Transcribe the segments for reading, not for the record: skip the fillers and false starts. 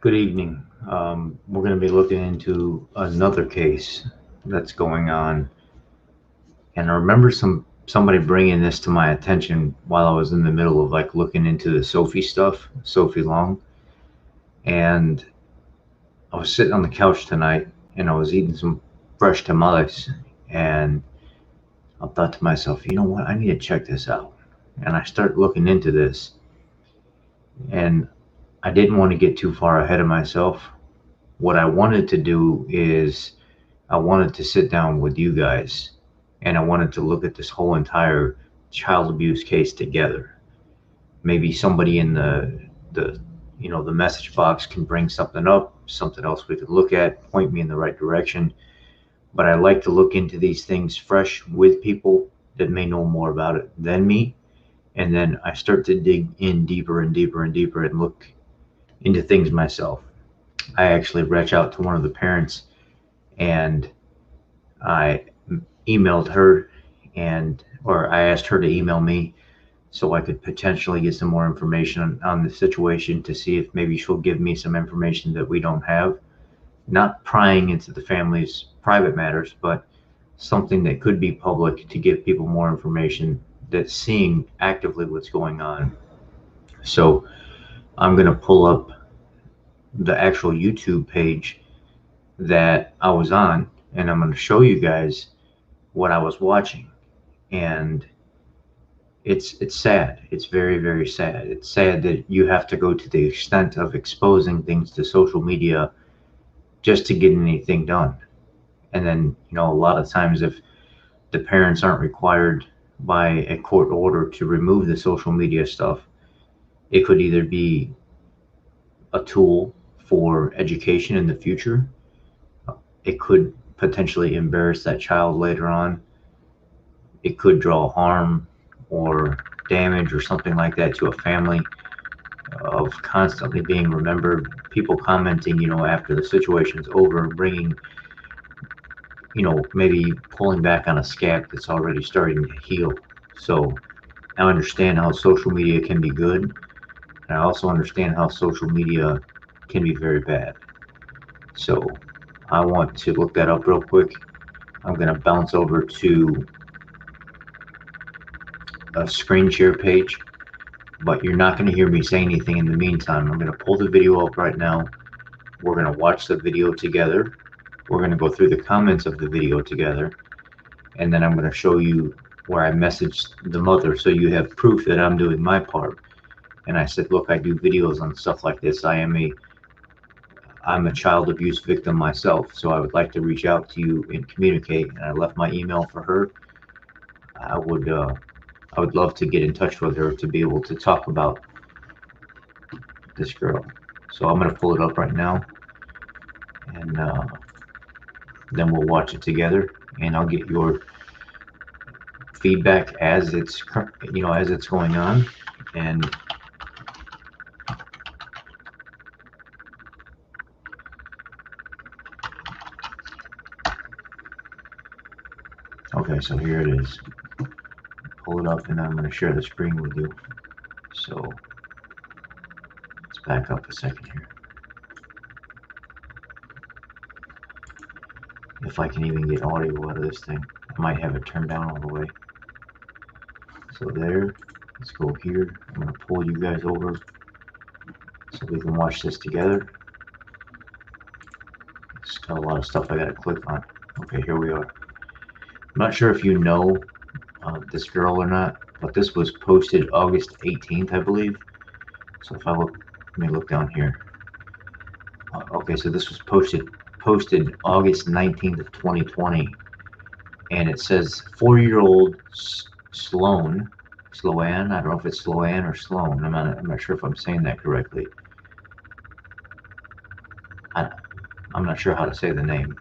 Good evening. We're going to be looking into another case that's going on, and I remember somebody bringing this to my attention while I was in the middle of like looking into the Sophie stuff, Sophie Long, and I was sitting on the couch tonight and I was eating some fresh tamales, and I thought to myself, you know what, I need to check this out, and I started looking into this, and I didn't want to get too far ahead of myself. What I wanted to do is I wanted to sit down with you guys and I wanted to look at this whole entire child abuse case together. Maybe somebody in the message box can bring something up, something else we could look at, point me in the right direction. But I like to look into these things fresh with people that may know more about it than me. And then I start to dig in deeper and deeper and deeper and look into things myself. I actually reach out to one of the parents and I emailed her or I asked her to email me so I could potentially get some more information on the situation to see if maybe she'll give me some information that we don't have. Not prying into the family's private matters, but something that could be public to give people more information that's seeing actively what's going on. So I'm going to pull up the actual YouTube page that I was on and I'm going to show you guys what I was watching. And it's sad. It's very, very sad. It's sad that you have to go to the extent of exposing things to social media just to get anything done. And then, a lot of times if the parents aren't required by a court order to remove the social media stuff, it could either be a tool for education in the future. It could potentially embarrass that child later on. It could draw harm or damage or something like that to a family of constantly being remembered, people commenting, after the situation's over, bringing, maybe pulling back on a scab that's already starting to heal. So I understand how social media can be good, and I also understand how social media can be very bad. So I want to look that up real quick. I'm going to bounce over to a screen share page, but you're not going to hear me say anything in the meantime. I'm going to pull the video up right now. We're going to watch the video together. We're going to go through the comments of the video together. And then I'm going to show you where I messaged the mother so you have proof that I'm doing my part. And I said, look, I do videos on stuff like this. I'm a child abuse victim myself, so I would like to reach out to you and communicate. And I left my email for her. I would love to get in touch with her to be able to talk about this girl. So I'm going to pull it up right now, and then we'll watch it together, and I'll get your feedback as it's going on. And okay, so here it is. Pull it up, and I'm going to share the screen with you. So let's back up a second here. If I can even get audio out of this thing, I might have it turned down all the way. So there, let's go here. I'm going to pull you guys over so we can watch this together. It's got a lot of stuff I got to click on. Okay, here we are. I'm not sure if you know this girl or not, but this was posted August 18th, I believe. So if I look, let me look down here. Okay, so this was posted August 19th of 2020, and it says 4-year-old Sloan, I don't know if it's Sloan or Sloan. I'm not sure if I'm saying that correctly. I'm not sure how to say the name.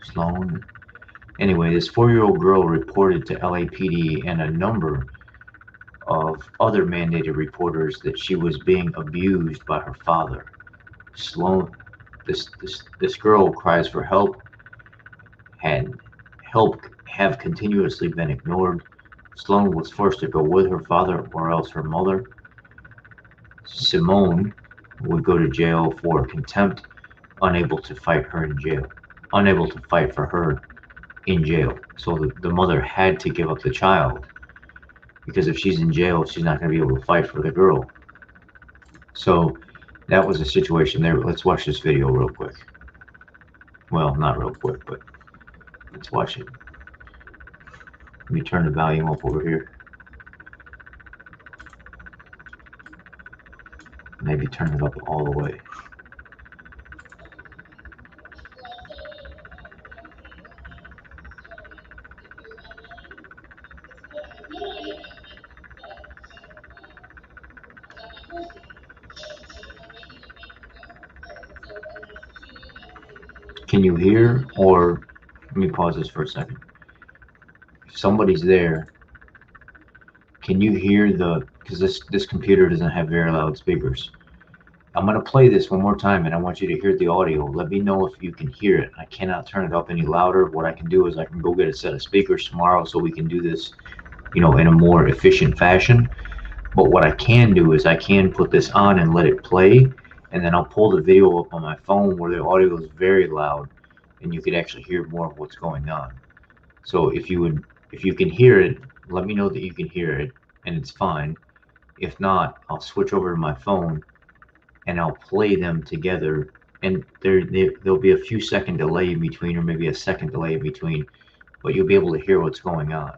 Sloan. Anyway, this 4-year-old girl reported to LAPD and a number of other mandated reporters that she was being abused by her father. Sloan, this girl cries for help, and help have continuously been ignored. Sloan was forced to go with her father, or else her mother, Simone, would go to jail for contempt, unable to fight for her in jail. So the mother had to give up the child, because if she's in jail, she's not going to be able to fight for the girl. So that was a situation there. Let's watch this video real quick. Well, not real quick, but let's watch it. Let me turn the volume up over here. Maybe turn it up all the way. Can you hear, or let me pause this for a second. If somebody's there, can you hear because this computer doesn't have very loud speakers. I'm going to play this one more time, and I want you to hear the audio. Let me know if you can hear it. I cannot turn it up any louder. What I can do is I can go get a set of speakers tomorrow so we can do this, in a more efficient fashion. But what I can do is I can put this on and let it play, and then I'll pull the video up on my phone where the audio is very loud, and you could actually hear more of what's going on. So if you can hear it, let me know that you can hear it, and it's fine. If not, I'll switch over to my phone and I'll play them together, and there'll be a few second delay in between, or maybe a second delay in between, but you'll be able to hear what's going on.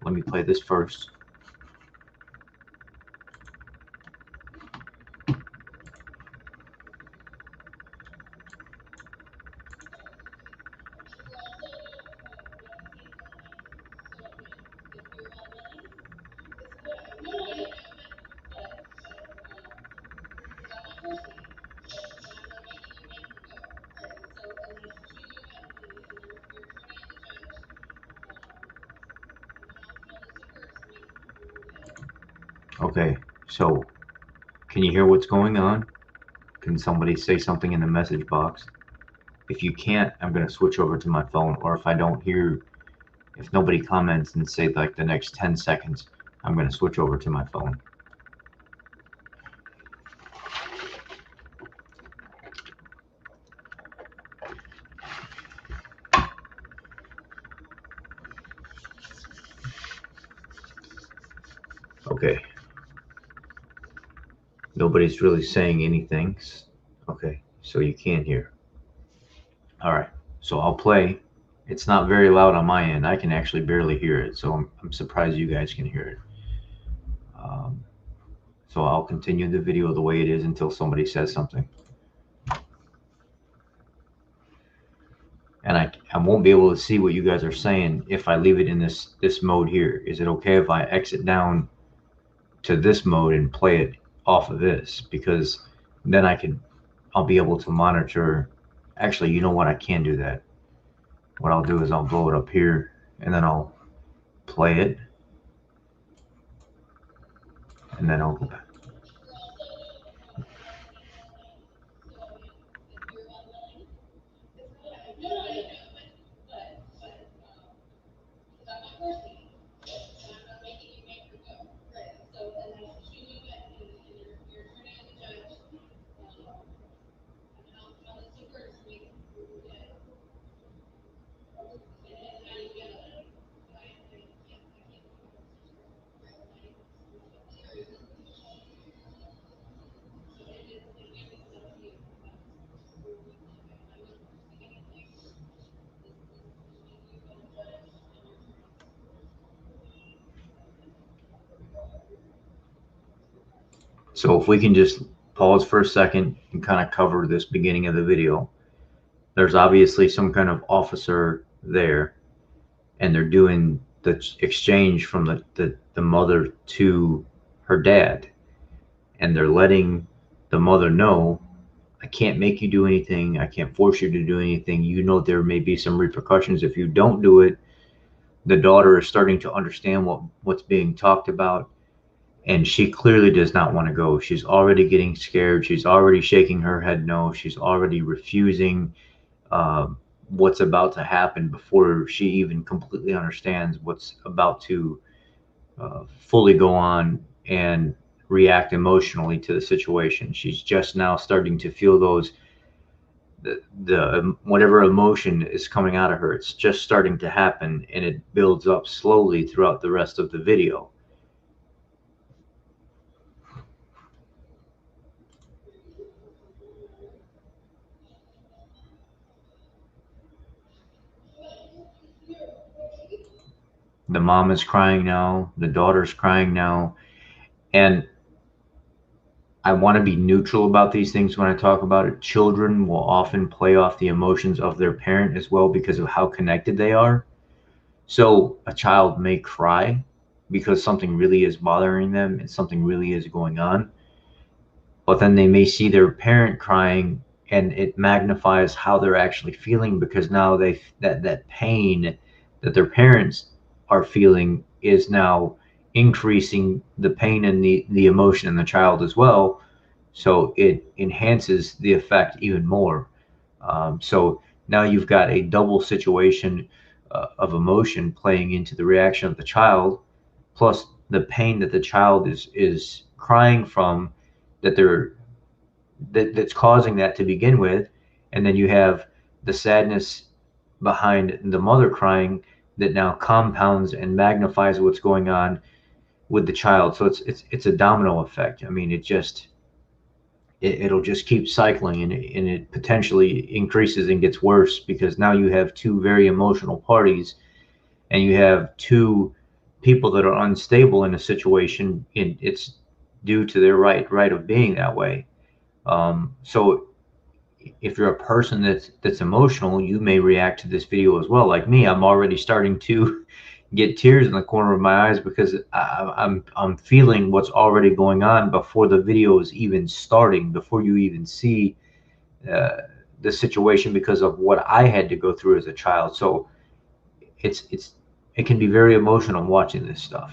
Let me play this first. Okay, so can you hear what's going on? Can somebody say something in the message box? If you can't, I'm going to switch over to my phone, or if I don't hear, if nobody comments and say like the next 10 seconds, I'm going to switch over to my phone. Okay. Nobody's really saying anything. Okay, so you can't hear. All right, so I'll play. It's not very loud on my end. I can actually barely hear it, so I'm surprised you guys can hear it. So I'll continue the video the way it is until somebody says something. And I won't be able to see what you guys are saying if I leave it in this mode here. Is it okay if I exit down to this mode and play it off of this? Because then I'll be able to monitor. Actually, you know what? I can do that. What I'll do is I'll blow it up here, and then I'll play it, and then I'll go back. So if we can just pause for a second and kind of cover this beginning of the video. There's obviously some kind of officer there, and they're doing the exchange from the mother to her dad, and they're letting the mother know, I can't make you do anything. I can't force you to do anything. You know there may be some repercussions if you don't do it. The daughter is starting to understand what's being talked about, and she clearly does not want to go. She's already getting scared. She's already shaking her head no. She's already refusing. what's about to happen before she even completely understands what's about to fully go on and react emotionally to the situation. She's just now starting to feel those the whatever emotion is coming out of her. It's just starting to happen, and it builds up slowly throughout the rest of the video. The mom is crying now, the daughter's crying now, and I want to be neutral about these things when I talk about it. Children will often play off the emotions of their parent as well because of how connected they are. So a child may cry because something really is bothering them and something really is going on, but then they may see their parent crying and it magnifies how they're actually feeling because now that pain that their parents are feeling is now increasing the pain and the emotion in the child as well, so it enhances the effect even more. So now you've got a double situation of emotion playing into the reaction of the child, plus the pain that the child is crying from, that they're that's causing that to begin with, and then you have the sadness behind the mother crying that now compounds and magnifies what's going on with the child. So it's a domino effect. I mean, it'll just keep cycling, and it potentially increases and gets worse because now you have two very emotional parties, and you have two people that are unstable in a situation, and it's due to their right of being that way. So if you're a person that's emotional, you may react to this video as well. Like me, I'm already starting to get tears in the corner of my eyes because I'm feeling what's already going on before the video is even starting, before you even see uh, the situation, because of what I had to go through as a child. So it's it can be very emotional watching this stuff.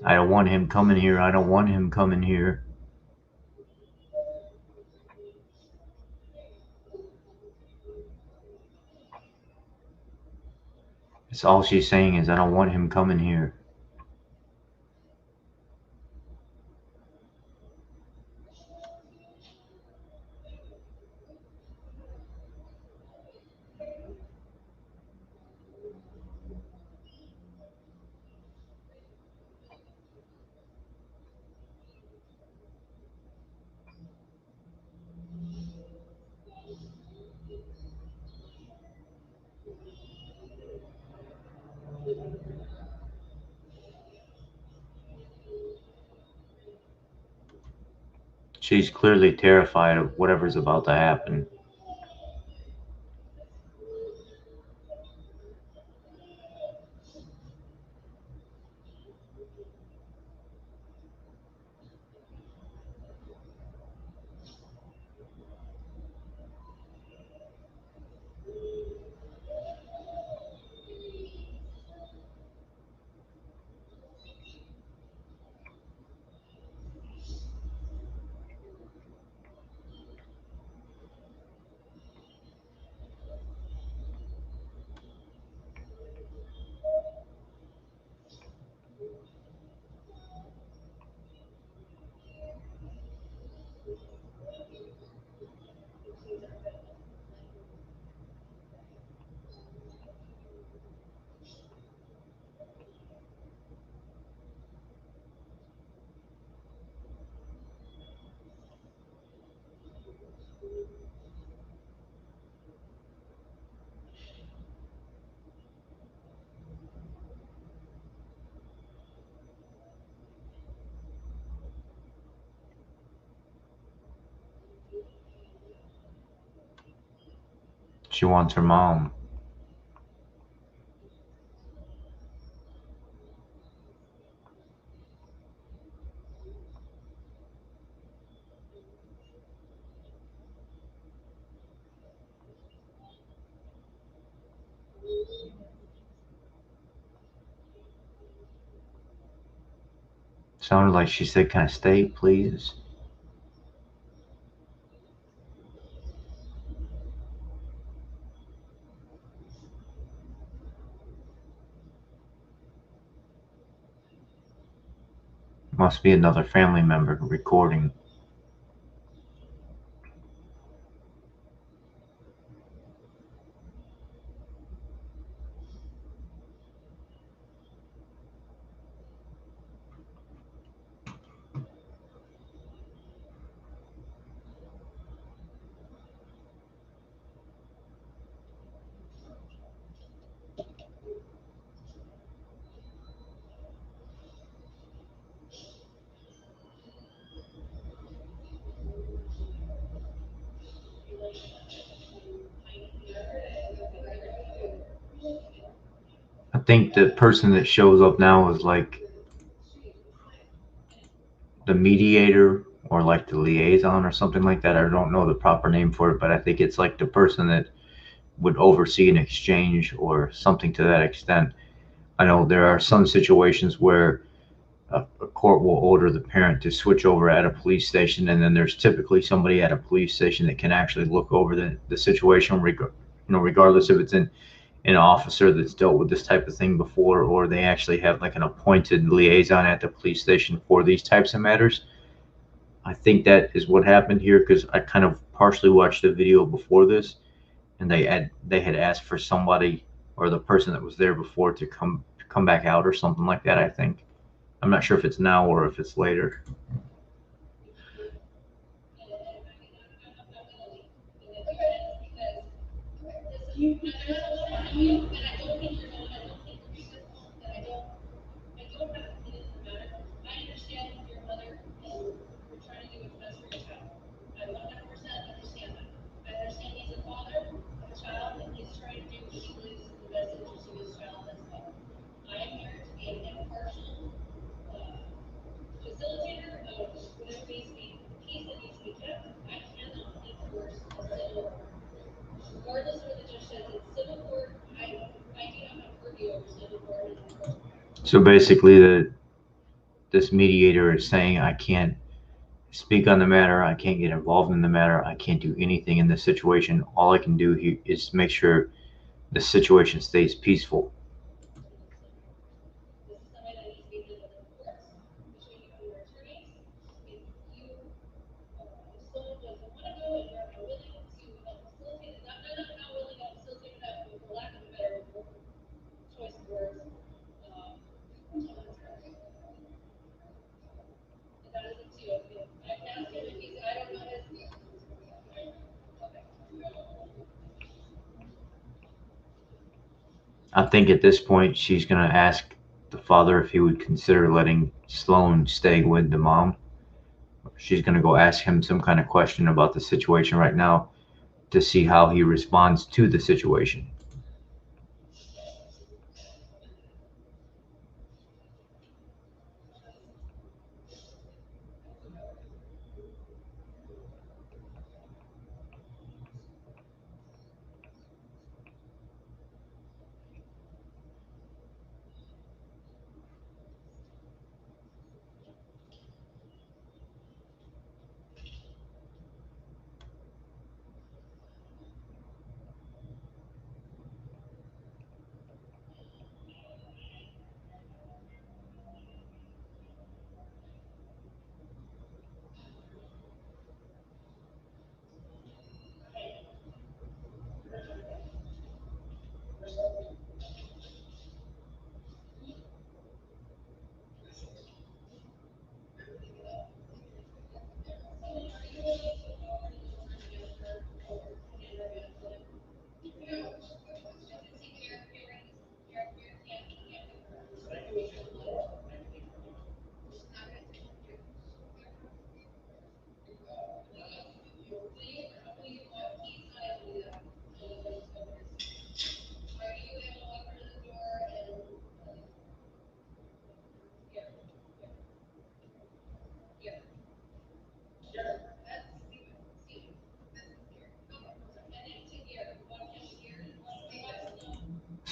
I don't want him coming here. I don't want him coming here. It's all she's saying is, I don't want him coming here. She's clearly terrified of whatever's about to happen. She wants her mom. Sounded like she said, "Can I stay, please?" Must be another family member recording. I think the person that shows up now is like the mediator or like the liaison or something like that. I don't know the proper name for it, but I think it's like the person that would oversee an exchange or something to that extent. I know there are some situations where a court will order the parent to switch over at a police station, and then there's typically somebody at a police station that can actually look over the situation, regardless if it's an officer that's dealt with this type of thing before, or they actually have like an appointed liaison at the police station for these types of matters. I think that is what happened here because I kind of partially watched the video before this, and they had asked for somebody or the person that was there before to come back out or something like that. I think I'm not sure if it's now or if it's later. So basically, this mediator is saying, I can't speak on the matter. I can't get involved in the matter. I can't do anything in this situation. All I can do here is make sure the situation stays peaceful. I think at this point she's going to ask the father if he would consider letting Sloan stay with the mom. She's going to go ask him some kind of question about the situation right now to see how he responds to the situation.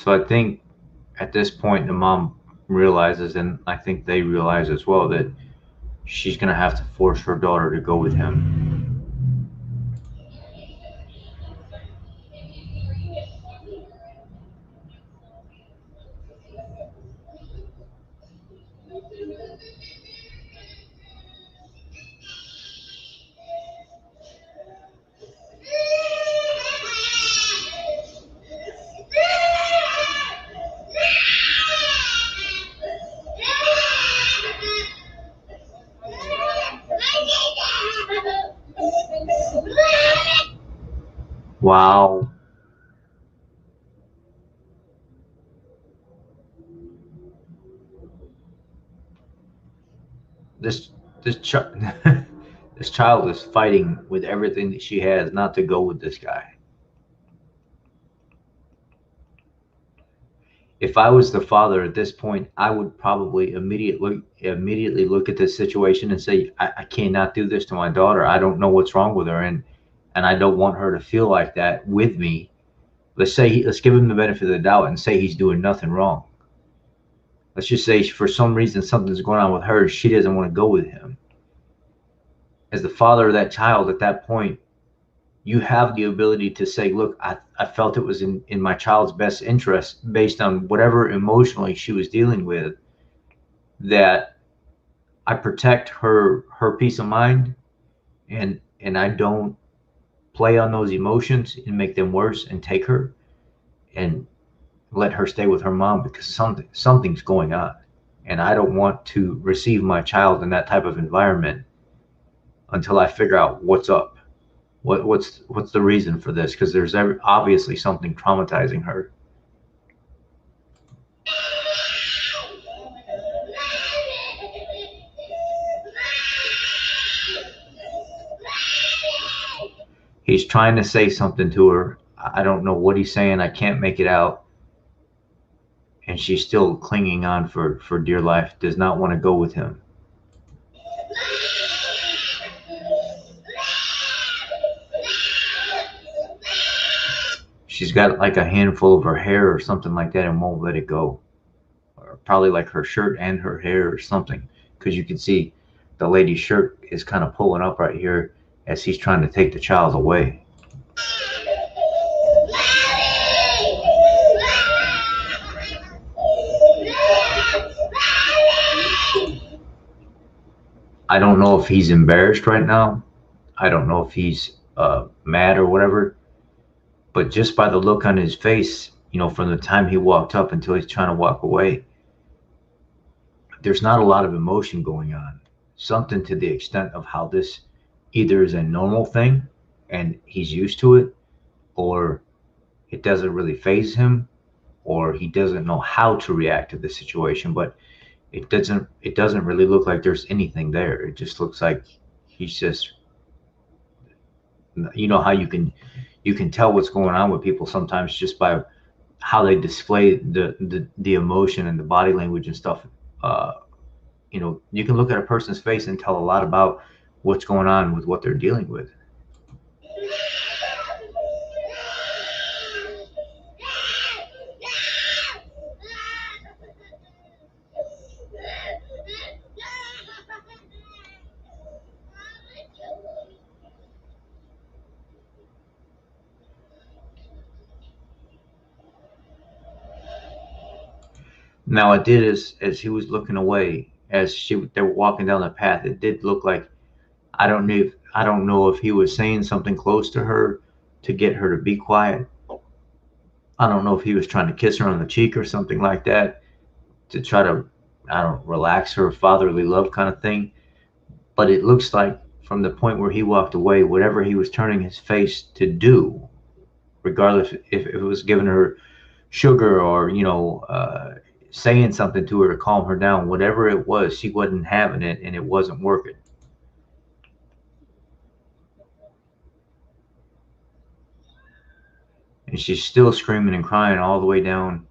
So I think at this point, the mom realizes, and I think they realize as well, that she's going to have to force her daughter to go with him. Wow. This this child this child is fighting with everything that she has not to go with this guy. If I was the father at this point, I would probably immediately look at this situation and say, I cannot do this to my daughter. I don't know what's wrong with her, and I don't want her to feel like that with me. Let's give him the benefit of the doubt and say he's doing nothing wrong. Let's just say for some reason something's going on with her. She doesn't want to go with him. As the father of that child at that point, you have the ability to say, look, I felt it was in my child's best interest based on whatever emotionally she was dealing with, that I protect her peace of mind, and I don't play on those emotions and make them worse and take her and let her stay with her mom, because something's going on, and I don't want to receive my child in that type of environment until I figure out what's up. What's the reason for this? Because there's obviously something traumatizing her. He's trying to say something to her. I don't know what he's saying. I can't make it out. And she's still clinging on for dear life, does not want to go with him. She's got like a handful of her hair or something like that and won't let it go. Or probably like her shirt and her hair or something. Because you can see the lady's shirt is kind of pulling up right here as he's trying to take the child away. I don't know if he's embarrassed right now. I don't know if he's mad or whatever. But just by the look on his face, from the time he walked up until he's trying to walk away, there's not a lot of emotion going on. Something to the extent of how this either is a normal thing and he's used to it, or it doesn't really faze him, or he doesn't know how to react to the situation. But it doesn't really look like there's anything there. It just looks like he's just, how you can tell what's going on with people sometimes just by how they display the emotion and the body language and stuff. You can look at a person's face and tell a lot about what's going on with what they're dealing with. Now it did, as he was looking away, they were walking down the path, it did look like, I don't know if he was saying something close to her to get her to be quiet. I don't know if he was trying to kiss her on the cheek or something like that to try to, I don't relax her fatherly love kind of thing. But it looks like from the point where he walked away, whatever he was turning his face to do, regardless if it was giving her sugar or saying something to her to calm her down, whatever it was, she wasn't having it and it wasn't working. And she's still screaming and crying all the way down.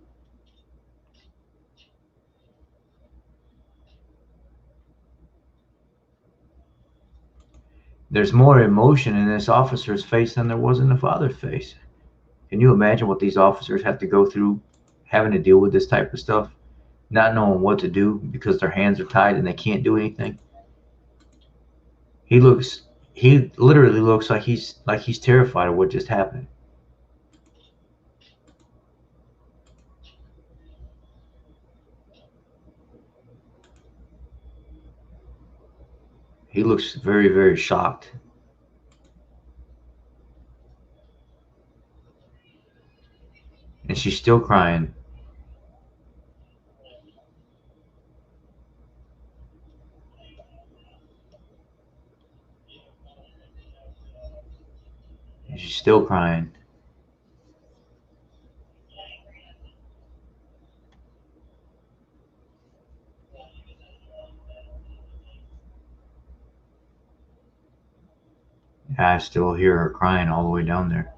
There's more emotion in this officer's face than there was in the father's face. Can you imagine what these officers have to go through having to deal with this type of stuff, not knowing what to do because their hands are tied and they can't do anything. He literally looks like he's terrified of what just happened. He looks very, very shocked. And she's still crying. And she's still crying. I still hear her crying all the way down there.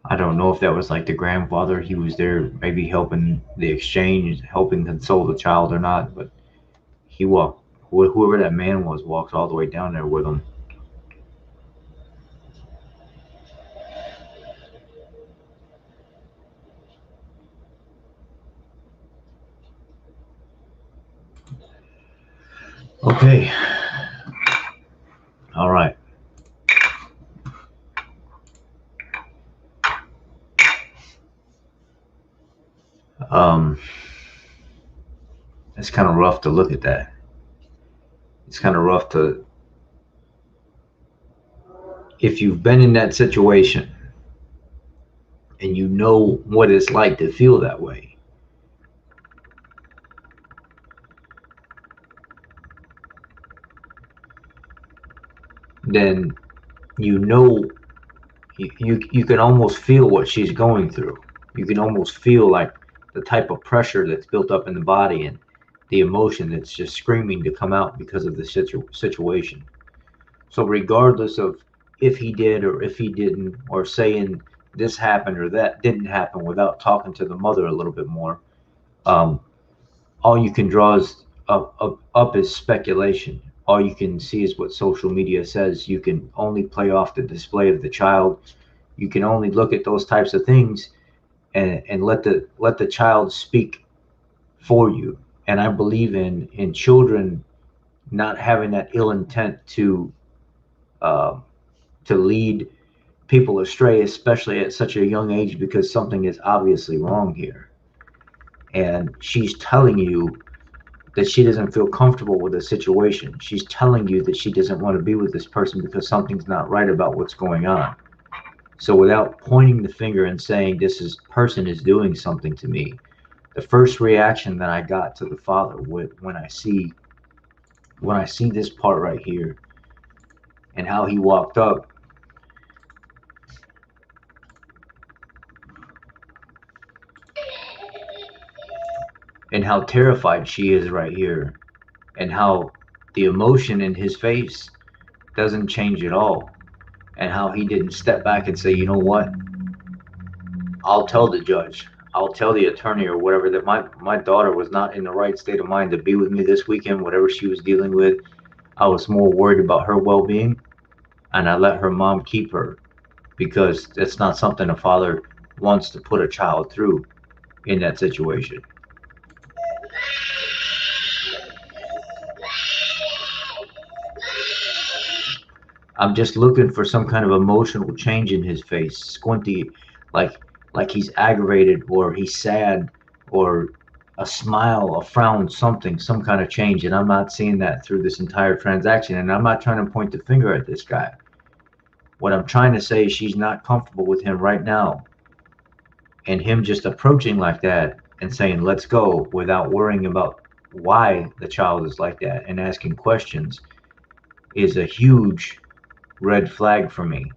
I don't know if that was like the grandfather. He was there, maybe helping the exchange, helping console the child or not. But he walked, whoever that man was, walked all the way down there with him. Okay. All right. It's kind of rough to look at that. It's kind of rough to, if you've been in that situation and you know what it's like to feel that way. Then you know you can almost feel what she's going through. You can almost feel like the type of pressure that's built up in the body and the emotion that's just screaming to come out because of the situation. So regardless of if he did or if he didn't, or saying this happened or that didn't happen without talking to the mother a little bit more, um, all you can draw is up is speculation. All you can see is what social media says. You can only play off the display of the child. You can only look at those types of things and let the child speak for you. And I believe in children not having that ill intent uh, to lead people astray, especially at such a young age, because something is obviously wrong here. And she's telling you that she doesn't feel comfortable with the situation. She's telling you that she doesn't want to be with this person because something's not right about what's going on. So without pointing the finger and saying person is doing something to me, the first reaction that I got to the father when I see this part right here and how he walked up, and how terrified she is right here, and how the emotion in his face doesn't change at all, and how he didn't step back and say, you know what, I'll tell the judge, I'll tell the attorney or whatever that my daughter was not in the right state of mind to be with me this weekend, whatever she was dealing with. I was more worried about her well-being, and I let her mom keep her because it's not something a father wants to put a child through in that situation. I'm just looking for some kind of emotional change in his face, squinty, like he's aggravated or he's sad or a smile, a frown, something, some kind of change. And I'm not seeing that through this entire transaction. And I'm not trying to point the finger at this guy. What I'm trying to say is she's not comfortable with him right now. And him just approaching like that and saying, let's go, without worrying about why the child is like that and asking questions is a huge red flag for me.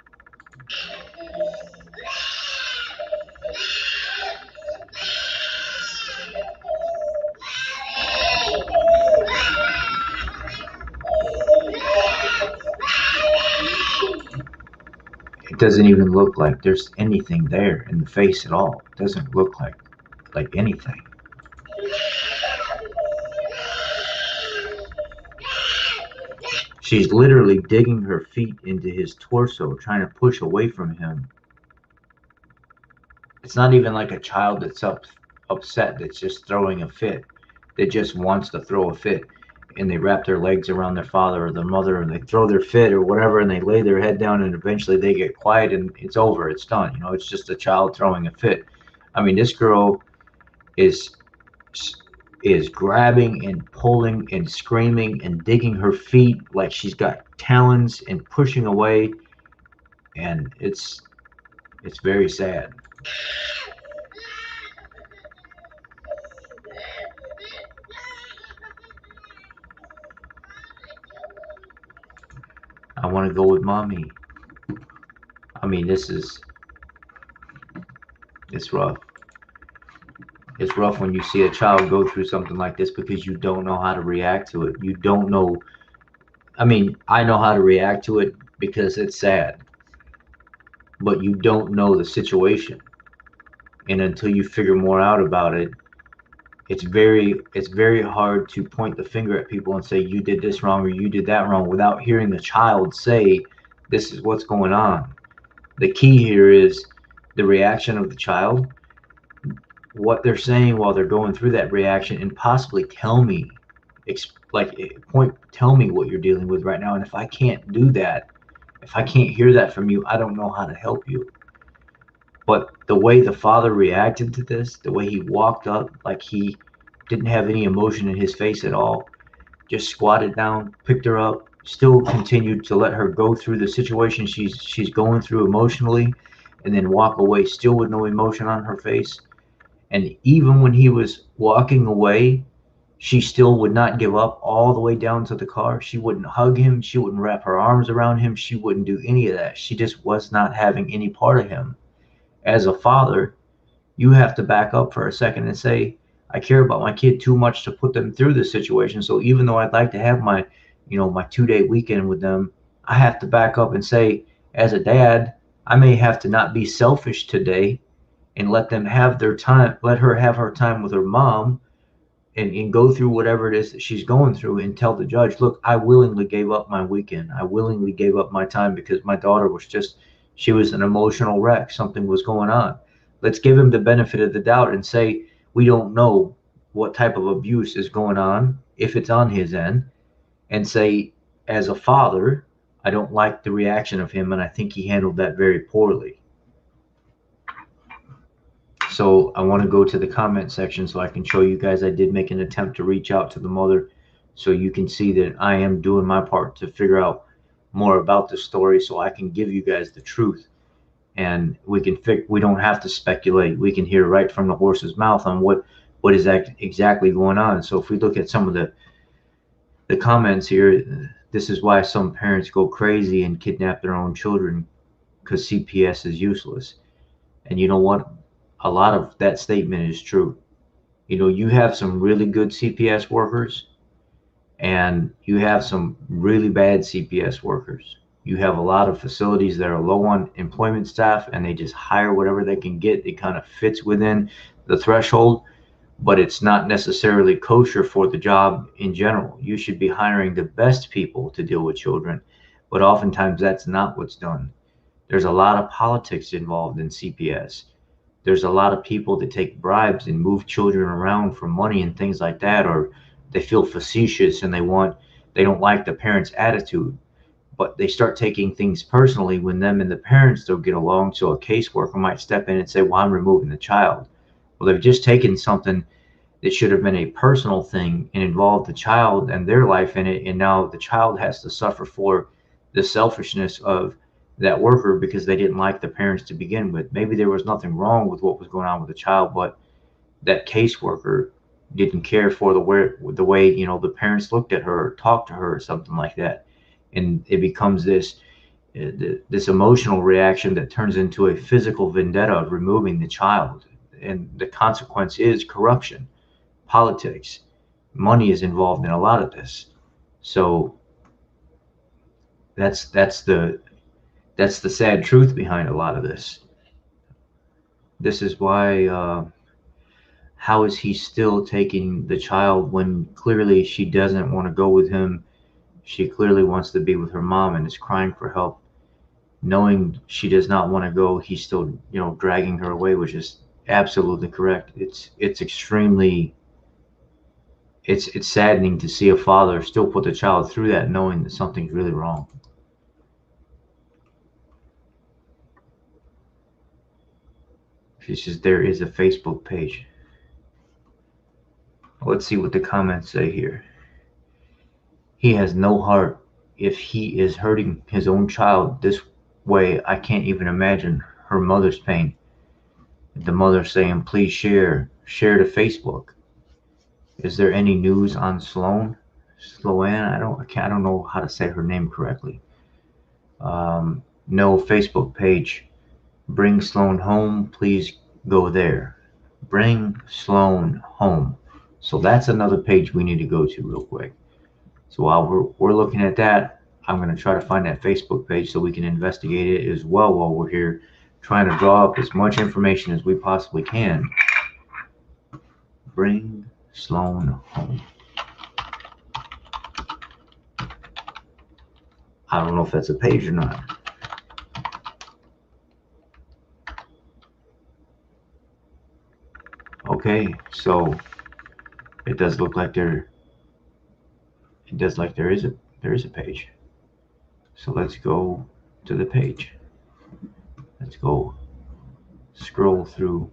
It doesn't even look like there's anything there in the face at all. It doesn't look like anything. She's literally digging her feet into his torso, trying to push away from him. It's not even like a child that's upset, that's just throwing a fit, that just wants to throw a fit, and they wrap their legs around their father or their mother, and they throw their fit or whatever, and they lay their head down, and eventually they get quiet, and it's over. It's done. It's just a child throwing a fit. I mean, this girl is grabbing and pulling and screaming and digging her feet like she's got talons and pushing away, and it's very sad. I want to go with mommy. I mean, it's rough. It's rough when you see a child go through something like this because you don't know how to react to it. You don't know. I mean, I know how to react to it because it's sad, but you don't know the situation. And until you figure more out about it, it's very hard to point the finger at people and say you did this wrong or you did that wrong without hearing the child say this is what's going on. The key here is the reaction of the child, what they're saying while they're going through that reaction, and possibly tell me what you're dealing with right now. And if I can't do that, if I can't hear that from you, I don't know how to help you. But the way the father reacted to this, the way he walked up like he didn't have any emotion in his face at all, just squatted down, picked her up, still continued to let her go through the situation she's going through emotionally, and then walk away still with no emotion on her face. And even when he was walking away, she still would not give up all the way down to the car. She wouldn't hug him. She wouldn't wrap her arms around him. She wouldn't do any of that. She just was not having any part of him. As a father, you have to back up for a second and say, I care about my kid too much to put them through this situation. So even though I'd like to have my 2-day weekend with them, I have to back up and say, as a dad, I may have to not be selfish today and let them have their time, let her have her time with her mom, and go through whatever it is that she's going through, and tell the judge, look, I willingly gave up my weekend. I willingly gave up my time because my daughter was she was an emotional wreck. Something was going on. Let's give him the benefit of the doubt and say, we don't know what type of abuse is going on, if it's on his end, and say, as a father, I don't like the reaction of him, and I think he handled that very poorly. So I want to go to the comment section so I can show you guys I did make an attempt to reach out to the mother, so you can see that I am doing my part to figure out more about the story so I can give you guys the truth. And we don't have to speculate. We can hear right from the horse's mouth on what is exactly going on. So if we look at some of the comments here, this is why some parents go crazy and kidnap their own children, because CPS is useless. And you know what? A lot of that statement is true. You have some really good CPS workers, and you have some really bad CPS workers. You have a lot of facilities that are low on employment staff, and they just hire whatever they can get. It kind of fits within the threshold, but it's not necessarily kosher for the job in general. You should be hiring the best people to deal with children, but oftentimes that's not what's done. There's a lot of politics involved in CPS. There's a lot of people that take bribes and move children around for money and things like that, or they feel facetious and they don't like the parents' attitude, but they start taking things personally when them and the parents don't get along. So a caseworker might step in and say, well, I'm removing the child. Well, they've just taken something that should have been a personal thing and involved the child and their life in it, and now the child has to suffer for the selfishness of that worker because they didn't like the parents to begin with. Maybe there was nothing wrong with what was going on with the child, but that caseworker didn't care for the way the parents looked at her or talked to her or something like that, and it becomes this emotional reaction that turns into a physical vendetta of removing the child. And the consequence is corruption, politics, money is involved in a lot of this. So that's That's the sad truth behind a lot of this. This is why, how is he still taking the child when clearly she doesn't want to go with him? She clearly wants to be with her mom and is crying for help. Knowing she does not want to go, he's still, dragging her away, which is absolutely correct. It's extremely, it's saddening to see a father still put the child through that, knowing that something's really wrong. She says there is a Facebook page. Let's see what the comments say here. He has no heart. If he is hurting his own child this way, I can't even imagine her mother's pain. The mother saying, please share to Facebook. Is there any news on Sloan? Sloan? I don't know how to say her name correctly. No Facebook page. Bring Sloan home. Please go there. Bring Sloan home. So that's another page we need to go to real quick. So while we're looking at that, I'm going to try to find that Facebook page so we can investigate it as well while we're here trying to draw up as much information as we possibly can. Bring Sloan home. I don't know if that's a page or not. Okay, so it does look like there is a page. So let's go to the page. Let's go scroll through.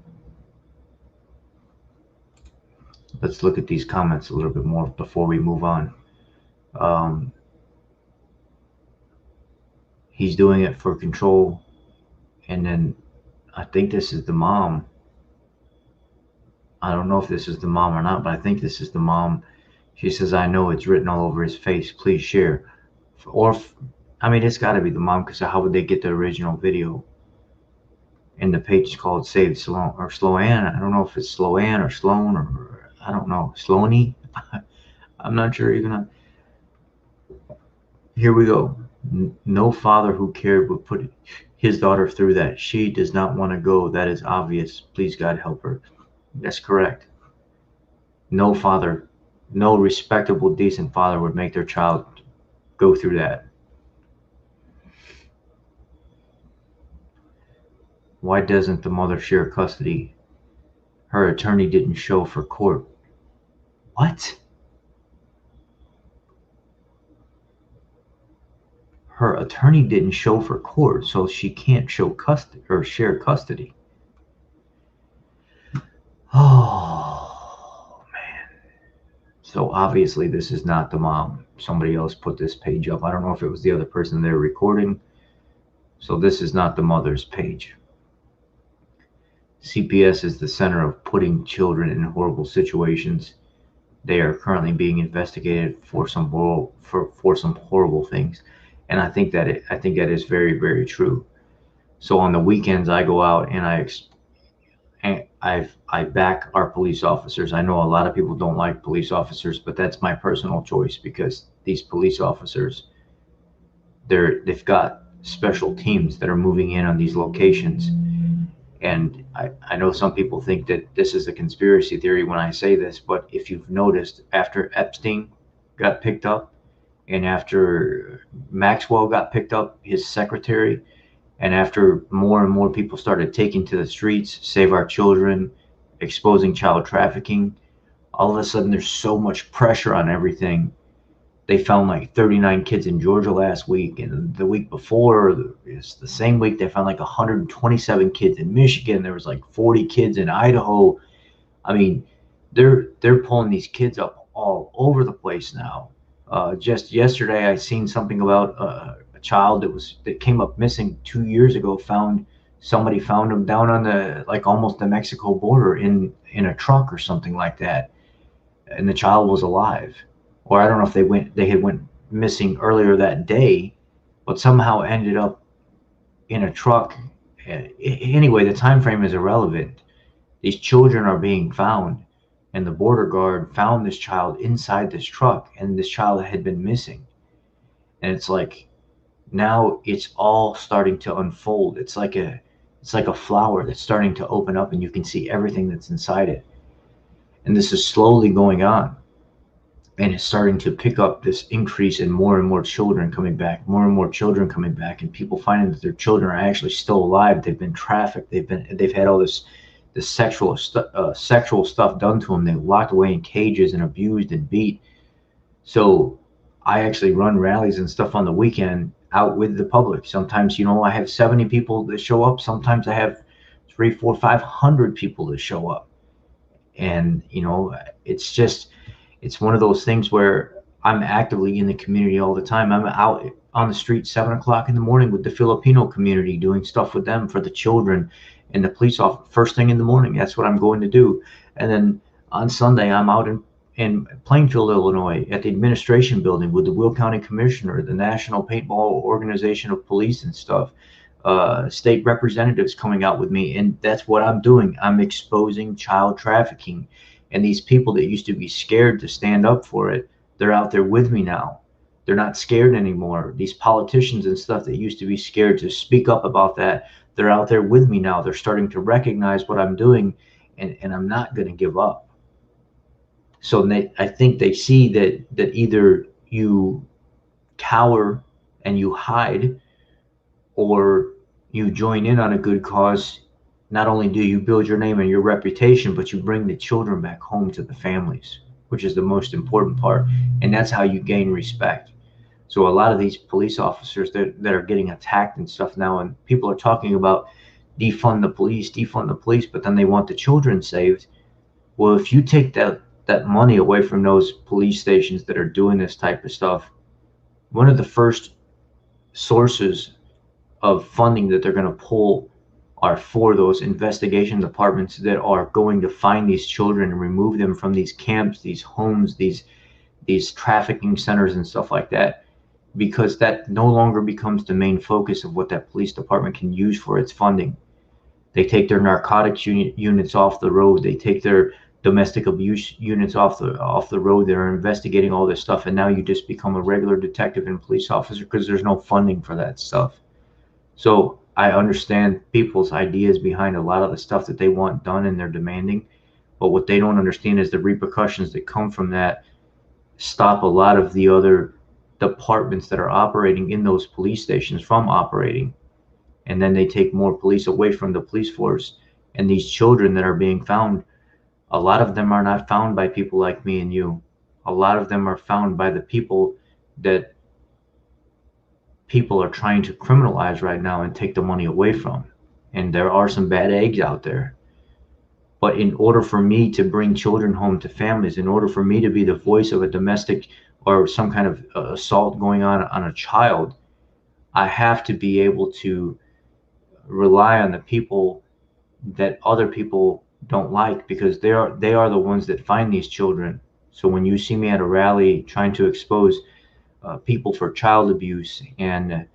Let's look at these comments a little bit more before we move on. He's doing it for control, and then I think this is the mom. I don't know if this is the mom or not, but I think this is the mom. She says, I know it's written all over his face. Please share. It's got to be the mom, because how would they get the original video? And the page is called Save Sloan or Sloan. I don't know if it's Sloan or Sloan or I don't know. Sloaney? I'm not sure even. Here we go. No father who cared would put his daughter through that. She does not want to go. That is obvious. Please, God, help her. That's correct. No father, no respectable, decent father would make their child go through that. Why doesn't the mother share custody? Her attorney didn't show for court. What? Her attorney didn't show for court, so she can't show custody or share custody. Oh, man. So obviously this is not the mom. Somebody else put this page up. I don't know if it was the other person they're recording. So this is not the mother's page. CPS is the center of putting children in horrible situations. They are currently being investigated for some horrible things, and I think that is very, very true. So on the weekends, I go out and I back our police officers. I know a lot of people don't like police officers, but that's my personal choice, because these police officers, they've got special teams that are moving in on these locations. And I know some people think that this is a conspiracy theory when I say this, but if you've noticed, after Epstein got picked up and after Maxwell got picked up, his secretary, and after more and more people started taking to the streets, Save Our Children, exposing child trafficking, all of a sudden there's so much pressure on everything. They found like 39 kids in Georgia last week, and the week before, it's the same week, they found like 127 kids in Michigan. There was like 40 kids in Idaho. I mean, they're pulling these kids up all over the place now. Just yesterday, I seen something about a child that came up missing 2 years ago. Somebody found him down on the almost the Mexico border in a truck or something like that, and the child was alive. Or I don't know if they had went missing earlier that day, but somehow ended up in a truck. Anyway, the time frame is irrelevant. These children are being found, and the border guard found this child inside this truck, and this child had been missing. And it's like, Now it's all starting to unfold. It's like a flower that's starting to open up, and you can see everything that's inside it. And this is slowly going on, and it's starting to pick up this increase in more and more children coming back, more and more children coming back, and people finding that their children are actually still alive. They've been trafficked. They've had all this sexual stuff done to them. They're locked away in cages and abused and beat. So I actually run rallies and stuff on the weekend out with the public. Sometimes, I have 70 people that show up. Sometimes I have three, four, 500 people that show up. And, it's just, it's one of those things where I'm actively in the community all the time. I'm out on the street 7 o'clock in the morning with the Filipino community, doing stuff with them for the children and the police officer first thing in the morning. That's what I'm going to do. And then on Sunday, I'm out in Plainfield, Illinois, at the administration building with the Will County Commissioner, the National Paintball Organization of Police and stuff, state representatives coming out with me. And that's what I'm doing. I'm exposing child trafficking. And these people that used to be scared to stand up for it, they're out there with me now. They're not scared anymore. These politicians and stuff that used to be scared to speak up about that, they're out there with me now. They're starting to recognize what I'm doing, and I'm not going to give up. So I think they see that either you cower and you hide, or you join in on a good cause. Not only do you build your name and your reputation, but you bring the children back home to the families, which is the most important part. And that's how you gain respect. So a lot of these police officers that are getting attacked and stuff now, and people are talking about defund the police, but then they want the children saved. Well, if you take that money away from those police stations that are doing this type of stuff, one of the first sources of funding that they're going to pull are for those investigation departments that are going to find these children and remove them from these camps, these homes, these trafficking centers and stuff like that, because that no longer becomes the main focus of what that police department can use for its funding. They take their narcotics units off the road. They take their domestic abuse units off the road. They're investigating all this stuff, and now you just become a regular detective and police officer because there's no funding for that stuff. So I understand people's ideas behind a lot of the stuff that they want done and they're demanding, but what they don't understand is the repercussions that come from that stop a lot of the other departments that are operating in those police stations from operating. And then they take more police away from the police force. And these children that are being found, a lot of them are not found by people like me and you. A lot of them are found by the people that people are trying to criminalize right now and take the money away from. And there are some bad eggs out there. But in order for me to bring children home to families, in order for me to be the voice of a domestic or some kind of assault going on a child, I have to be able to rely on the people that other people don't like, because they are the ones that find these children. So when you see me at a rally trying to expose people for child abuse and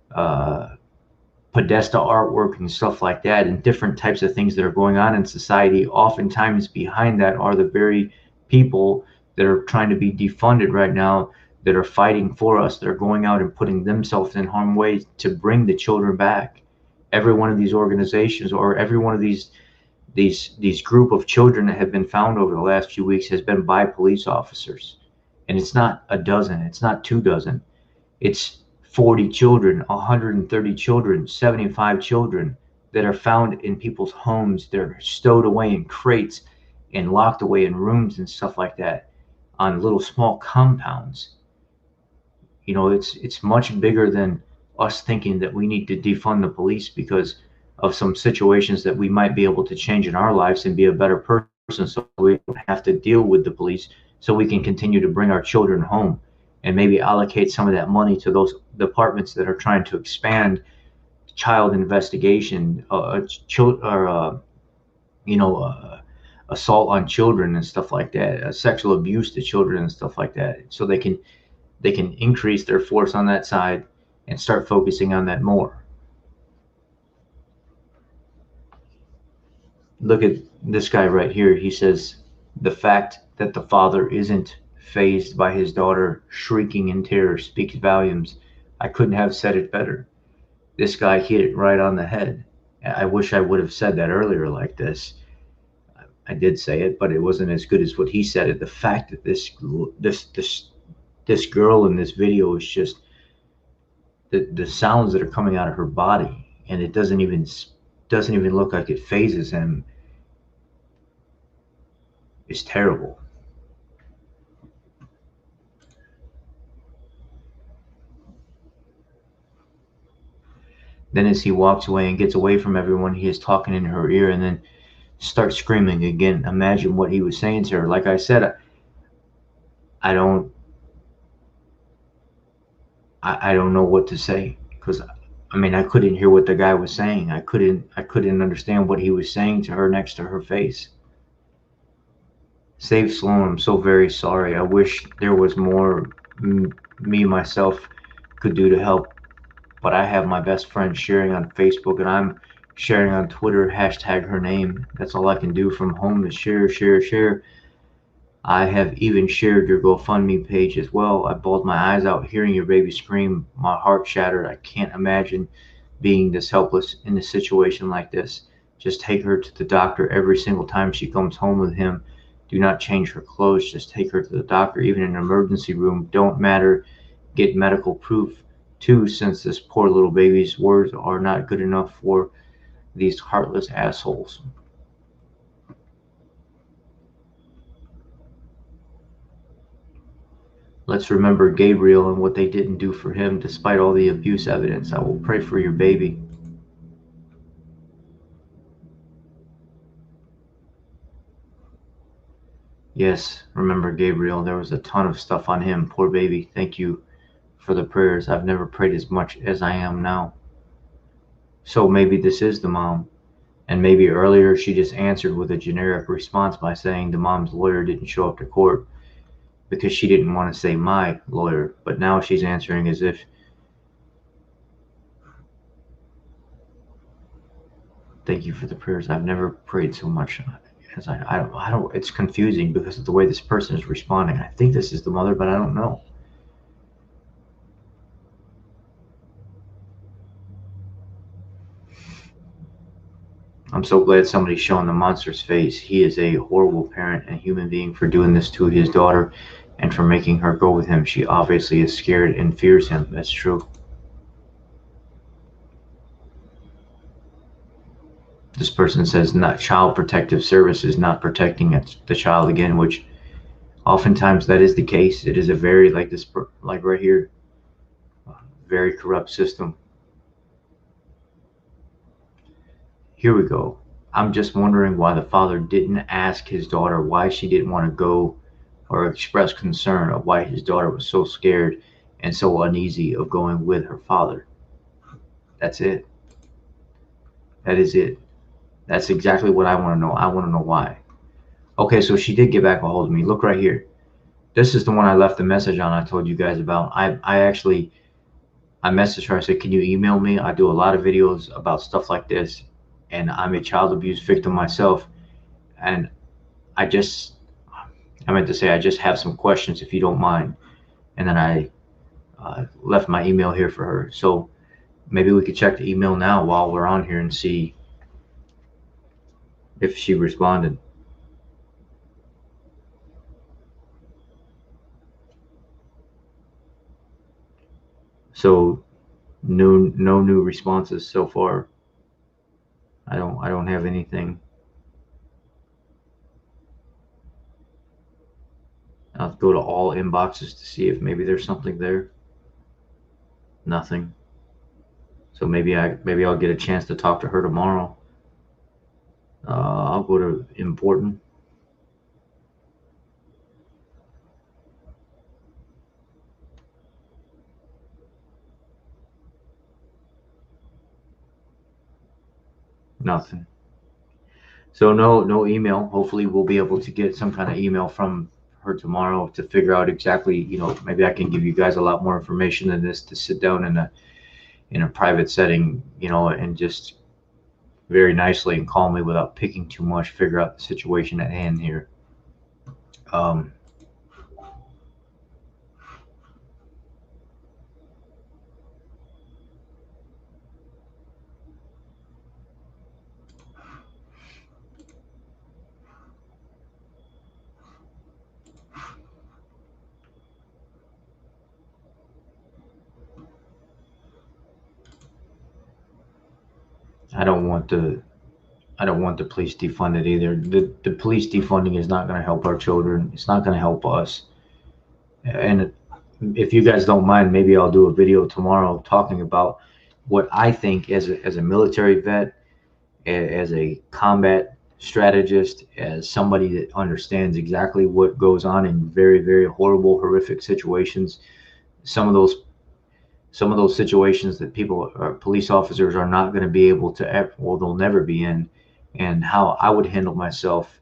Podesta artwork and stuff like that, and different types of things that are going on in society, oftentimes behind that are the very people that are trying to be defunded right now, that are fighting for us, that are going out and putting themselves in harm's way to bring the children back. Every one of these organizations, or every one of these group of children that have been found over the last few weeks, has been by police officers. And it's not a dozen, it's not 2 dozen, it's 40 children, 130 children, 75 children that are found in people's homes. They're stowed away in crates and locked away in rooms and stuff like that on little small compounds. It's much bigger than us thinking that we need to defund the police because of some situations that we might be able to change in our lives and be a better person, so we don't have to deal with the police, so we can continue to bring our children home, and maybe allocate some of that money to those departments that are trying to expand child investigation, assault on children and stuff like that, sexual abuse to children and stuff like that, so they can increase their force on that side and start focusing on that more. Look at this guy right here. He says, the fact that the father isn't fazed by his daughter shrieking in terror speaks volumes. I couldn't have said it better. This guy hit it right on the head. I wish I would have said that earlier like this. I did say it, but it wasn't as good as what he said it. The fact that this girl in this video is just the sounds that are coming out of her body, and it doesn't even look like it phases him. Is terrible. Then as he walks away and gets away from everyone, he is talking in her ear and then starts screaming again. Imagine what he was saying to her. Like I said, I don't I don't know what to say, because I mean I couldn't hear what the guy was saying. I couldn't understand what he was saying to her next to her face. Save Sloan. I'm so very sorry. I wish there was more me myself could do to help, but I have my best friend sharing on Facebook, and I'm sharing on Twitter, hashtag her name. That's all I can do from home is share, share, share. I have even shared your GoFundMe page as well. I bawled my eyes out hearing your baby scream. My heart shattered. I can't imagine being this helpless in a situation like this. Just take her to the doctor every single time she comes home with him. Do not change her clothes. Just take her to the doctor, even in an emergency room. Don't matter. Get medical proof too, since this poor little baby's words are not good enough for these heartless assholes. Let's remember Gabriel and what they didn't do for him despite all the abuse evidence. I will pray for your baby. Yes, remember Gabriel. There was a ton of stuff on him. Poor baby. Thank you for the prayers. I've never prayed as much as I am now. So maybe this is the mom. And maybe earlier she just answered with a generic response by saying the mom's lawyer didn't show up to court because she didn't want to say my lawyer. But now she's answering as if, thank you for the prayers. I've never prayed so much as I don't, it's confusing because of the way this person is responding. I think this is the mother, but I don't know. I'm so glad somebody's showing the monster's face. He is a horrible parent and human being for doing this to his daughter and for making her go with him. She obviously is scared and fears him. That's true. This person says not Child Protective Services not protecting the child again, which oftentimes that is the case. It is a very, like this, like right here, very corrupt system. Here we go. I'm just wondering why the father didn't ask his daughter why she didn't want to go, or express concern of why his daughter was so scared and so uneasy of going with her father. That's it. That is it. That's exactly what I want to know. I want to know why. Okay, so she did get back a hold of me. Look right here. This is the one I left the message on I told you guys about. I messaged her. I said, can you email me? I do a lot of videos about stuff like this, and I'm a child abuse victim myself. And I meant to say, I just have some questions if you don't mind. And then I left my email here for her. So maybe we could check the email now while we're on here and see if she responded. So no new responses so far. I don't have anything. I'll go to all inboxes to see if maybe there's something there. Nothing. So maybe I'll get a chance to talk to her tomorrow. I'll go to important. Nothing. So no email. Hopefully we'll be able to get some kind of email from her tomorrow to figure out exactly, maybe I can give you guys a lot more information than this to sit down in a private setting, and just very nicely and calmly without picking too much, figure out the situation at hand here. Um, I don't want the police defunded either. The police defunding is not going to help our children. It's not going to help us. And if you guys don't mind, maybe I'll do a video tomorrow talking about what I think as a military vet, as a combat strategist, as somebody that understands exactly what goes on in very, very horrible, horrific situations. Some of those situations that people or police officers are not going to be able to, well, they'll never be in, and how I would handle myself.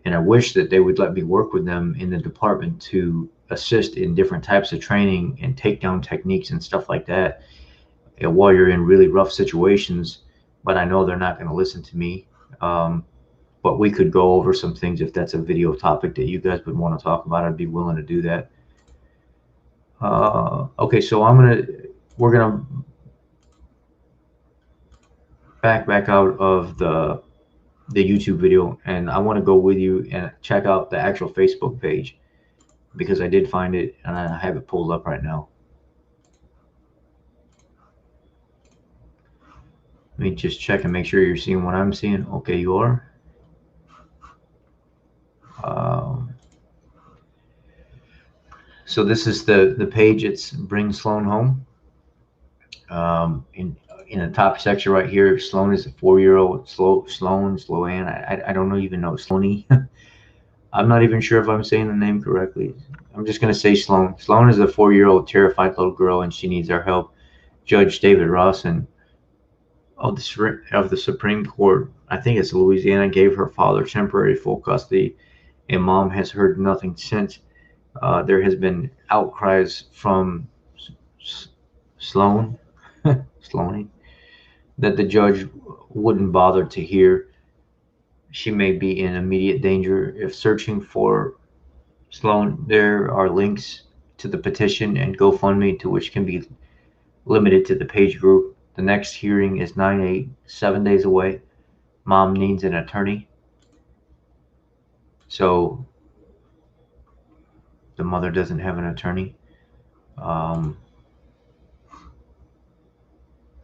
And I wish that they would let me work with them in the department to assist in different types of training and takedown techniques and stuff like that, while you're in really rough situations. But I know they're not going to listen to me. But we could go over some things. If that's a video topic that you guys would want to talk about, I'd be willing to do that. Okay, so we're gonna back out of the YouTube video, and I want to go with you and check out the actual Facebook page, because I did find it and I have it pulled up right now. Let me just check and make sure you're seeing what I'm seeing. Okay, you are. So this is the page. It's Bring Sloan Home. In the top section right here, Sloan is a 4-year-old. Sloan. I don't even know Sloanie. I'm not even sure if I'm saying the name correctly. I'm just gonna say Sloan. Sloan is a 4-year-old terrified little girl, and she needs our help. Judge David Rawson of the Supreme Court, I think it's Louisiana, gave her father temporary full custody, and mom has heard nothing since. There has been outcries from Sloan, Sloanie, that the judge wouldn't bother to hear. She may be in immediate danger. If searching for Sloan, there are links to the petition and GoFundMe, to which can be limited to the page group. The next hearing is 9/8, 7 days away. Mom needs an attorney. So the mother doesn't have an attorney.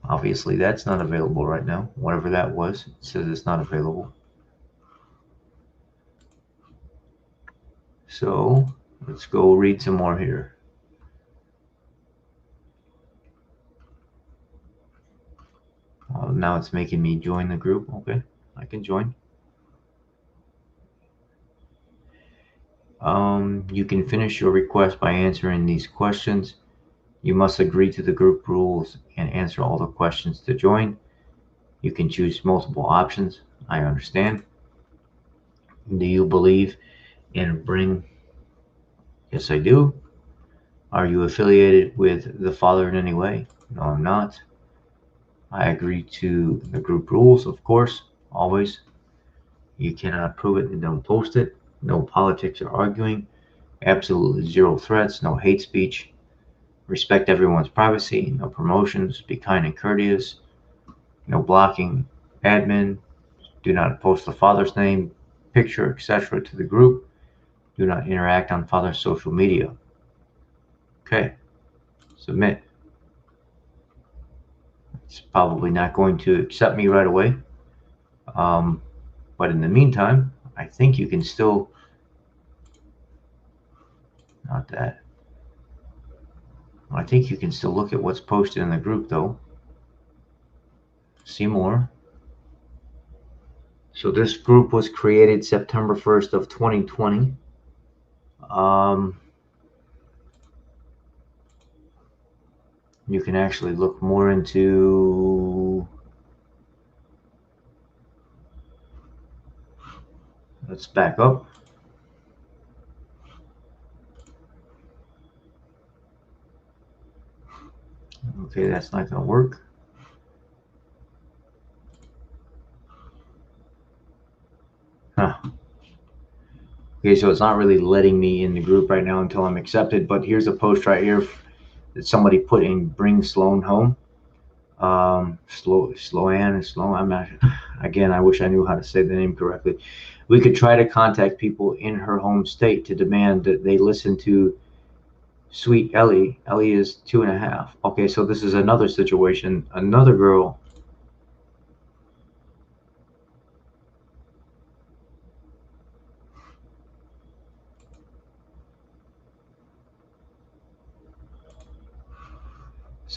Obviously, that's not available right now. Whatever that was, it says it's not available. So let's go read some more here. Now it's making me join the group. Okay, I can join. You can finish your request by answering these questions. You must agree to the group rules and answer all the questions to join. You can choose multiple options. I understand. Do you believe in Bring? Yes, I do. Are you affiliated with the Father in any way? No, I'm not. I agree to the group rules, of course, always. You cannot prove it and don't post it. No politics or arguing. Absolutely zero threats. No hate speech. Respect everyone's privacy. No promotions. Be kind and courteous. No blocking admin. Do not post the father's name, picture, etc. to the group. Do not interact on father's social media. Okay. Submit. It's probably not going to accept me right away. But in the meantime, I think you can still, not that. I think you can still look at what's posted in the group though. See more. So this group was created September 1st of 2020. You can actually look more into, let's back up. Okay, that's not going to work. Huh. Okay, so it's not really letting me in the group right now until I'm accepted, but here's a post right here that somebody put in Bring Sloan Home. Sloan, I'm not, again, I wish I knew how to say the name correctly. We could try to contact people in her home state to demand that they listen to sweet Ellie. Ellie is 2.5. Okay, so this is another situation. Another girl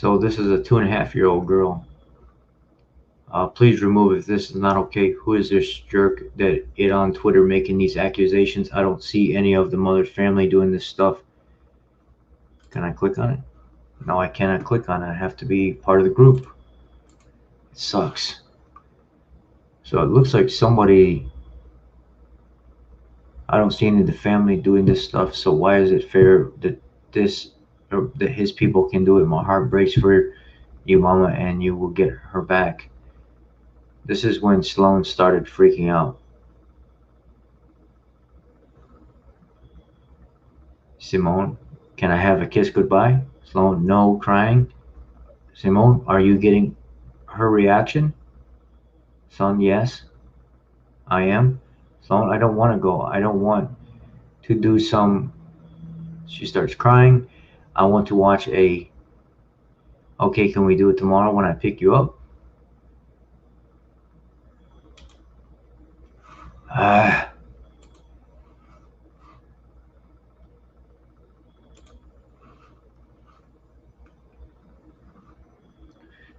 So this is a 2.5-year-old girl. Please remove if this is not okay. Who is this jerk that it on Twitter making these accusations? I don't see any of the mother's family doing this stuff. Can I click on it? No, I cannot click on it. I have to be part of the group. It sucks. So it looks like somebody, I don't see any of the family doing this stuff. So why is it fair that that his people can do it? My heart breaks for you, mama, and you will get her back. This is when Sloan started freaking out. Simone, can I have a kiss goodbye? Sloan, no, crying. Simone, are you getting her reaction? Son, yes, I am. Sloan, I don't want to go. I don't want to do some. She starts crying. I want to watch a. Okay, can we do it tomorrow when I pick you up?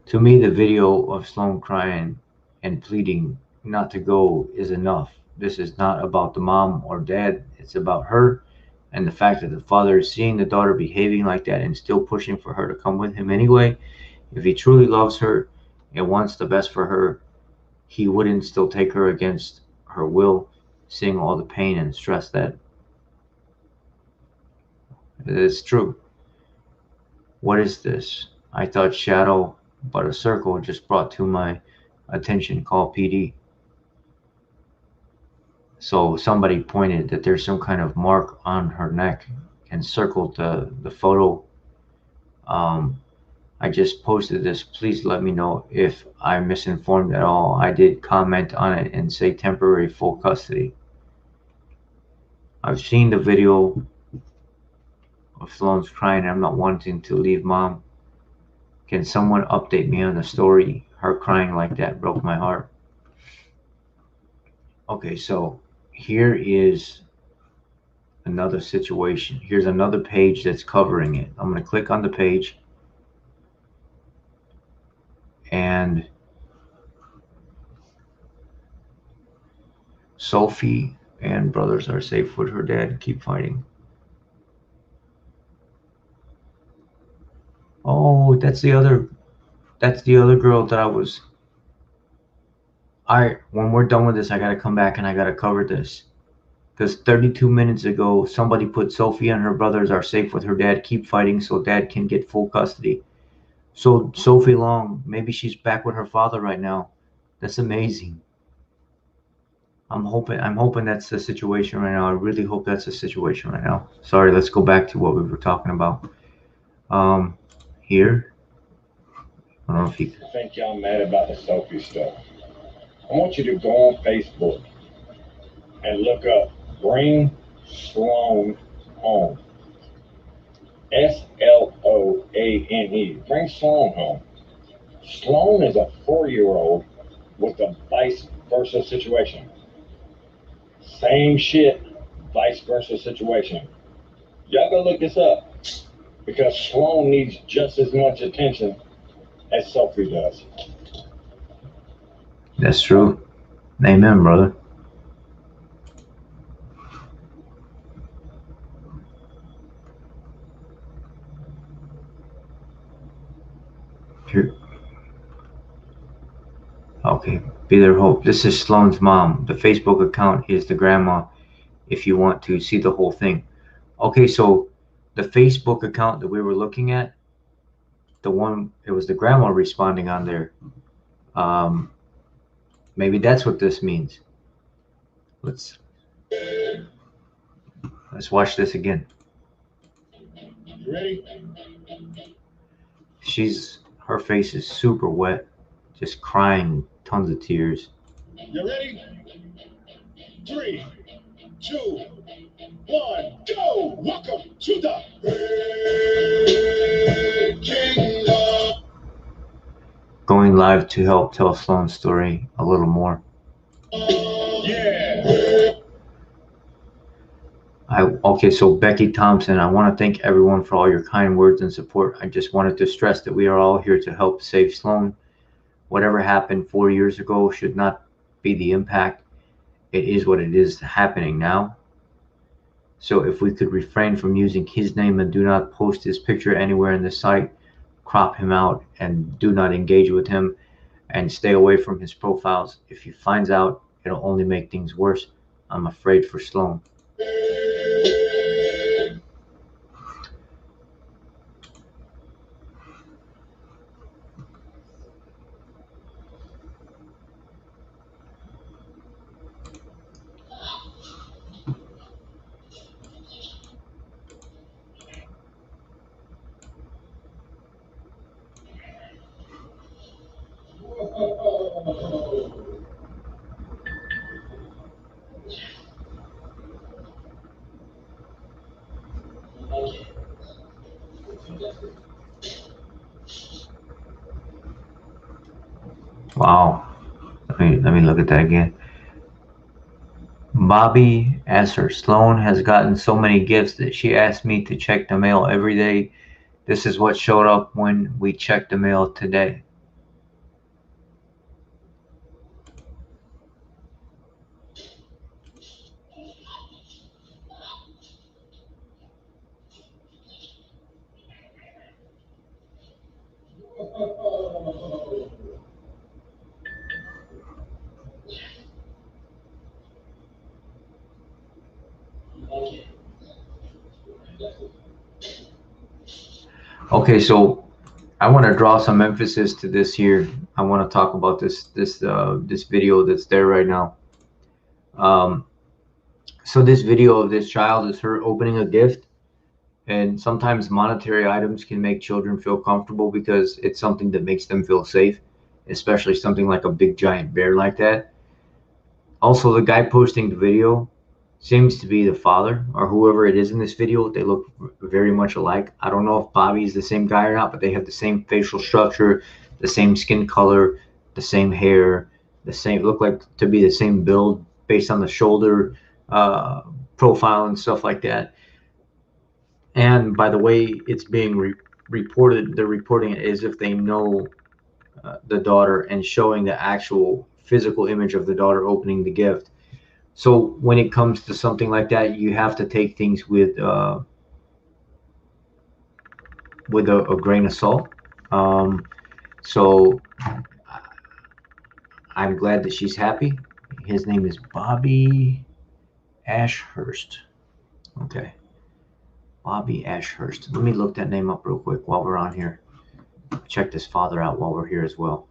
To me, the video of Sloan crying and pleading not to go is enough. This is not about the mom or dad, it's about her and the fact that the father is seeing the daughter behaving like that and still pushing for her to come with him anyway. If he truly loves her and wants the best for her, he wouldn't still take her against her will, seeing all the pain and stress that is true. What is this? I thought shadow, but a circle just brought to my attention. Call PD. So somebody pointed that there's some kind of mark on her neck and circled the photo. I just posted this. Please let me know if I'm misinformed at all. I did comment on it and say temporary full custody. I've seen the video of Sloan's crying. I'm not wanting to leave mom. Can someone update me on the story? Her crying like that broke my heart. Okay, so here is another situation. Here's another page that's covering it. I'm going to click on the page, and Sophie and brothers are safe with her dad. Keep fighting. Oh, that's the other girl that I was. When we're done with this, I gotta come back and I gotta cover this. Because 32 minutes ago, somebody put Sophie and her brothers are safe with her dad. Keep fighting so dad can get full custody. So Sophie Long, maybe she's back with her father right now. That's amazing. I'm hoping that's the situation right now. I really hope that's the situation right now. Sorry, let's go back to what we were talking about. Here. I don't know if you I think y'all mad about the Sophie stuff. I want you to go on Facebook and look up Bring Sloan Home. SLOANE. Bring Sloan home. Sloan is a 4-year-old with a vice versa situation. Same shit, vice versa situation. Y'all go look this up because Sloan needs just as much attention as Sophie does. That's true. Amen, brother. Here. Okay, be their hope. This is Sloan's mom. The Facebook account is the grandma if you want to see the whole thing. Okay, so the Facebook account that we were looking at, it was the grandma responding on there. Maybe that's what this means. Let's watch this again. You ready? Her face is super wet, just crying tons of tears. You ready? 3, 2, 1, go! Welcome to the Red Kingdom. Going live to help tell Sloan's story a little more. Yeah. Okay, so Becky Thompson, I want to thank everyone for all your kind words and support. I just wanted to stress that we are all here to help save Sloan. Whatever happened 4 years ago should not be the impact. It is what it is happening now. So if we could refrain from using his name and do not post his picture anywhere in the site, crop him out and do not engage with him and stay away from his profiles. If he finds out, it'll only make things worse. I'm afraid for Sloan. Wow. Let me look at that again. Bobby Esser. Sloan has gotten so many gifts that she asked me to check the mail every day. This is what showed up when we checked the mail today. Okay, so I want to draw some emphasis to this here. I want to talk about this video that's there right now. So this video of this child is her opening a gift, and sometimes monetary items can make children feel comfortable because it's something that makes them feel safe, especially something like a big giant bear like that. Also, the guy posting the video seems to be the father or whoever it is in this video. They look very much alike. I don't know if Bobby's the same guy or not, but they have the same facial structure, the same skin color, the same hair, the same look like to be the same build based on the shoulder profile and stuff like that. And by the way it's being reported, they're reporting it as if they know the daughter and showing the actual physical image of the daughter opening the gift. So when it comes to something like that, you have to take things with a grain of salt. So I'm glad that she's happy. His name is Bobby Ashurst. Okay, Bobby Ashurst. Let me look that name up real quick while we're on here. Check this father out while we're here as well.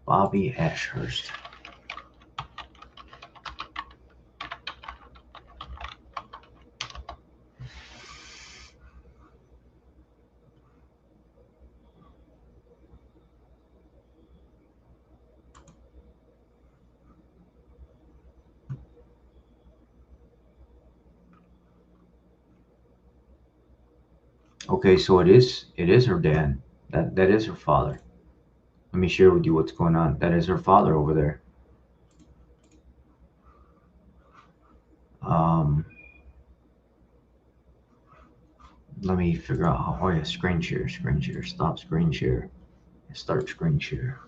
Bobby Ashurst. Okay, so it is her dad. That is her father. Let me share with you what's going on. That is her father over there. Let me figure out how. Oh yeah, screen share, stop screen share, start screen share.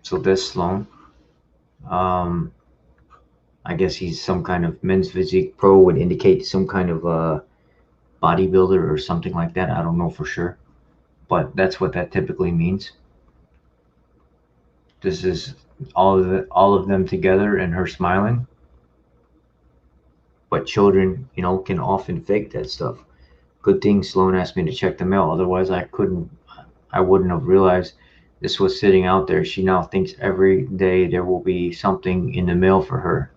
So this Sloan, I guess he's some kind of men's physique pro, would indicate some kind of bodybuilder or something like that. I don't know for sure, but that's what that typically means. This is all of them together and her smiling. But children, can often fake that stuff. Good thing Sloan asked me to check the mail. Otherwise, I wouldn't have realized this was sitting out there. She now thinks every day there will be something in the mail for her.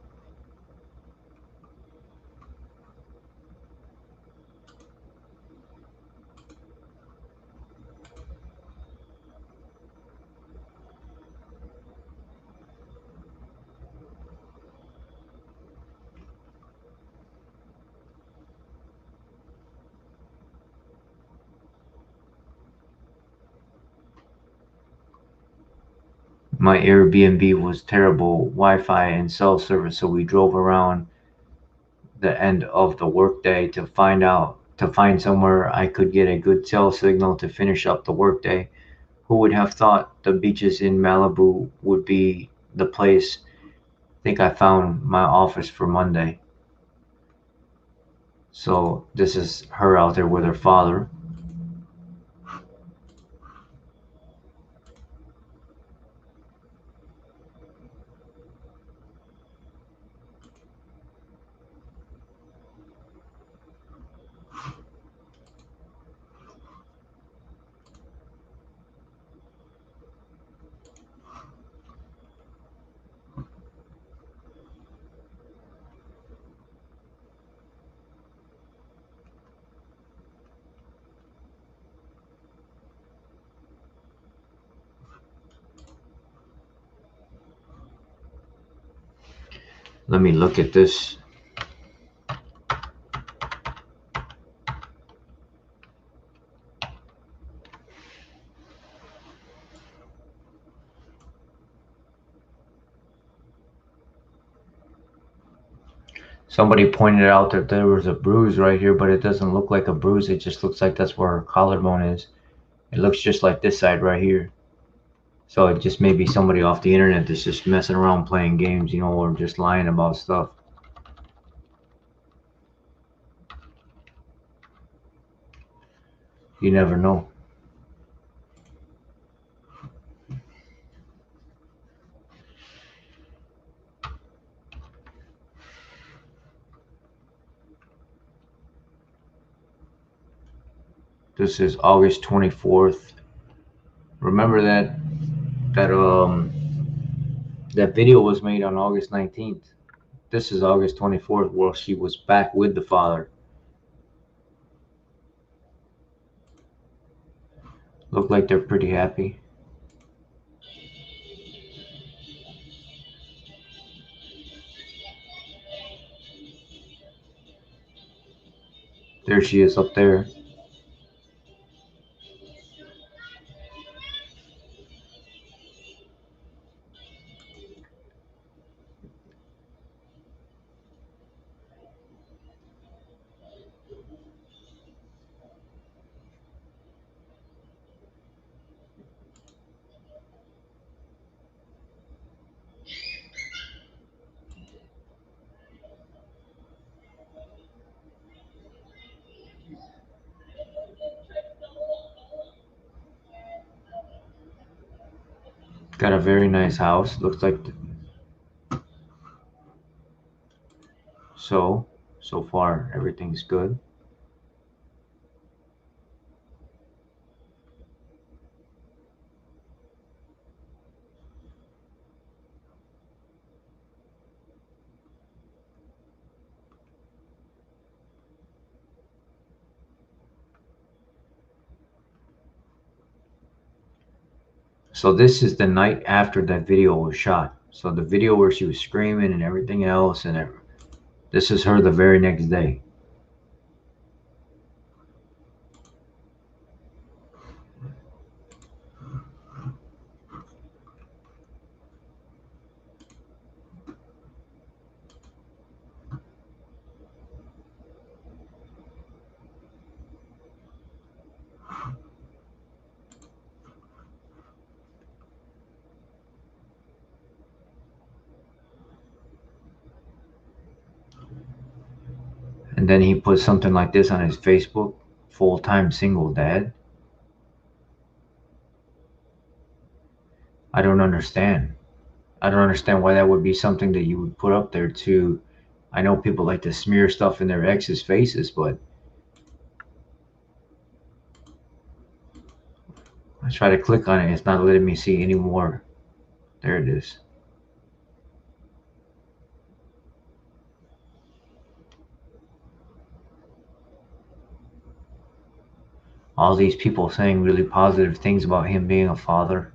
my Airbnb was terrible Wi-Fi and cell service, so we drove around the end of the workday to find somewhere I could get a good cell signal to finish up the workday. Who would have thought the beaches in Malibu would be the place? I think I found my office for Monday. So this is her out there with her father. Let me look at this. Somebody pointed out that there was a bruise right here, but it doesn't look like a bruise. It just looks like that's where her collarbone is. It looks just like this side right here. So it just may be somebody off the internet that's just messing around playing games, or just lying about stuff. You never know. This is August 24th. Remember that video was made on August 19th. This is August 24th, where she was back with the father. Look like they're pretty happy. There she is up there. Got a very nice house. Looks like so far everything's good. So this is the night after that video was shot. So the video where she was screaming and everything else, and this is her the very next day. And then he put something like this on his Facebook: full-time single dad. I don't understand. I don't understand why that would be something that you would put up there to. I know people like to smear stuff in their ex's faces, but I try to click on it. It's not letting me see any more. There it is. All these people saying really positive things about him being a father.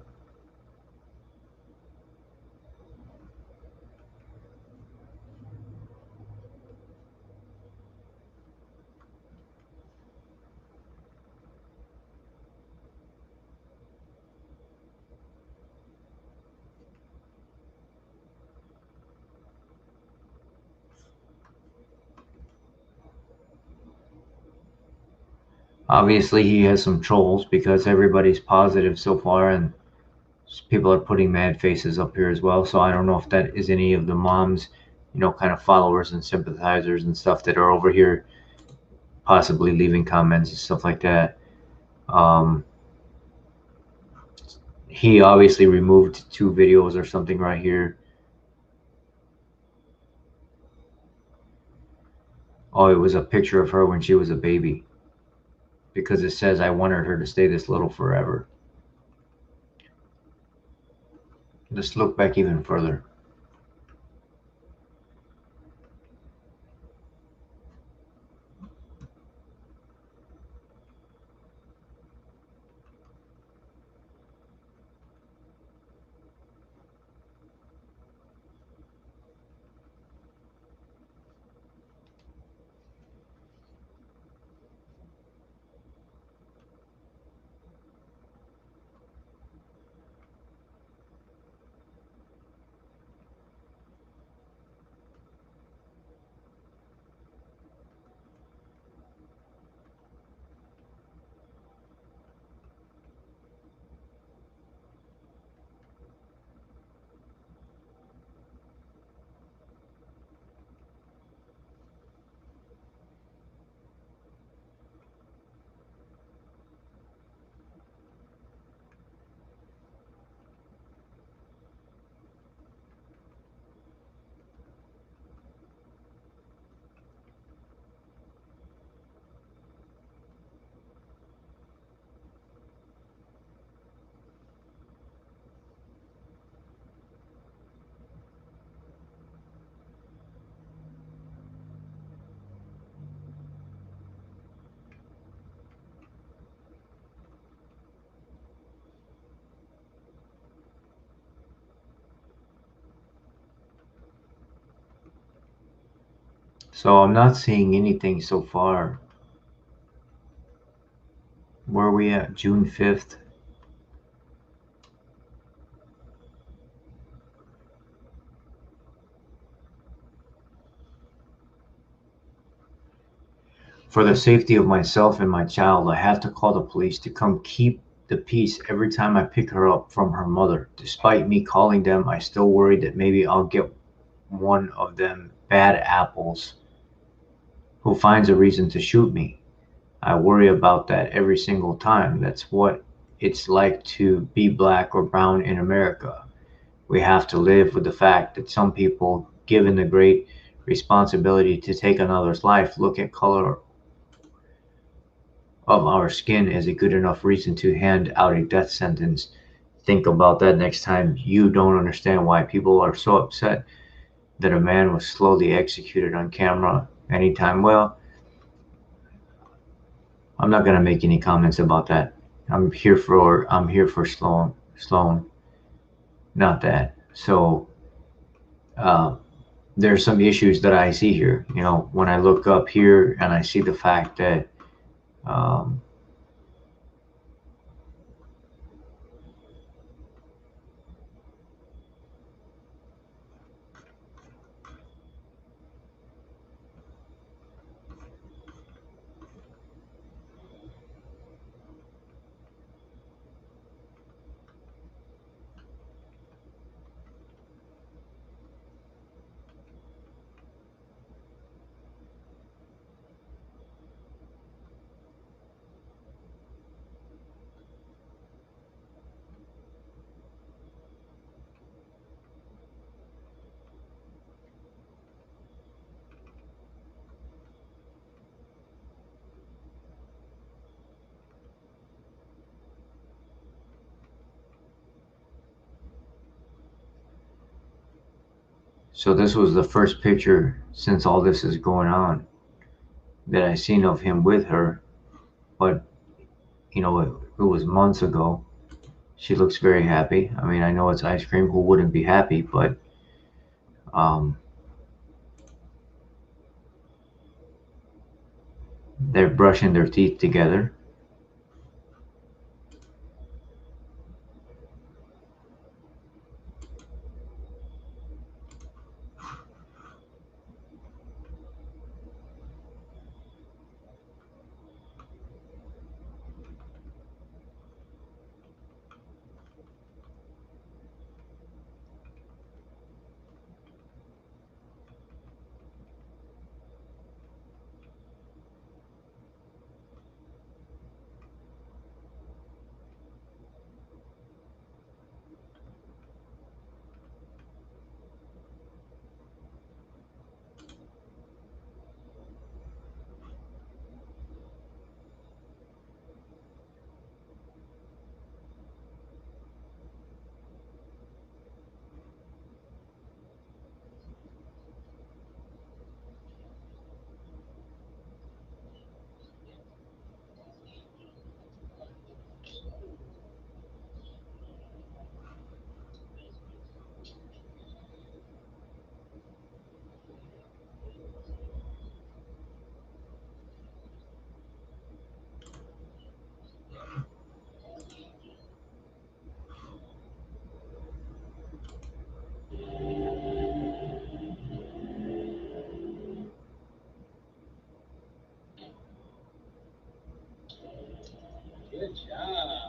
Obviously, he has some trolls because everybody's positive so far, and people are putting mad faces up here as well. So I don't know if that is any of the moms, kind of followers and sympathizers and stuff that are over here, possibly leaving comments and stuff like that. Um, he obviously removed 2 videos or something right here. Oh, it was a picture of her when she was a baby, because it says, I wanted her to stay this little forever. Let's look back even further. So I'm not seeing anything so far. Where are we at? June 5th. For the safety of myself and my child, I have to call the police to come keep the peace every time I pick her up from her mother. Despite me calling them, I still worry that maybe I'll get one of them bad apples who finds a reason to shoot me. I worry about that every single time. That's what it's like to be black or brown in America. We have to live with the fact that some people, given the great responsibility to take another's life, look at color of our skin as a good enough reason to hand out a death sentence. Think about that next time you don't understand why people are so upset that a man was slowly executed on camera anytime. Well, I'm not gonna make any comments about that. I'm here for Sloan, not that. So uh, there's some issues that I see here. When I look up here and I see the fact that um, so this was the first picture since all this is going on that I seen of him with her, but it was months ago. She looks very happy. I mean, I know it's ice cream. Who wouldn't be happy? But um, they're brushing their teeth together. Good job.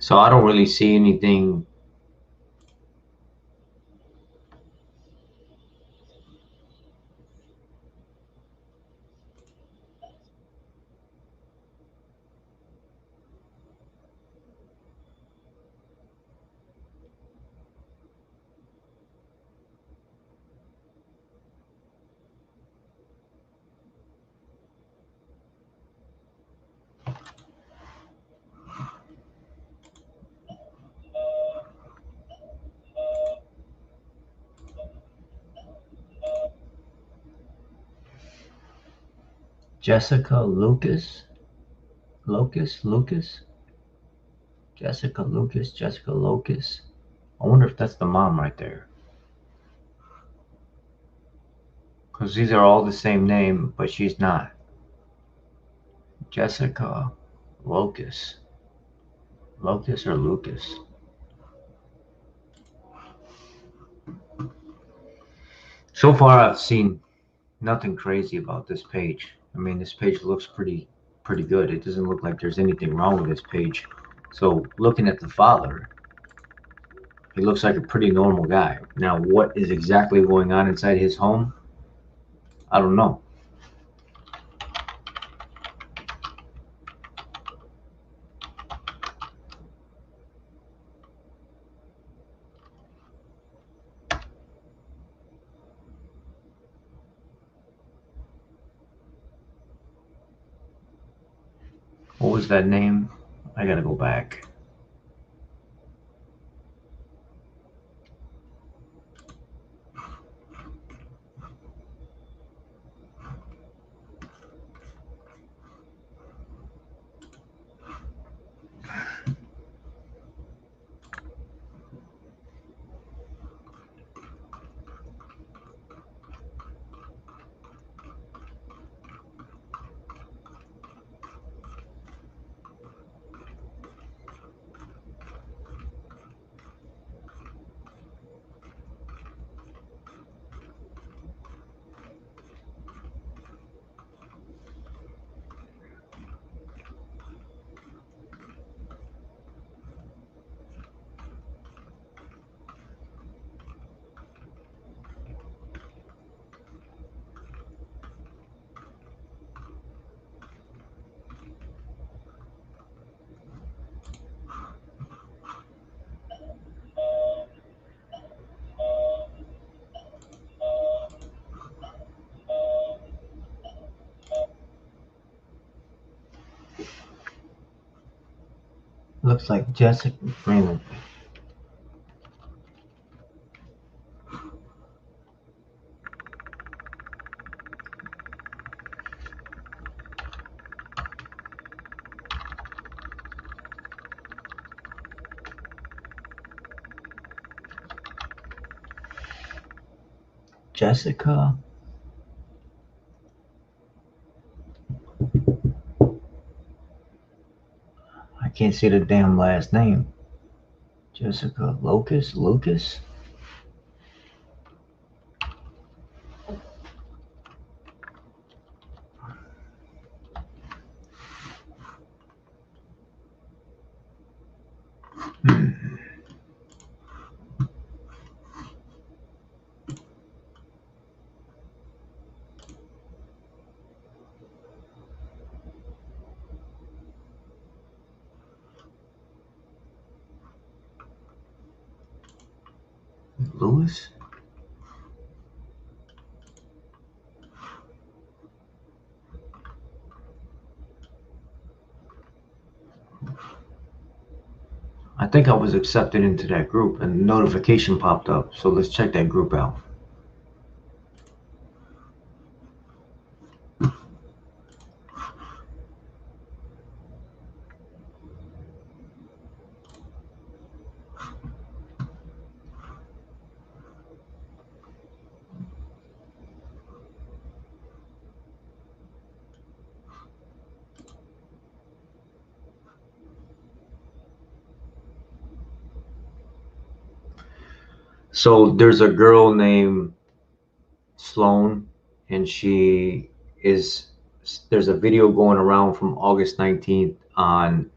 So I don't really see anything. Jessica Lucas? Lucas? Jessica Lucas, Jessica Lucas. I wonder if that's the mom right there. Because these are all the same name, but she's not. Jessica Locus. Locus or Lucas? So far, I've seen nothing crazy about this page. I mean, this page looks pretty good. It doesn't look like there's anything wrong with this page. So, looking at the father, he looks like a pretty normal guy. Now, what is exactly going on inside his home? I don't know. What was that name? I gotta go back. Looks like Jessica Freeman. Jessica. I can't see the damn last name. Jessica Lucas? Lewis? I think I was accepted into that group and a notification popped up. So let's check that group out. So there's a girl named Sloan, and there's a video going around from August 19th on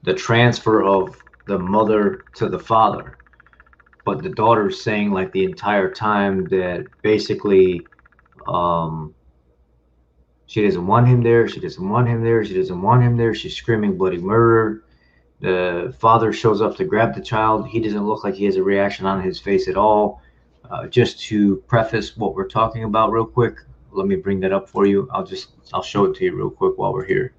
the transfer of the mother to the father. But the daughter's saying like the entire time that basically she doesn't want him there, she doesn't want him there, she doesn't want him there. She's screaming bloody murder. The father shows up to grab the child. He doesn't look like he has a reaction on his face at all. Just to preface what we're talking about real quick, let me bring that up for you. I'll show it to you real quick while we're here.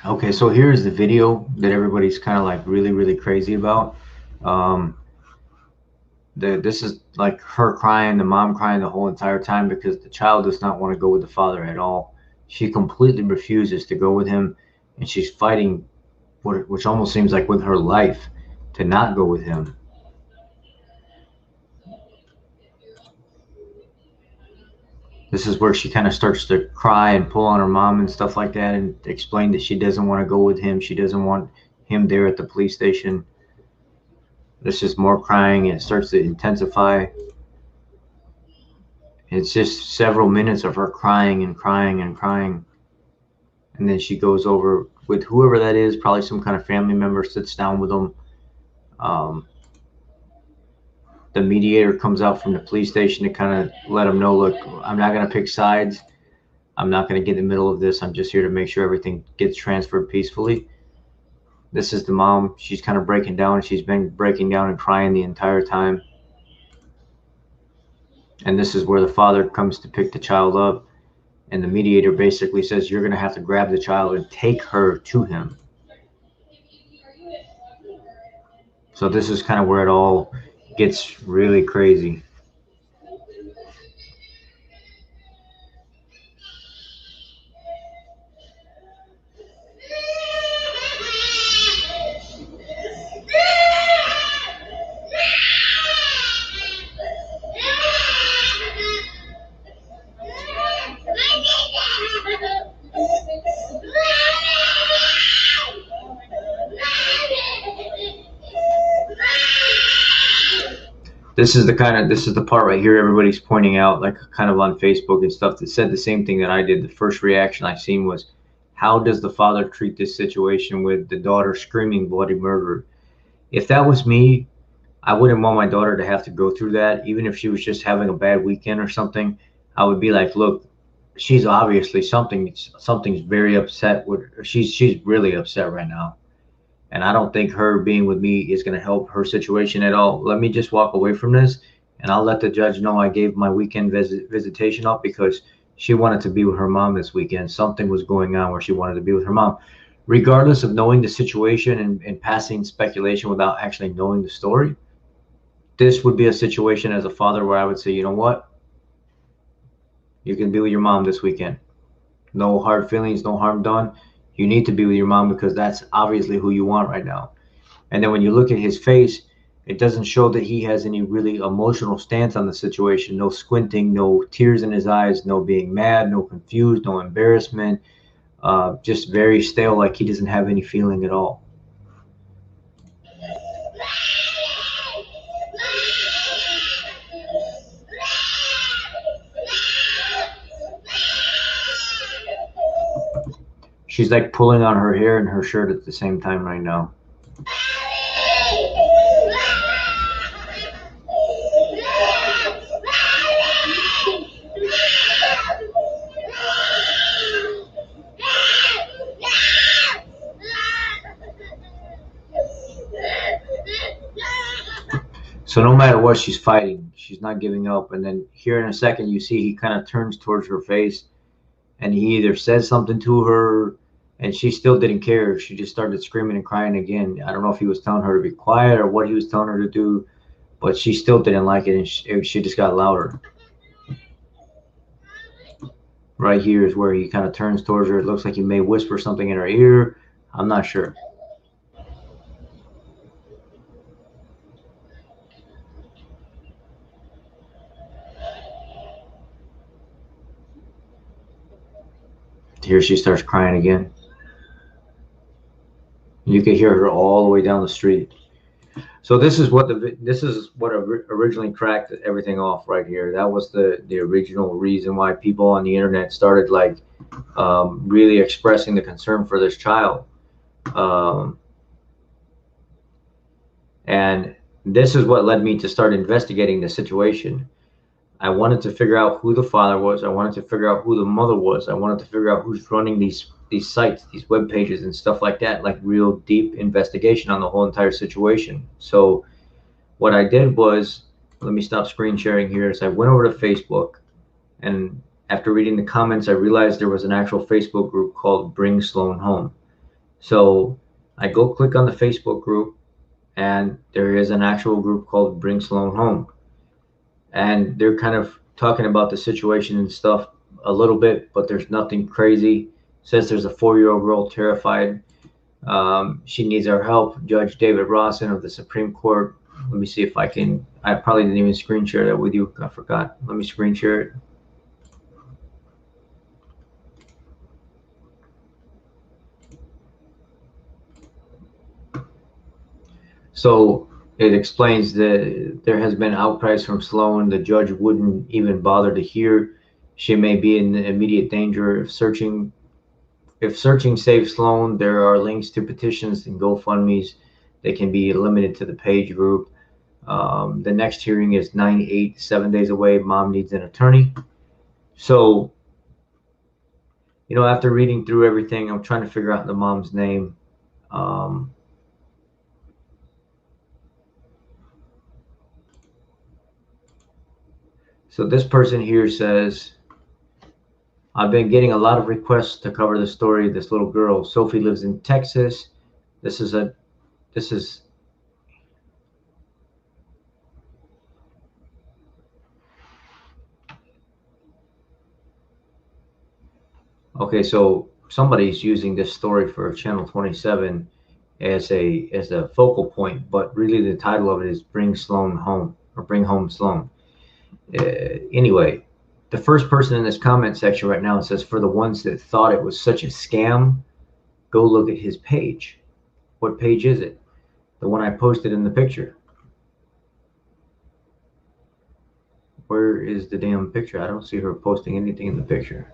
Okay, so here's the video that everybody's kind of like really, really crazy about. This is like her crying, the mom crying the whole entire time because the child does not want to go with the father at all. She completely refuses to go with him, and she's fighting, which almost seems like with her life, to not go with him. This is where she kind of starts to cry and pull on her mom and stuff like that and explain that she doesn't want to go with him. She doesn't want him there at the police station. There's just more crying, and it starts to intensify. It's just several minutes of her crying and crying and crying. And then she goes over with whoever that is, probably some kind of family member, sits down with them. The mediator comes out from the police station to kind of let them know, look, I'm not going to pick sides. I'm not going to get in the middle of this. I'm just here to make sure everything gets transferred peacefully. This is the mom. She's kind of breaking down. She's been breaking down and crying the entire time. And this is where the father comes to pick the child up. And the mediator basically says, you're going to have to grab the child and take her to him. So this is kind of where it all gets really crazy. This is the part right here everybody's pointing out, like kind of on Facebook and stuff, that said the same thing that I did. The first reaction I seen was, how does the father treat this situation with the daughter screaming bloody murder? If that was me, I wouldn't want my daughter to have to go through that. Even if she was just having a bad weekend or something, I would be like, look, she's obviously something's very upset with her. She's really upset right now. And I don't think her being with me is going to help her situation at all. Let me just walk away from this, and I'll let the judge know I gave my weekend visitation up because she wanted to be with her mom this weekend. Something was going on where she wanted to be with her mom. Regardless of knowing the situation and passing speculation without actually knowing the story, this would be a situation as a father where I would say, you know what? You can be with your mom this weekend. No hard feelings, no harm done. You need to be with your mom because that's obviously who you want right now. And then when you look at his face, it doesn't show that he has any really emotional stance on the situation. No squinting, no tears in his eyes, no being mad, no confused, no embarrassment. Just very stale, like he doesn't have any feeling at all. She's like pulling on her hair and her shirt at the same time right now. So no matter what, she's fighting. She's not giving up. And then here in a second, you see he kind of turns towards her face and he either says something to her, and she still didn't care. She just started screaming and crying again. I don't know if he was telling her to be quiet or what he was telling her to do, but she still didn't like it, and she just got louder. Right here is where he kind of turns towards her. It looks like he may whisper something in her ear. I'm not sure. Here she starts crying again. You can hear her all the way down the street. So this is what originally cracked everything off right here. That was the original reason why people on the internet started like really expressing the concern for this child. And this is what led me to start investigating the situation. I wanted to figure out who the father was. I wanted to figure out who the mother was. I wanted to figure out who's running these sites, these web pages and stuff like that, like real deep investigation on the whole entire situation. So what I did was, let me stop screen sharing here. So I went over to Facebook, and after reading the comments, I realized there was an actual Facebook group called Bring Sloan Home. So I go click on the Facebook group, and there is an actual group called Bring Sloan Home. And they're kind of talking about the situation and stuff a little bit, but there's nothing crazy. It says there's a 4-year-old girl terrified. She needs our help. Judge David Rawson of the Supreme Court. Let me see if I can. I probably didn't even screen share that with you. I forgot. Let me screen share it. So it explains that there has been outcries from Sloan. The judge wouldn't even bother to hear. She may be in immediate danger of searching. If searching saves Sloan, there are links to petitions and GoFundMe's. They can be limited to the page group. The next hearing is 9/8, 7 days away. Mom needs an attorney. So, after reading through everything, I'm trying to figure out the mom's name. So this person here says, I've been getting a lot of requests to cover the story of this little girl. Sophie lives in Texas. Okay, so somebody's using this story for Channel 27 as a focal point, but really the title of it is Bring Sloan Home, or Bring Home Sloan. Anyway, the first person in this comment section right now, it says, for the ones that thought it was such a scam, go look at his page. What page is it? The one I posted in the picture. Where is the damn picture? I don't see her posting anything in the picture.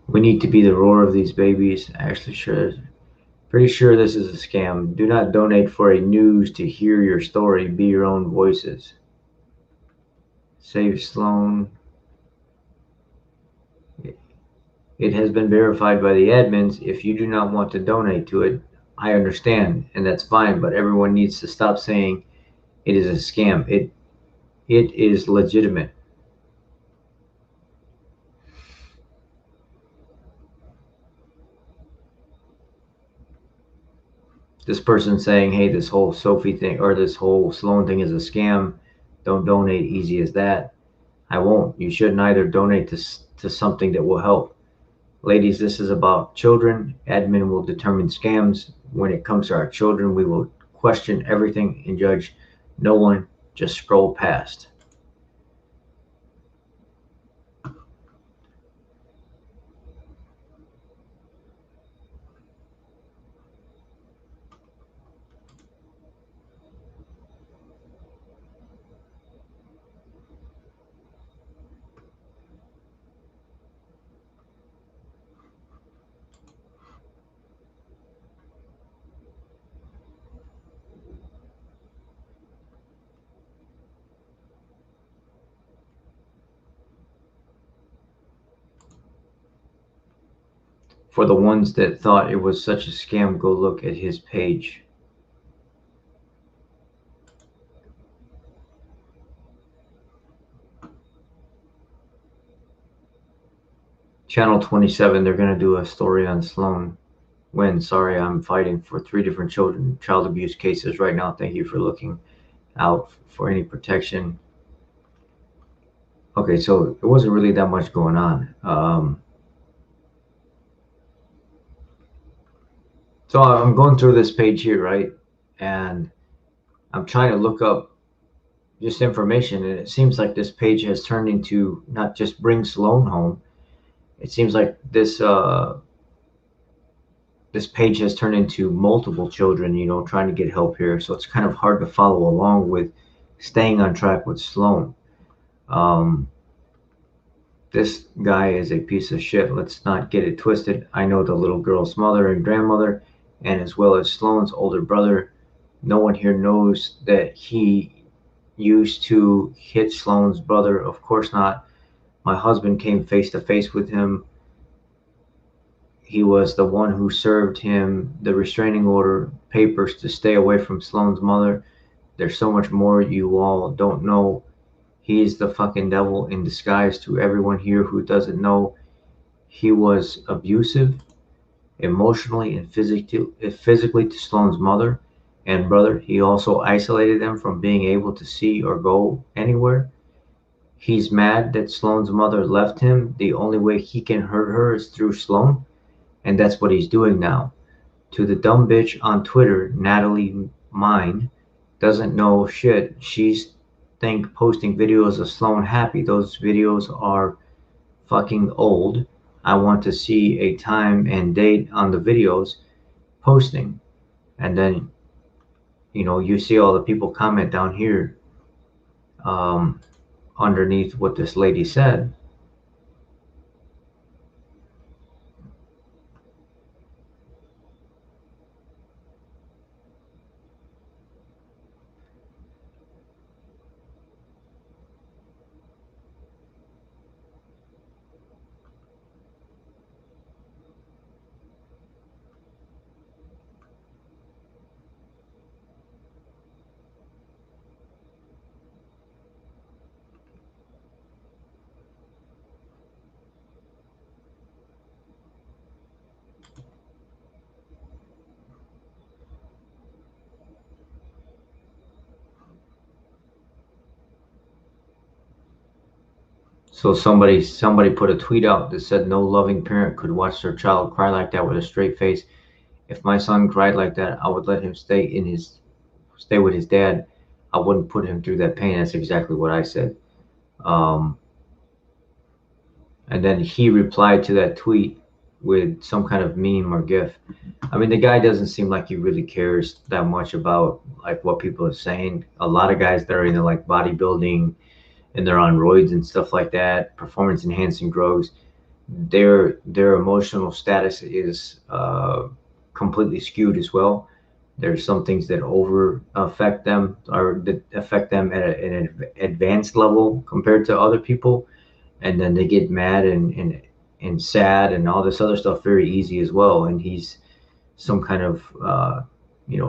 We need to be the roar of these babies. Actually, pretty sure this is a scam. Do not donate for a news to hear your story. Be your own voices. Save Sloan. It has been verified by the admins. If you do not want to donate to it, I understand, and that's fine, but everyone needs to stop saying it is a scam. It is legitimate. This person saying, hey, this whole Sophie thing or this whole Sloan thing is a scam. Don't donate, easy as that. I won't. You should neither donate to something that will help. Ladies, this is about children. Admin will determine scams. When it comes to our children, we will question everything and judge no one. Just scroll past. For the ones that thought it was such a scam, go look at his page. Channel 27, they're going to do a story on Sloan. When, sorry, I'm fighting for 3 different child abuse cases right now. Thank you for looking out for any protection. Okay, so it wasn't really that much going on. So I'm going through this page here, right? And I'm trying to look up just information, and it seems like this page has turned into not just bring Sloan home. It seems like this page has turned into multiple children, trying to get help here. So it's kind of hard to follow along with staying on track with Sloan. This guy is a piece of shit. Let's not get it twisted. I know the little girl's mother and grandmother, and as well as Sloan's older brother. No one here knows that he used to hit Sloan's brother. Of course not. My husband came face to face with him. He was the one who served him the restraining order papers to stay away from Sloan's mother. There's so much more you all don't know. He is the fucking devil in disguise. To everyone here who doesn't know, he was abusive emotionally and physically to Sloan's mother and brother. He also isolated them from being able to see or go anywhere. He's mad that Sloan's mother left him. The only way he can hurt her is through Sloan, and that's what he's doing now. To the dumb bitch on Twitter, Natalie Mine doesn't know shit. She's posting videos of Sloan happy. Those videos are fucking old. I want to see a time and date on the videos posting. And then, you see all the people comment down here underneath what this lady said. So somebody put a tweet out that said no loving parent could watch their child cry like that with a straight face. If my son cried like that, I would let him stay with his dad. I wouldn't put him through that pain. That's exactly what I said. Um, and then he replied to that tweet with some kind of meme or gif. I mean, the guy doesn't seem like he really cares that much about like what people are saying. A lot of guys that are into like bodybuilding and they're on roids and stuff like that, performance enhancing drugs, their emotional status is completely skewed as well. There's some things that over affect them or that affect them at an advanced level compared to other people, and then they get mad and sad and all this other stuff very easy as well. And he's some kind of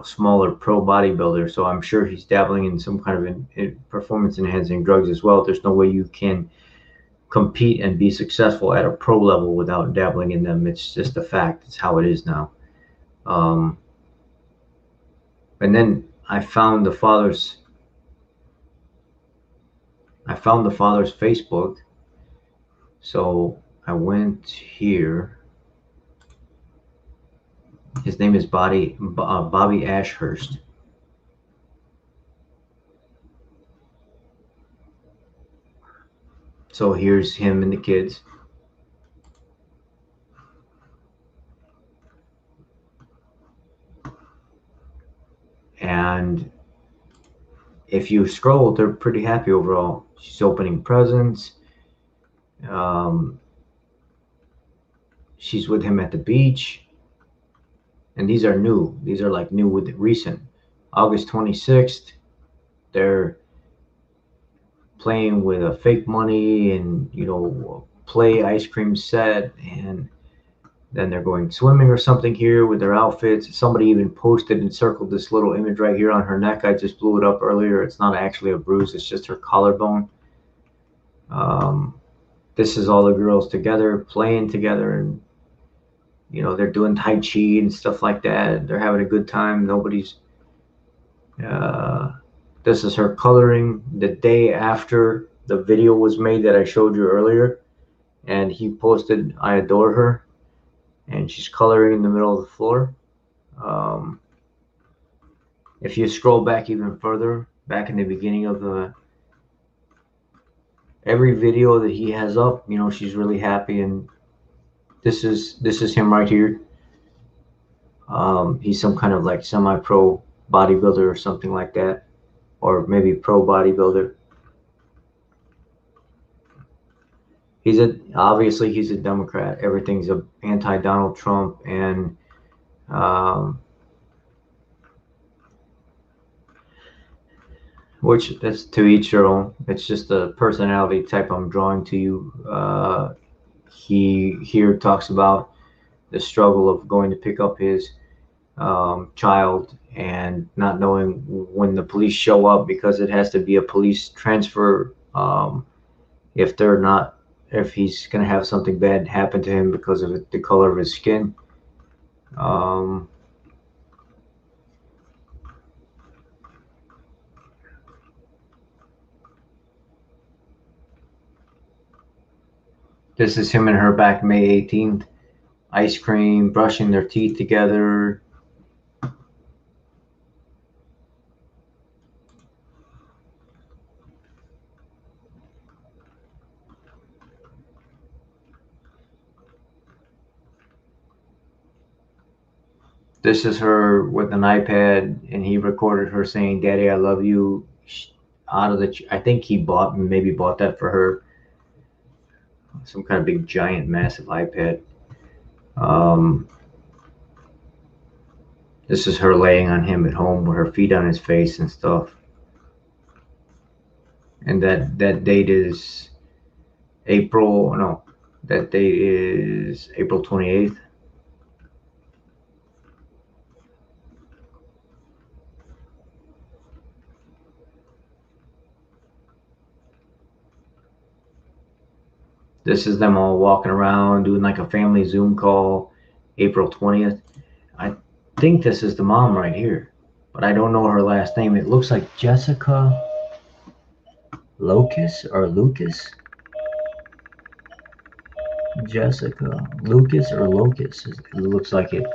smaller pro bodybuilder, so I'm sure he's dabbling in some kind of in performance enhancing drugs as well. There's no way you can compete and be successful at a pro level without dabbling in them. It's just a fact. It's how it is now. um, and then I found the father's Facebook. So I went here. His name is Bobby Ashurst. So here's him and the kids. And if you scroll, they're pretty happy overall. She's opening presents. Um, she's with him at the beach. And these are new. These are like new with recent. August 26th, they're playing with a fake money and, play ice cream set. And then they're going swimming or something here with their outfits. Somebody even posted and circled this little image right here on her neck. I just blew it up earlier. It's not actually a bruise. It's just her collarbone. This is all the girls together playing together, and they're doing tai chi and stuff like that. They're having a good time. Nobody's. This is her coloring the day after the video was made that I showed you earlier, and he posted, "I adore her," and she's coloring in the middle of the floor. Um, if you scroll back even further, back in the beginning of every video that he has up, she's really happy, and this is him right here. He's some kind of like semi-pro bodybuilder or something like that, or maybe pro bodybuilder. Obviously he's a Democrat. Everything's anti Donald Trump, and um, which that's to each their own. It's just the personality type I'm drawing to you. He here talks about the struggle of going to pick up his child and not knowing when the police show up, because it has to be a police transfer. If they're not, if he's going to have something bad happen to him because of the color of his skin. Um, this is him and her back May 18th. Ice cream, brushing their teeth together. This is her with an iPad, and he recorded her saying, "Daddy, I love you." Out of I think he maybe bought that for her. Some kind of big, giant, massive iPad. Um, this is her laying on him at home with her feet on his face and stuff. And that date is that date is April 28th. This is them all walking around doing like a family Zoom call, April 20th. I think this is the mom right here, but I don't know her last name. It looks like Jessica Locus or Lucas. Jessica Lucas or Locus. It looks like it.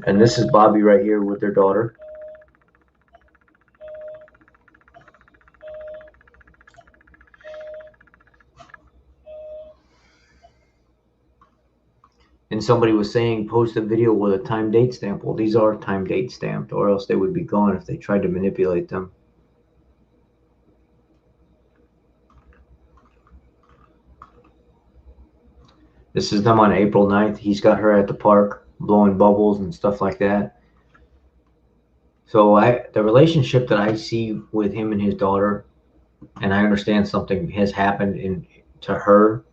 And this is Bobby right here with their daughter. And somebody was saying post a video with a time date stamp. Well, these are time date stamped, or else they would be gone if they tried to manipulate them. This is them on April 9th. He's got her at the park blowing bubbles and stuff like that. So the relationship that I see with him and his daughter, and I understand something has happened to her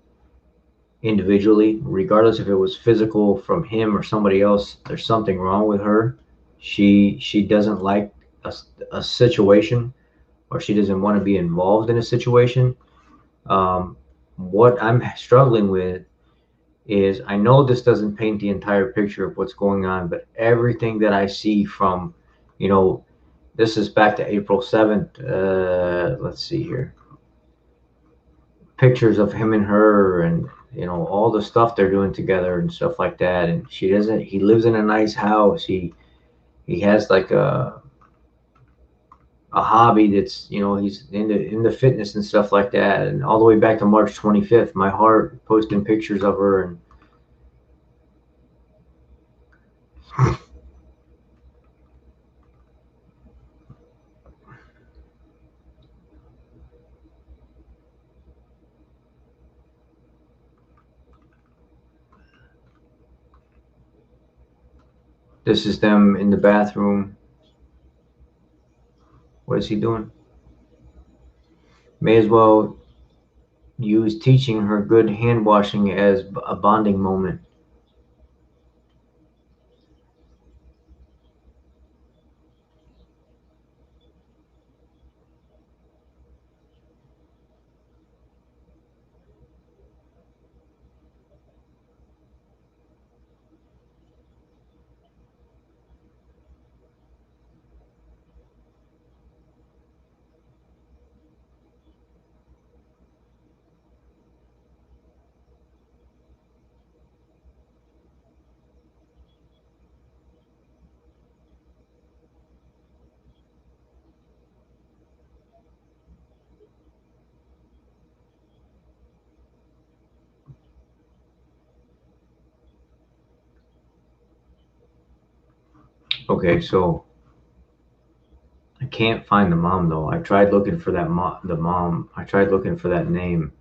individually, regardless if it was physical from him or somebody else, there's something wrong with her. She doesn't like a situation, or she doesn't want to be involved in a situation. What I'm struggling with is, I know this doesn't paint the entire picture of what's going on, but everything that I see from, this is back to April 7th. Let's see here. Pictures of him and her, and all the stuff they're doing together and stuff like that. And he lives in a nice house. He has like a hobby that's, he's into fitness and stuff like that. And all the way back to March 25th, my heart posting pictures of her. And this is them in the bathroom. What is he doing? May as well use teaching her good hand washing as a bonding moment. Okay, so I can't find the mom though. I tried looking for the mom. I tried looking for that name,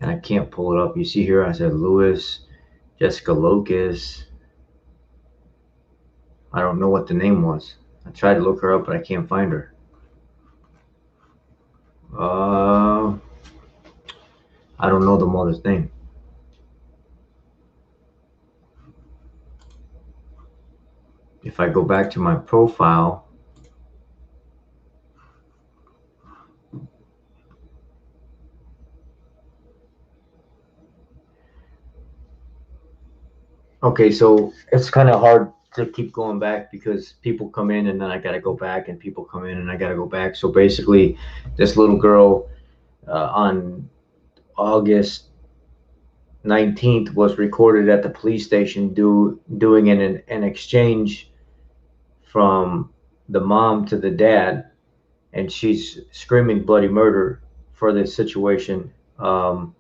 and I can't pull it up. You see here, I said Lewis, Jessica Locus. I don't know what the name was. I tried to look her up, but I can't find her. I don't know the mother's name. If I go back to my profile, okay, so it's kind of hard to keep going back because people come in and then I got to go back, and people come in and I got to go back. So basically, this little girl on August 19th was recorded at the police station doing an exchange from the mom to the dad, and she's screaming bloody murder for this situation. And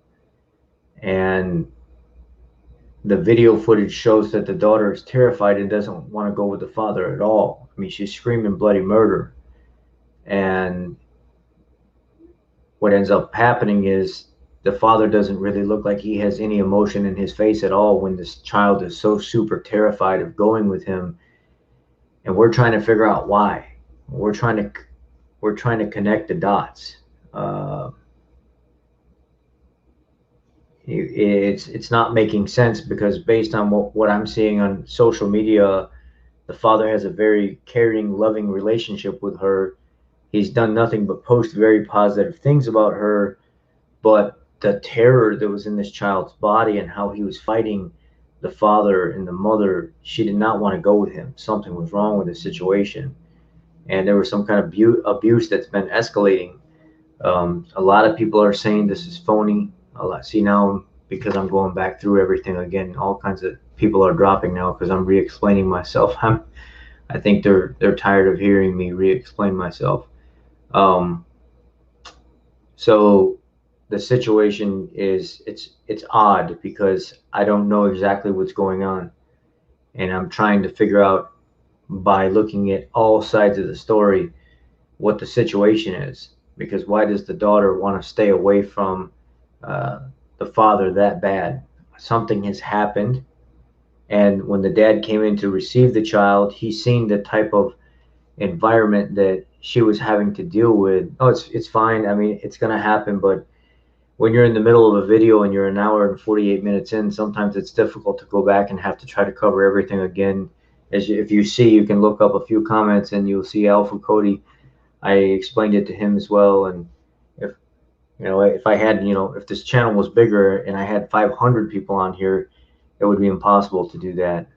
the video footage shows that the daughter is terrified and doesn't want to go with the father at all. I mean, she's screaming bloody murder. And what ends up happening is the father doesn't really look like he has any emotion in his face at all when this child is so super terrified of going with him. And we're trying to figure out why. We're trying to connect the dots. It's not making sense, because based on what I'm seeing on social media, the father has a very caring, loving relationship with her. He's done nothing but post very positive things about her, but the terror that was in this child's body and how he was fighting the father and the mother, she did not want to go with him. Something was wrong with the situation, and there was some kind of abuse that's been escalating. A lot of people are saying this is phony. See, now, because I'm going back through everything again, all kinds of people are dropping now because I'm re-explaining myself. I think they're tired of hearing me re-explain myself. So the situation is it's odd because I don't know exactly what's going on, and I'm trying to figure out by looking at all sides of the story what the situation is. Because why does the daughter want to stay away from uh, the father that bad? Something has happened, and when the dad came in to receive the child, he's seen the type of environment that she was having to deal with. Oh, it's fine. I mean, it's gonna happen, but when you're in the middle of a video and you're an hour and 48 minutes in, sometimes it's difficult to go back and have to try to cover everything again. If you see, you can look up a few comments and you'll see Alpha Cody. I explained it to him as well. And if, if I had, if this channel was bigger and I had 500 people on here, it would be impossible to do that.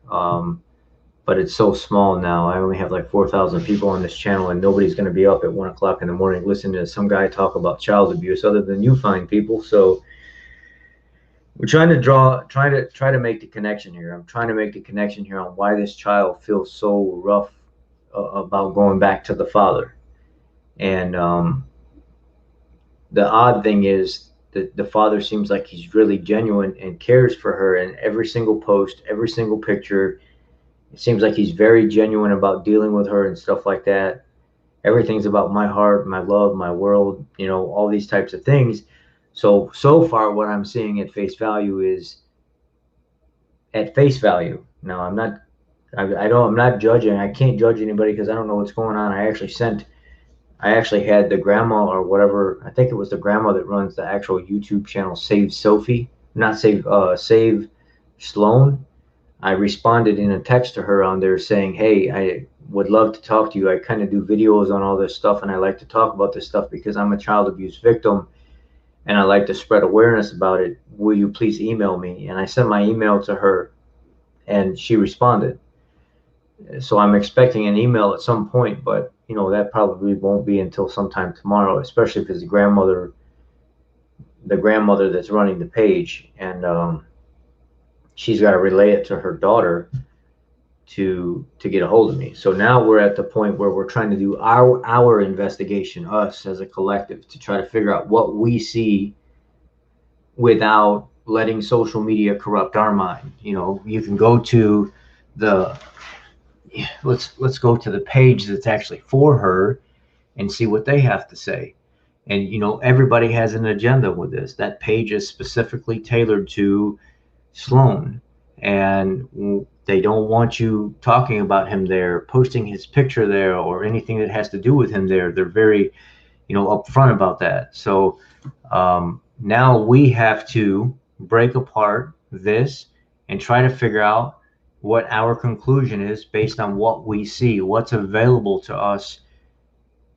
But it's so small now. I only have like 4,000 people on this channel, and nobody's going to be up at 1 o'clock in the morning listening to some guy talk about child abuse other than you fine people. So we're trying to make the connection here. I'm trying to make the connection here on why this child feels so rough about going back to the father. And the odd thing is that the father seems like he's really genuine and cares for her, and every single post, every single picture, it seems like he's very genuine about dealing with her and stuff like that. Everything's about my heart, my love, my world, all these types of things. So far, what I'm seeing at face value is at face value. Now, I'm not judging. I can't judge anybody because I don't know what's going on. I actually had the grandma or whatever. I think it was the grandma that runs the actual YouTube channel, Save Sophie, not Save, Save Sloan. I responded in a text to her on there saying, hey, I would love to talk to you. I kind of do videos on all this stuff, and I like to talk about this stuff because I'm a child abuse victim, and I like to spread awareness about it. Will you please email me? And I sent my email to her, and she responded. So I'm expecting an email at some point, but that probably won't be until sometime tomorrow, especially if it's the grandmother that's running the page, and she's got to relay it to her daughter to get a hold of me. So now we're at the point where we're trying to do our investigation, us as a collective, to try to figure out what we see without letting social media corrupt our mind. You can go to let's go to the page that's actually for her and see what they have to say. And everybody has an agenda with this. That page is specifically tailored to Sloan, and they don't want you talking about him there, posting his picture there, or anything that has to do with him there. They're very upfront about that. So now we have to break apart this and try to figure out what our conclusion is based on what we see, what's available to us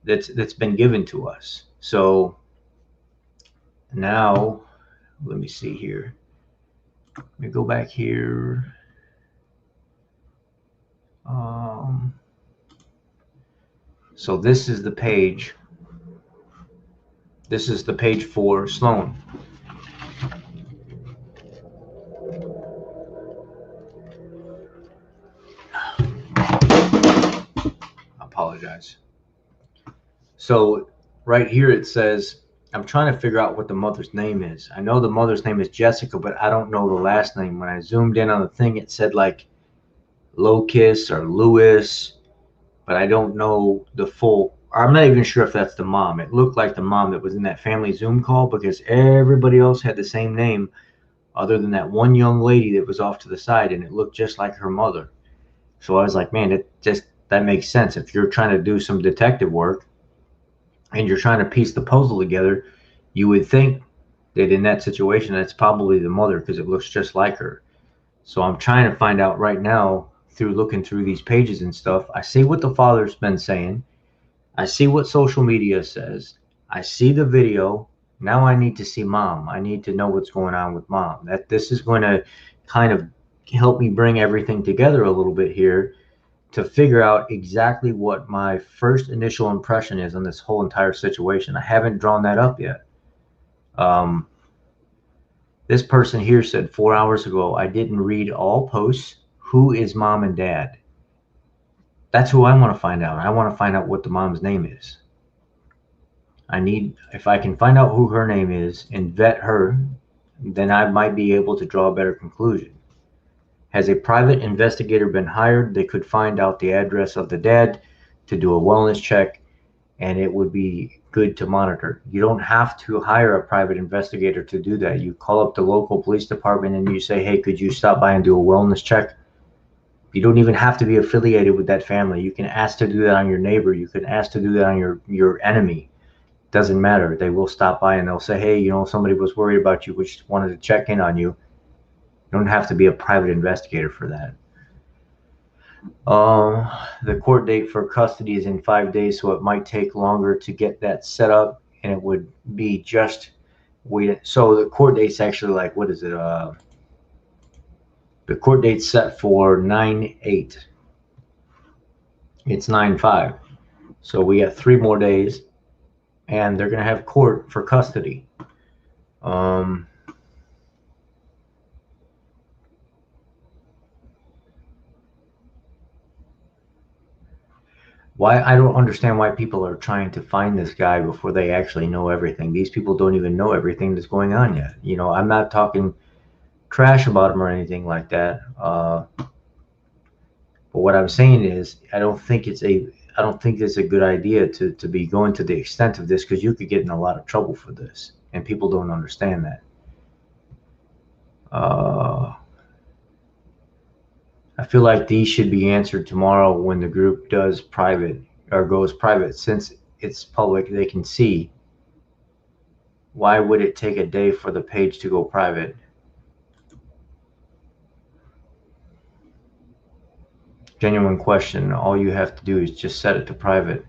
that's been given to us. So now let me see here. Let me go back here. So this is the page. This is the page for Sloan. Apologize. So right here it says, I'm trying to figure out what the mother's name is. I know the mother's name is Jessica, but I don't know the last name. When I zoomed in on the thing, it said like Locus or Lewis, but I don't know the full. I'm not even sure if that's the mom. It looked like the mom that was in that family Zoom call because everybody else had the same name other than that one young lady that was off to the side, and it looked just like her mother. So I was like, man, that makes sense. If you're trying to do some detective work and you're trying to piece the puzzle together, you would think that in that situation, that's probably the mother because it looks just like her. So I'm trying to find out right now through looking through these pages and stuff. I see what the father's been saying. I see what social media says. I see the video. Now I need to see mom. I need to know what's going on with mom. This is going to kind of help me bring everything together a little bit here to figure out exactly what my first initial impression is on this whole entire situation. I haven't drawn that up yet. This person here said 4 hours ago, I didn't read all posts. Who is mom and dad? That's who I want to find out. I want to find out what the mom's name is. if I can find out who her name is and vet her, then I might be able to draw a better conclusion. Has a private investigator been hired? They could find out the address of the dad to do a wellness check, and it would be good to monitor. You don't have to hire a private investigator to do that. You call up the local police department and you say, hey, could you stop by and do a wellness check? You don't even have to be affiliated with that family. You can ask to do that on your neighbor. You can ask to do that on your enemy. Doesn't matter. They will stop by and they'll say, hey, somebody was worried about you, which wanted to check in on you. You don't have to be a private investigator for that. The court date for custody is in 5 days, so it might take longer to get that set up, and it would be just wait. So the court date's actually like, what is it? The court date's set for 9/8. It's 9/5. So we got 3 more days, and they're gonna have court for custody. Why I don't understand why people are trying to find this guy before they actually know everything. These people don't even know everything that's going on yet. I'm not talking trash about him or anything like that. But what I'm saying is, I don't think it's a good idea to be going to the extent of this, because you could get in a lot of trouble for this, and people don't understand that. I feel like these should be answered tomorrow when the group does private or goes private. Since it's public, they can see. Why would it take a day for the page to go private? Genuine question. All you have to do is just set it to private.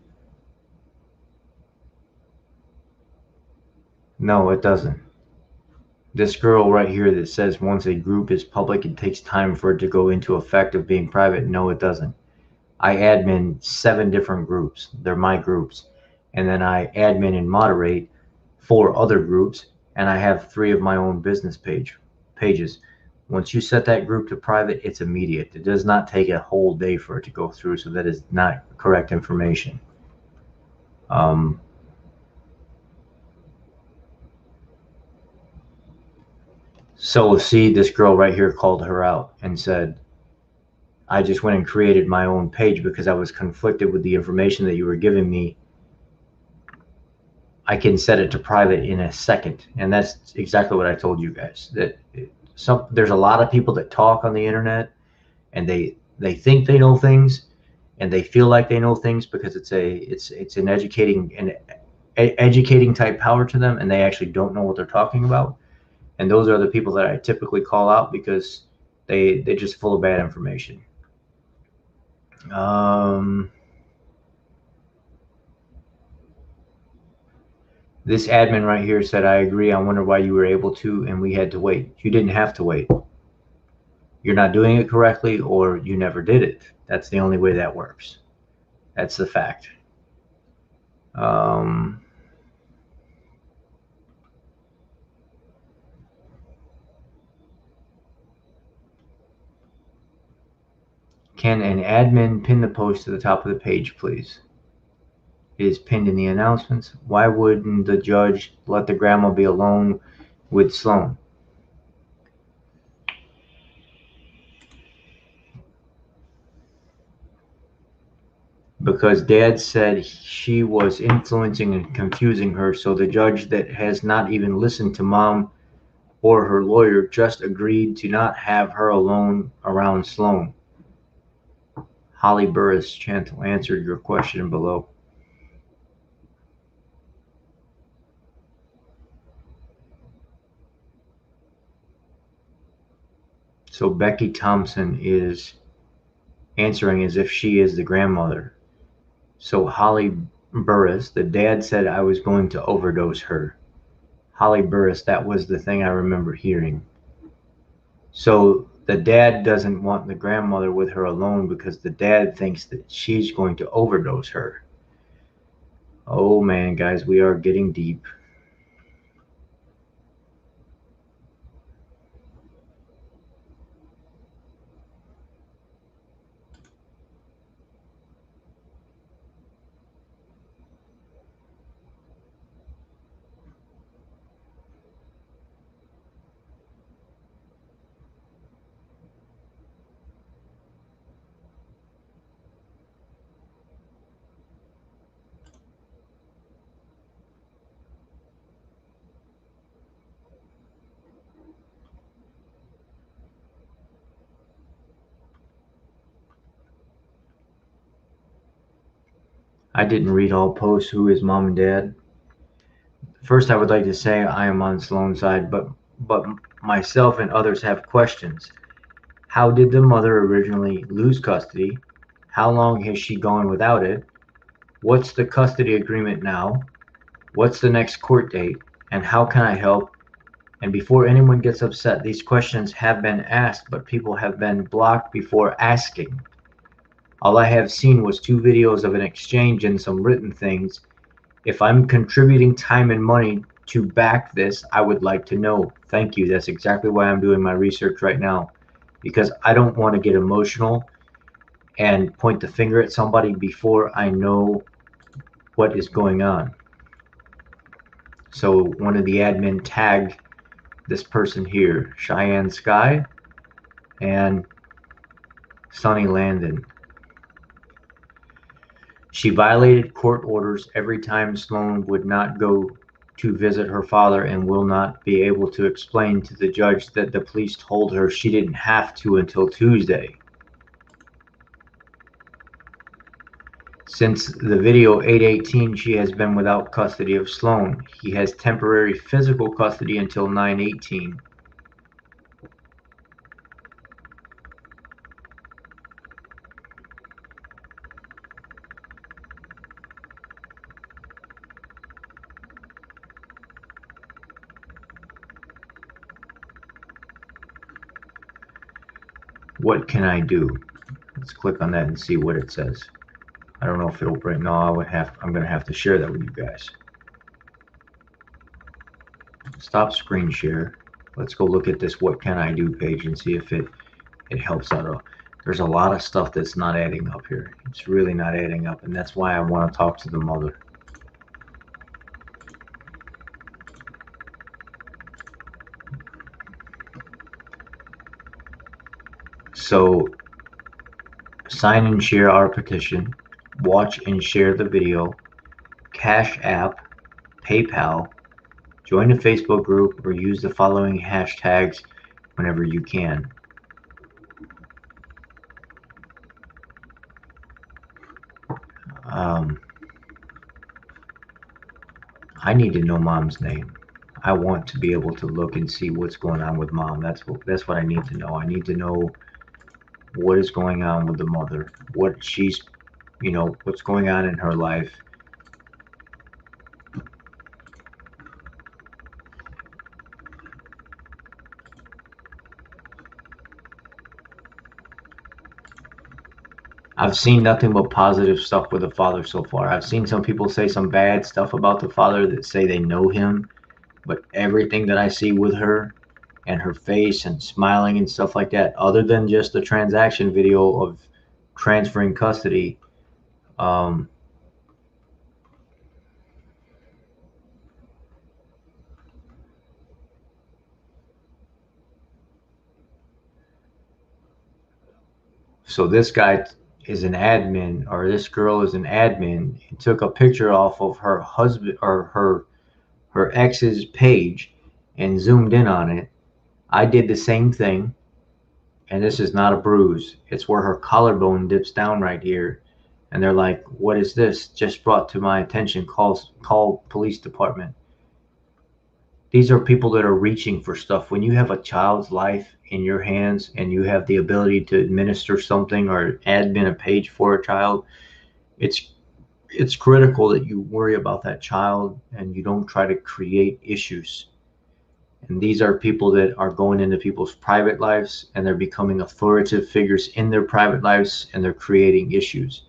No, it doesn't. This girl right here that says once a group is public, it takes time for it to go into effect of being private. No, it doesn't. I admin 7 different groups. They're my groups. And then I admin and moderate 4 other groups, and I have 3 of my own business pages. Once you set that group to private, it's immediate. It does not take a whole day for it to go through, so that is not correct information. So see, this girl right here called her out and said, I just went and created my own page because I was conflicted with the information that you were giving me. I can set it to private in a second. And that's exactly what I told you guys. That there's a lot of people that talk on the internet, and they think they know things, and they feel like they know things because it's an educating type power to them, and they actually don't know what they're talking about. And those are the people that I typically call out because they're just full of bad information. This admin right here said, I agree. I wonder why you were able to and we had to wait. You didn't have to wait. You're not doing it correctly, or you never did it. That's the only way that works. That's the fact. Can an admin pin the post to the top of the page, please? It is pinned in the announcements. Why wouldn't the judge let the grandma be alone with Sloan? Because Dad said she was influencing and confusing her, so the judge that has not even listened to Mom or her lawyer just agreed to not have her alone around Sloan. Holly Burris Chantal answered your question below. So Becky Thompson is answering as if she is the grandmother. So Holly Burris, the dad said I was going to overdose her. Holly Burris, that was the thing I remember hearing. So the dad doesn't want the grandmother with her alone because the dad thinks that she's going to overdose her. Oh man, guys, we are getting deep. I didn't read all posts. Who is mom and dad? First, I would like to say I am on Sloan's side, but myself and others have questions. How did the mother originally lose custody? How long has she gone without it? What's the custody agreement now? What's the next court date? And how can I help? And before anyone gets upset, these questions have been asked, but people have been blocked before asking. All I have seen was 2 videos of an exchange and some written things. If I'm contributing time and money to back this, I would like to know. Thank you. That's exactly why I'm doing my research right now, because I don't want to get emotional and point the finger at somebody before I know what is going on. So one of the admin tagged this person here, Cheyenne Sky and Sonny Landon. She violated court orders every time Sloan would not go to visit her father and will not be able to explain to the judge that the police told her she didn't have to until Tuesday. Since the video 8/18, she has been without custody of Sloan. He has temporary physical custody until 9/18. What can I do? Let's click on that and see what it says. I don't know if it'll bring. No, I'm gonna have to share that with you guys. Stop screen share. Let's go look at this what can I do page and see if it helps out. There's a lot of stuff that's not adding up here. It's really not adding up, and that's why I want to talk to the mother. So sign and share our petition, watch and share the video, Cash App, PayPal, join the Facebook group, or use the following hashtags whenever you can. I need to know mom's name. I want to be able to look and see what's going on with mom. That's what I need to know. I need to know what is going on with the mother, what she's, what's going on in her life. I've seen nothing but positive stuff with the father so far. I've seen some people say some bad stuff about the father that say they know him, but everything that I see with her and her face and smiling and stuff like that, other than just the transaction video of transferring custody, so this guy is an admin, or this girl is an admin, and took a picture off of her husband or her ex's page and zoomed in on it. I did the same thing, and this is not a bruise. It's where her collarbone dips down right here. And they're like, what is this? Just brought to my attention. Call police department. These are people that are reaching for stuff. When you have a child's life in your hands and you have the ability to administer something or admin a page for a child, it's critical that you worry about that child and you don't try to create issues. And these are people that are going into people's private lives and they're becoming authoritative figures in their private lives, and they're creating issues.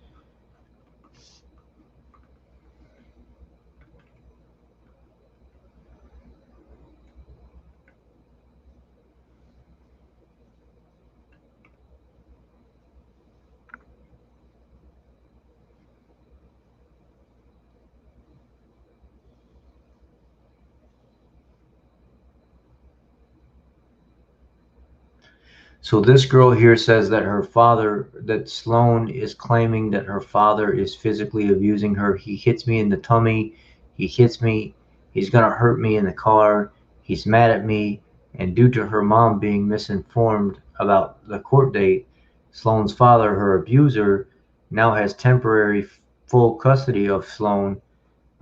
So this girl here says that Sloan is claiming that her father is physically abusing her. He hits me in the tummy. He hits me. He's going to hurt me in the car. He's mad at me. And due to her mom being misinformed about the court date, Sloan's father, her abuser, now has temporary full custody of Sloan.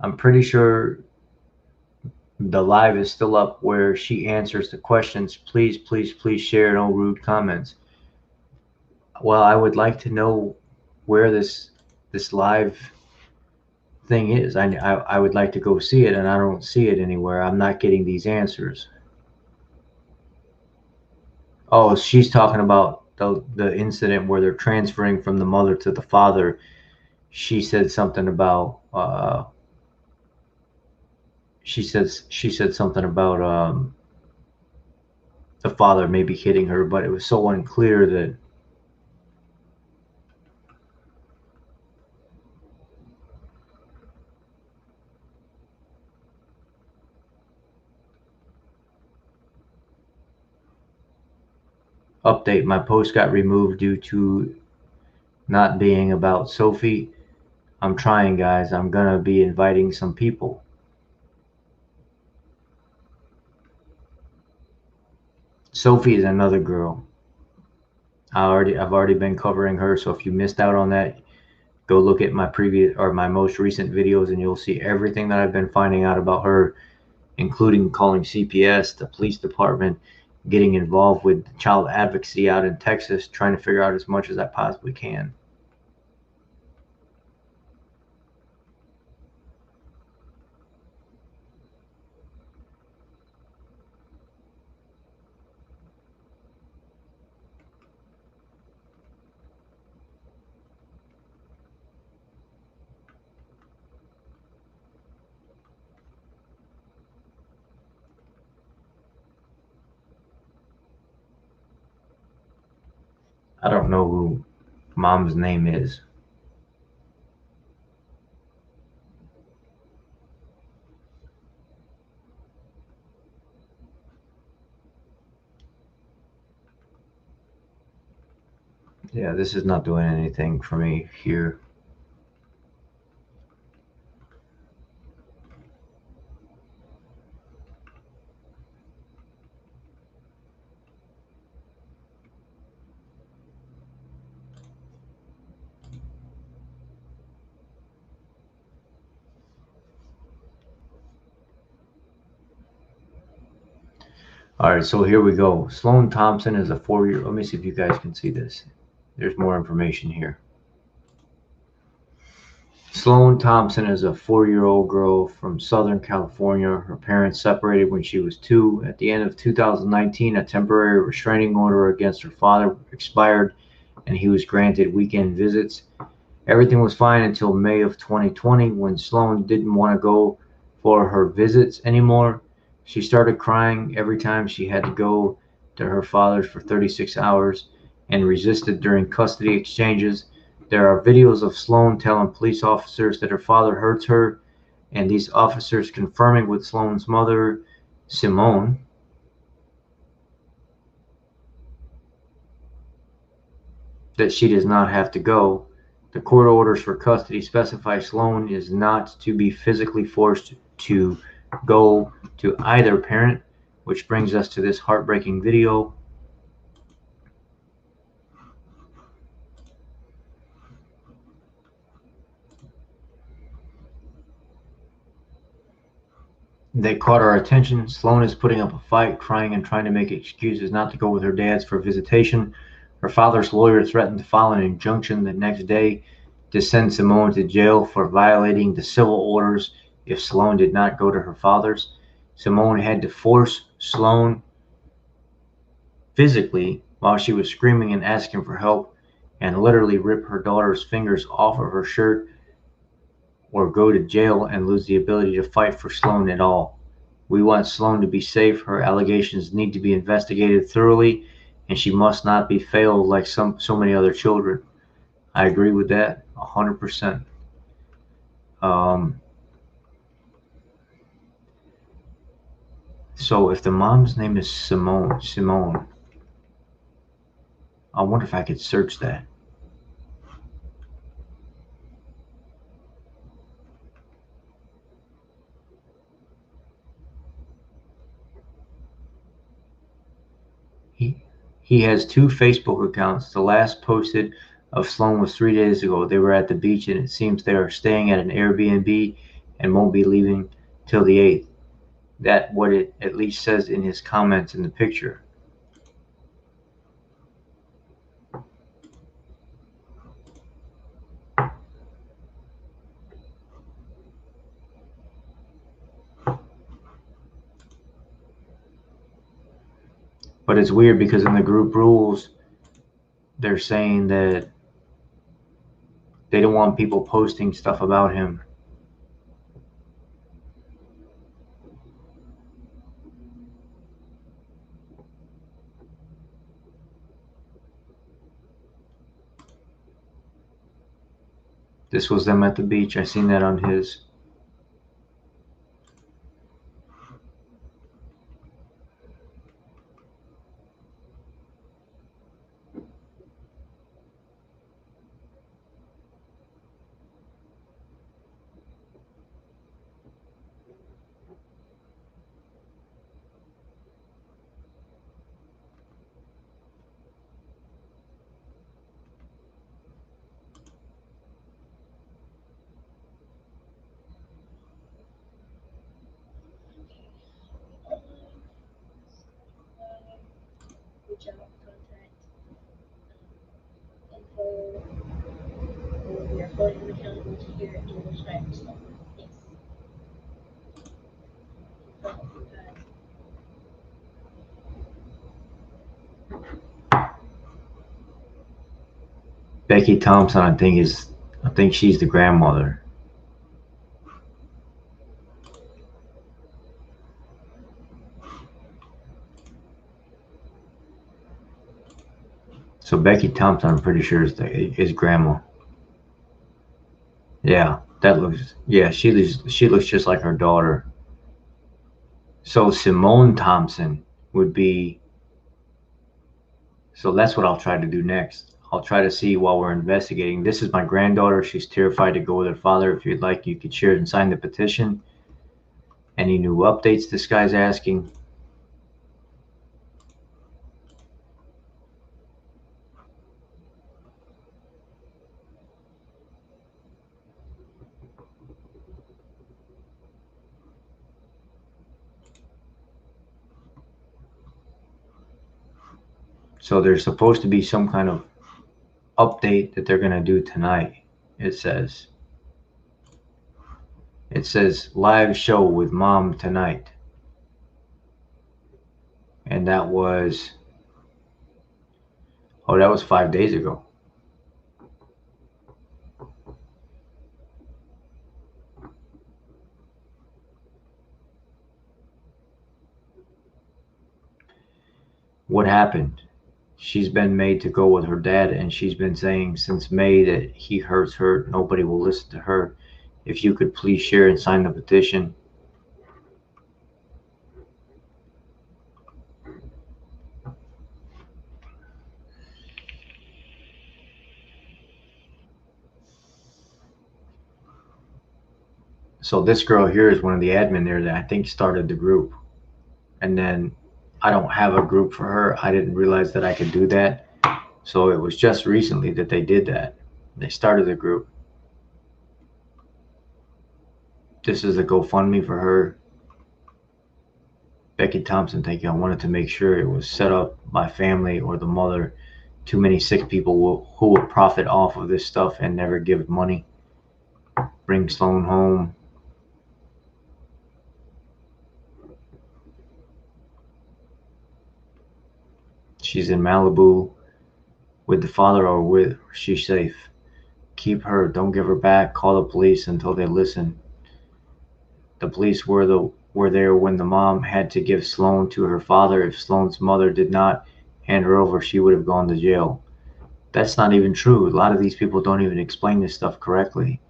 I'm pretty sure the live is still up where she answers the questions. Please, please, please share, no rude comments. Well, I would like to know where this live thing is. I would like to go see it, and I don't see it anywhere. I'm not getting these answers. Oh, she's talking about the incident where they're transferring from the mother to the father. She said something about she said something about the father maybe hitting her, but it was so unclear that update. My post got removed due to not being about Sophie. I'm trying, guys. I'm gonna be inviting some people. Sophie is another girl. I've already been covering her, so if you missed out on that, go look at my previous or my most recent videos and you'll see everything that I've been finding out about her, including calling CPS, the police department, getting involved with child advocacy out in Texas, trying to figure out as much as I possibly can. I don't know who mom's name is. Yeah, this is not doing anything for me here. All right, so here we go. Sloan Thompson is a 4-year. Let me see if you guys can see this. There's more information here. Sloan Thompson is a 4-year-old girl from Southern California. Her parents separated when she was 2. At the end of 2019, a temporary restraining order against her father expired and he was granted weekend visits. Everything was fine until May of 2020 when Sloan didn't want to go for her visits anymore. She started crying every time she had to go to her father's for 36 hours and resisted during custody exchanges. There are videos of Sloan telling police officers that her father hurts her, and these officers confirming with Sloan's mother, Simone, that she does not have to go. The court orders for custody specify Sloan is not to be physically forced to go to either parent, which brings us to this heartbreaking video. They caught our attention. Sloan is putting up a fight, crying and trying to make excuses not to go with her dad's for visitation. Her father's lawyer threatened to file an injunction the next day to send Simone to jail for violating the civil orders if Sloan did not go to her father's. Simone had to force Sloan physically while she was screaming and asking for help and literally rip her daughter's fingers off of her shirt or go to jail and lose the ability to fight for Sloan at all. We want Sloan to be safe. Her allegations need to be investigated thoroughly, and she must not be failed like so many other children. I agree with that 100%. So if the mom's name is Simone, I wonder if I could search that. He has 2 Facebook accounts. The last posted of Sloan was 3 days ago. They were at the beach, and it seems they are staying at an Airbnb and won't be leaving till the 8th. That's what it at least says in his comments in the picture. But it's weird because in the group rules, they're saying that they don't want people posting stuff about him. This was them at the beach. I seen that on his. Reach out, contact info, or we are holding him accountable to hear English facts. Yes. Becky Thompson, I think she's the grandmother. So Becky Thompson, I'm pretty sure is grandma. Yeah, she looks just like her daughter. So Simone Thompson would be. So that's what I'll try to do next. I'll try to see while we're investigating. This is my granddaughter. She's terrified to go with her father. If you'd like, you could share it and sign the petition. Any new updates this guy's asking? So there's supposed to be some kind of update that they're going to do tonight. It says live show with mom tonight. And that was 5 days ago. What happened? She's been made to go with her dad, and she's been saying since May that he hurts her. Nobody will listen to her. If you could please share and sign the petition. So this girl here is one of the admin there that I think started the group. And then I don't have a group for her. I didn't realize that I could do that. So it was just recently that they did that. They started the group. This is a GoFundMe for her. Becky Thompson, thank you. I wanted to make sure it was set up by family or the mother. Too many sick people who will profit off of this stuff and never give money. Bring Sloan home. She's in Malibu with the father or she's safe. Keep her. Don't give her back. Call the police until they listen. The police were there when the mom had to give Sloan to her father. If Sloan's mother did not hand her over, she would have gone to jail. That's not even true. A lot of these people don't even explain this stuff correctly.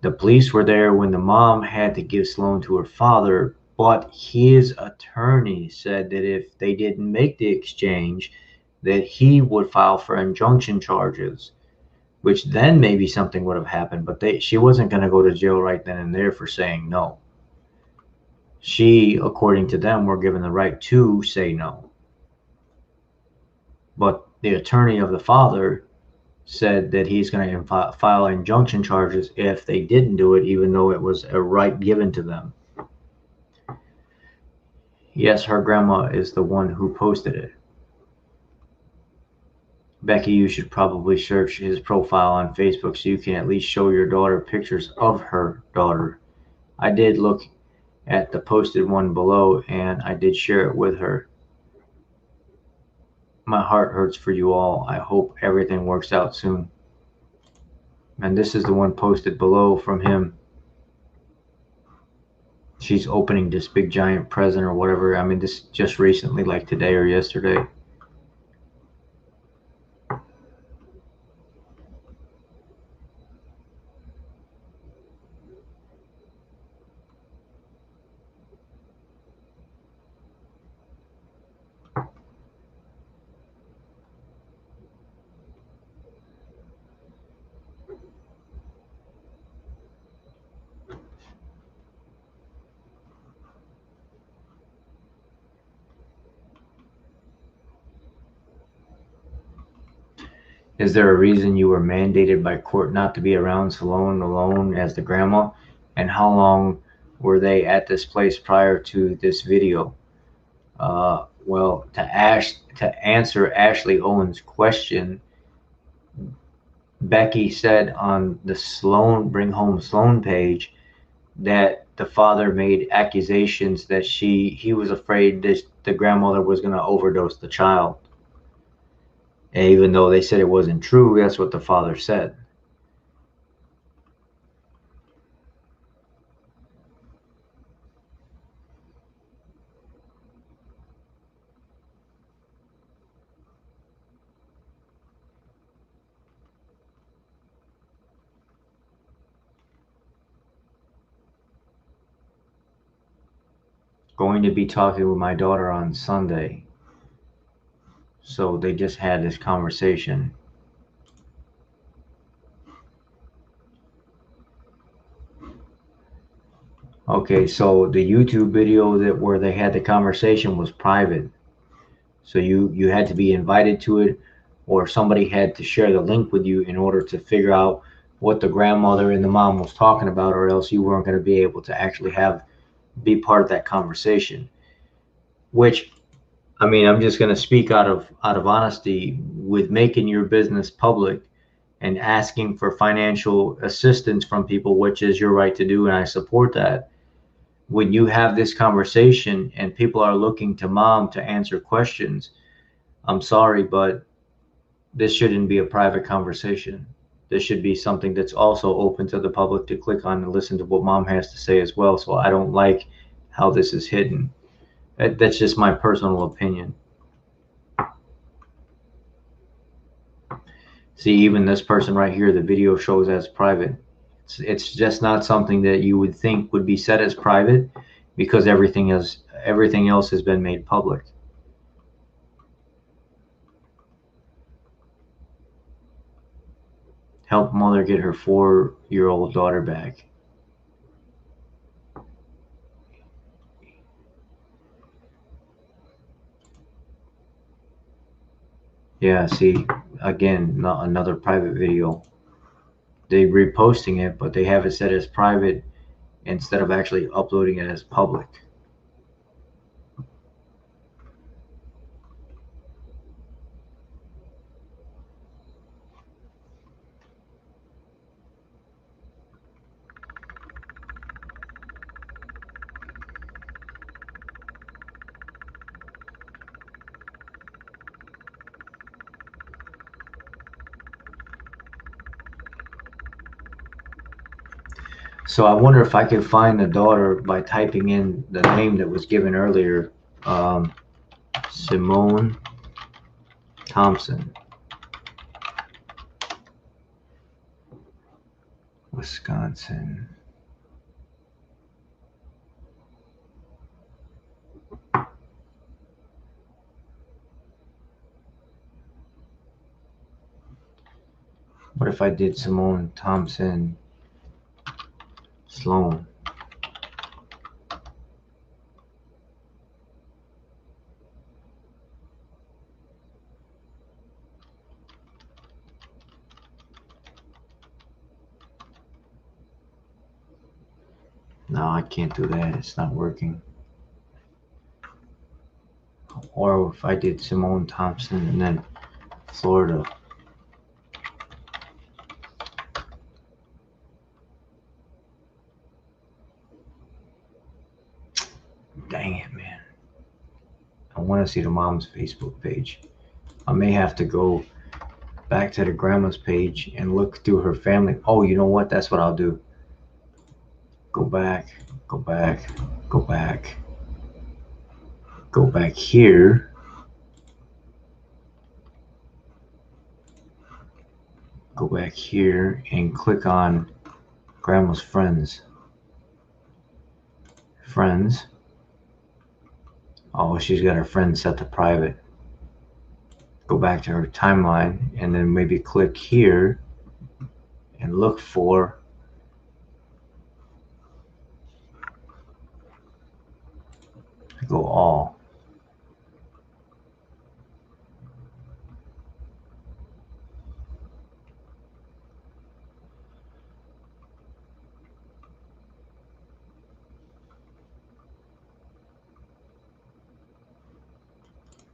The police were there when the mom had to give Sloan to her father, but his attorney said that if they didn't make the exchange, that he would file for injunction charges, which then maybe something would have happened, but she wasn't going to go to jail right then and there for saying no. She, according to them, were given the right to say no. But the attorney of the father said that he's going to file injunction charges if they didn't do it, even though it was a right given to them. Yes, her grandma is the one who posted it. Becky, you should probably search his profile on Facebook so you can at least show your daughter pictures of her daughter. I did look at the posted one below and I did share it with her. My heart hurts for you all. I hope everything works out soon. And this is the one posted below from him. She's opening this big giant present or whatever. I mean, this just recently, like today or yesterday. Is there a reason you were mandated by court not to be around Sloan alone as the grandma? And how long were they at this place prior to this video? Well, to answer Ashley Owen's question, Becky said on the Sloan Bring Home Sloan page that the father made accusations that he was afraid that the grandmother was going to overdose the child. And even though they said it wasn't true, that's what the father said. Going to be talking with my daughter on Sunday. So they just had this conversation. Okay, so the YouTube video where they had the conversation was private. So you had to be invited to it, or somebody had to share the link with you in order to figure out what the grandmother and the mom was talking about, or else you weren't going to be able to actually be part of that conversation. Which, I mean, I'm just going to speak out of honesty. With making your business public and asking for financial assistance from people, which is your right to do, and I support that. When you have this conversation and people are looking to mom to answer questions, I'm sorry, but this shouldn't be a private conversation. This should be something that's also open to the public to click on and listen to what mom has to say as well. So I don't like how this is hidden. That's just my personal opinion. See, even this person right here, the video shows as private. It's just not something that you would think would be set as private, because everything else has been made public. Help mother get her 4-year-old daughter back. Yeah, see, again, not another private video. They reposting it, but they have it set as private instead of actually uploading it as public. So I wonder if I could find the daughter by typing in the name that was given earlier, Simone Thompson, Wisconsin. What if I did Simone Thompson Sloan? No, I can't do that. It's not working. Or if I did Simone Thompson and then Florida. Dang it, man. I want to see the mom's Facebook page. I may have to go back to the grandma's page and look through her family. Oh, you know what? That's what I'll do. Go back, go back, go back. Go back here. Go back here and click on grandma's friends. Friends. Oh, she's got her friends set to private. Go back to her timeline and then maybe click here and look for go all.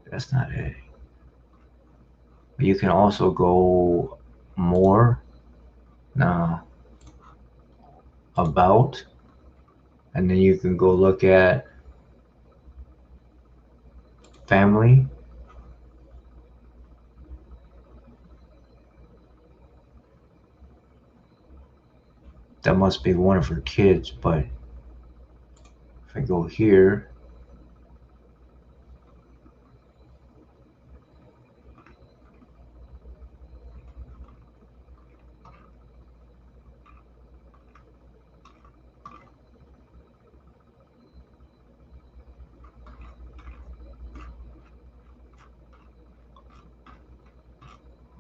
That's not it. You can also go more. No. About. And then you can go look at family. That must be one of her kids, but if I go here,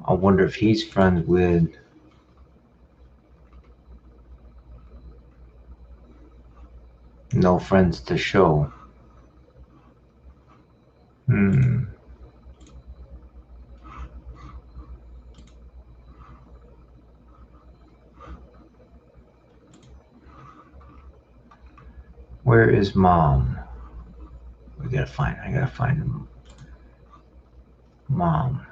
I wonder if he's friends with no friends to show. Where is mom? I gotta find him. Mom.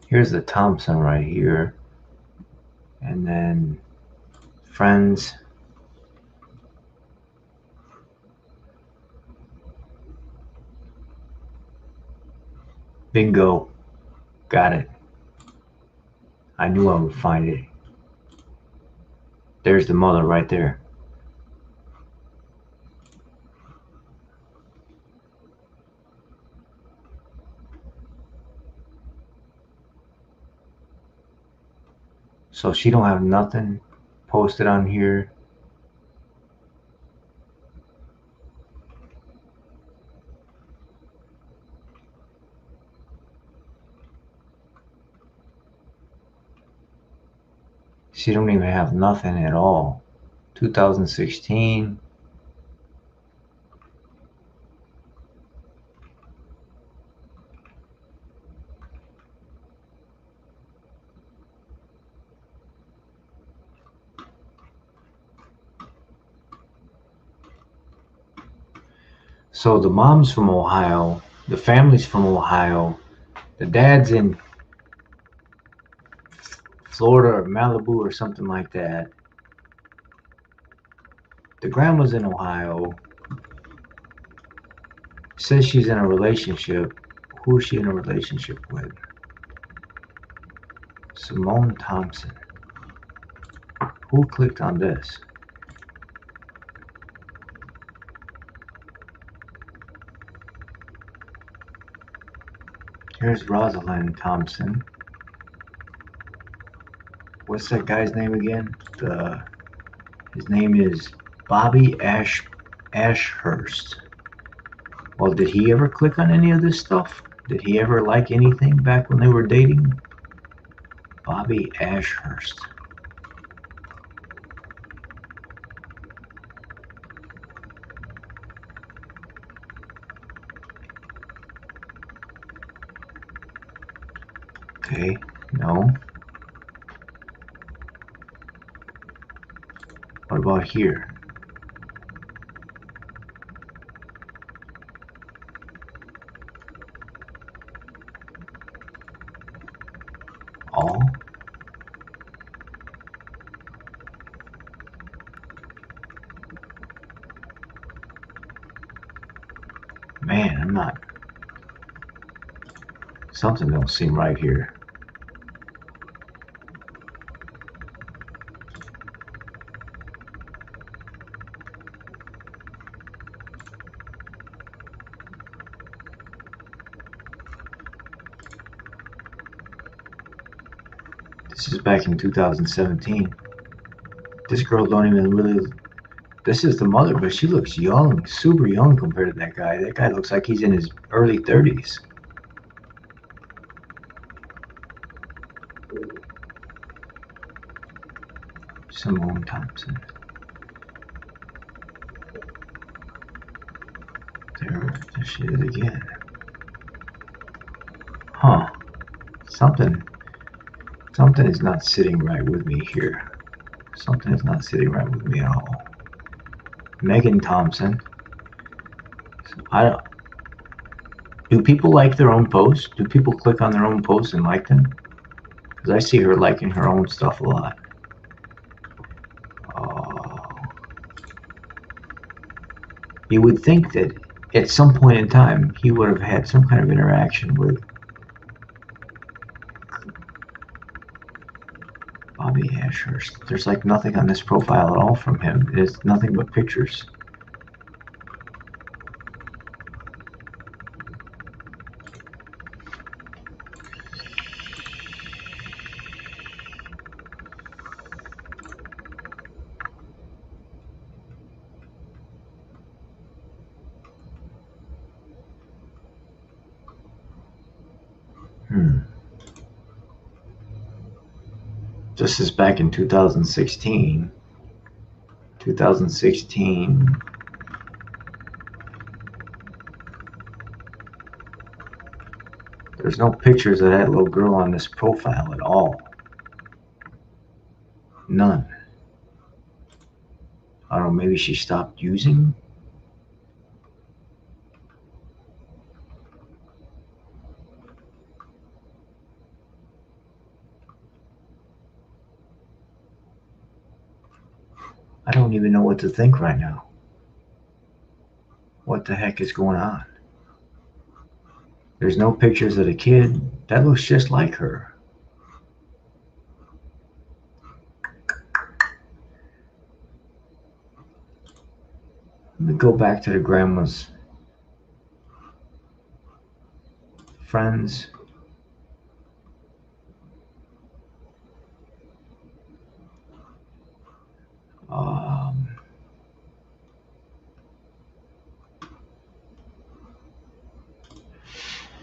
Here's the Thompson right here. And then friends. Bingo. Got it. I knew I would find it. There's the mother right there. So she don't have nothing posted on here. She don't even have nothing at all. 2016. So the mom's from Ohio, the family's from Ohio, the dad's in Florida or Malibu or something like that. The grandma's in Ohio. Says she's in a relationship. Who is she in a relationship with? Simone Thompson. Who clicked on this? Here's Rosalind Thompson. What's that guy's name again? His name is Bobby Ashurst. Well, did he ever click on any of this stuff? Did he ever like anything back when they were dating? Bobby Ashurst. Okay, no. What about here? All? Man, I'm not. Something don't seem right here. This is back in 2017. This girl don't even really. This is the mother, but she looks young, super young compared to that guy. That guy looks like he's in his early 30s. Simone Thompson. There she is again. Huh. Something is not sitting right with me here. Something is not sitting right with me at all. Megan Thompson. I don't. Do people like their own posts? Do people click on their own posts and like them? Because I see her liking her own stuff a lot. You would think that at some point in time he would have had some kind of interaction with Bobby Ashurst. There's like nothing on this profile at all from him. It's nothing but pictures. This is back in 2016. 2016. There's no pictures of that little girl on this profile at all. None. I don't know, maybe she stopped using? I don't even know what to think right now. What the heck is going on? There's no pictures of the kid. That looks just like her. Let me go back to the grandma's friends.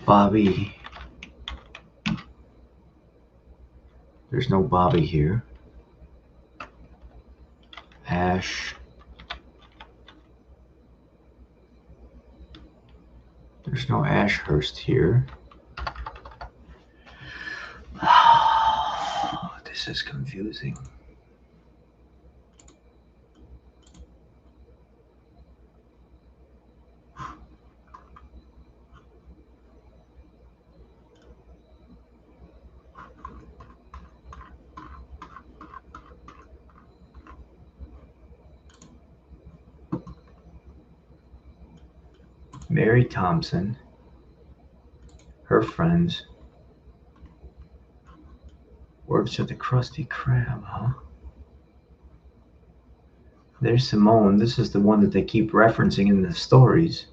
Bobby. There's no Bobby here. Ash. There's no Ashurst here. This is confusing. Mary Thompson, her friends, works at the Krusty Krab, huh? There's Simone. This is the one that they keep referencing in the stories.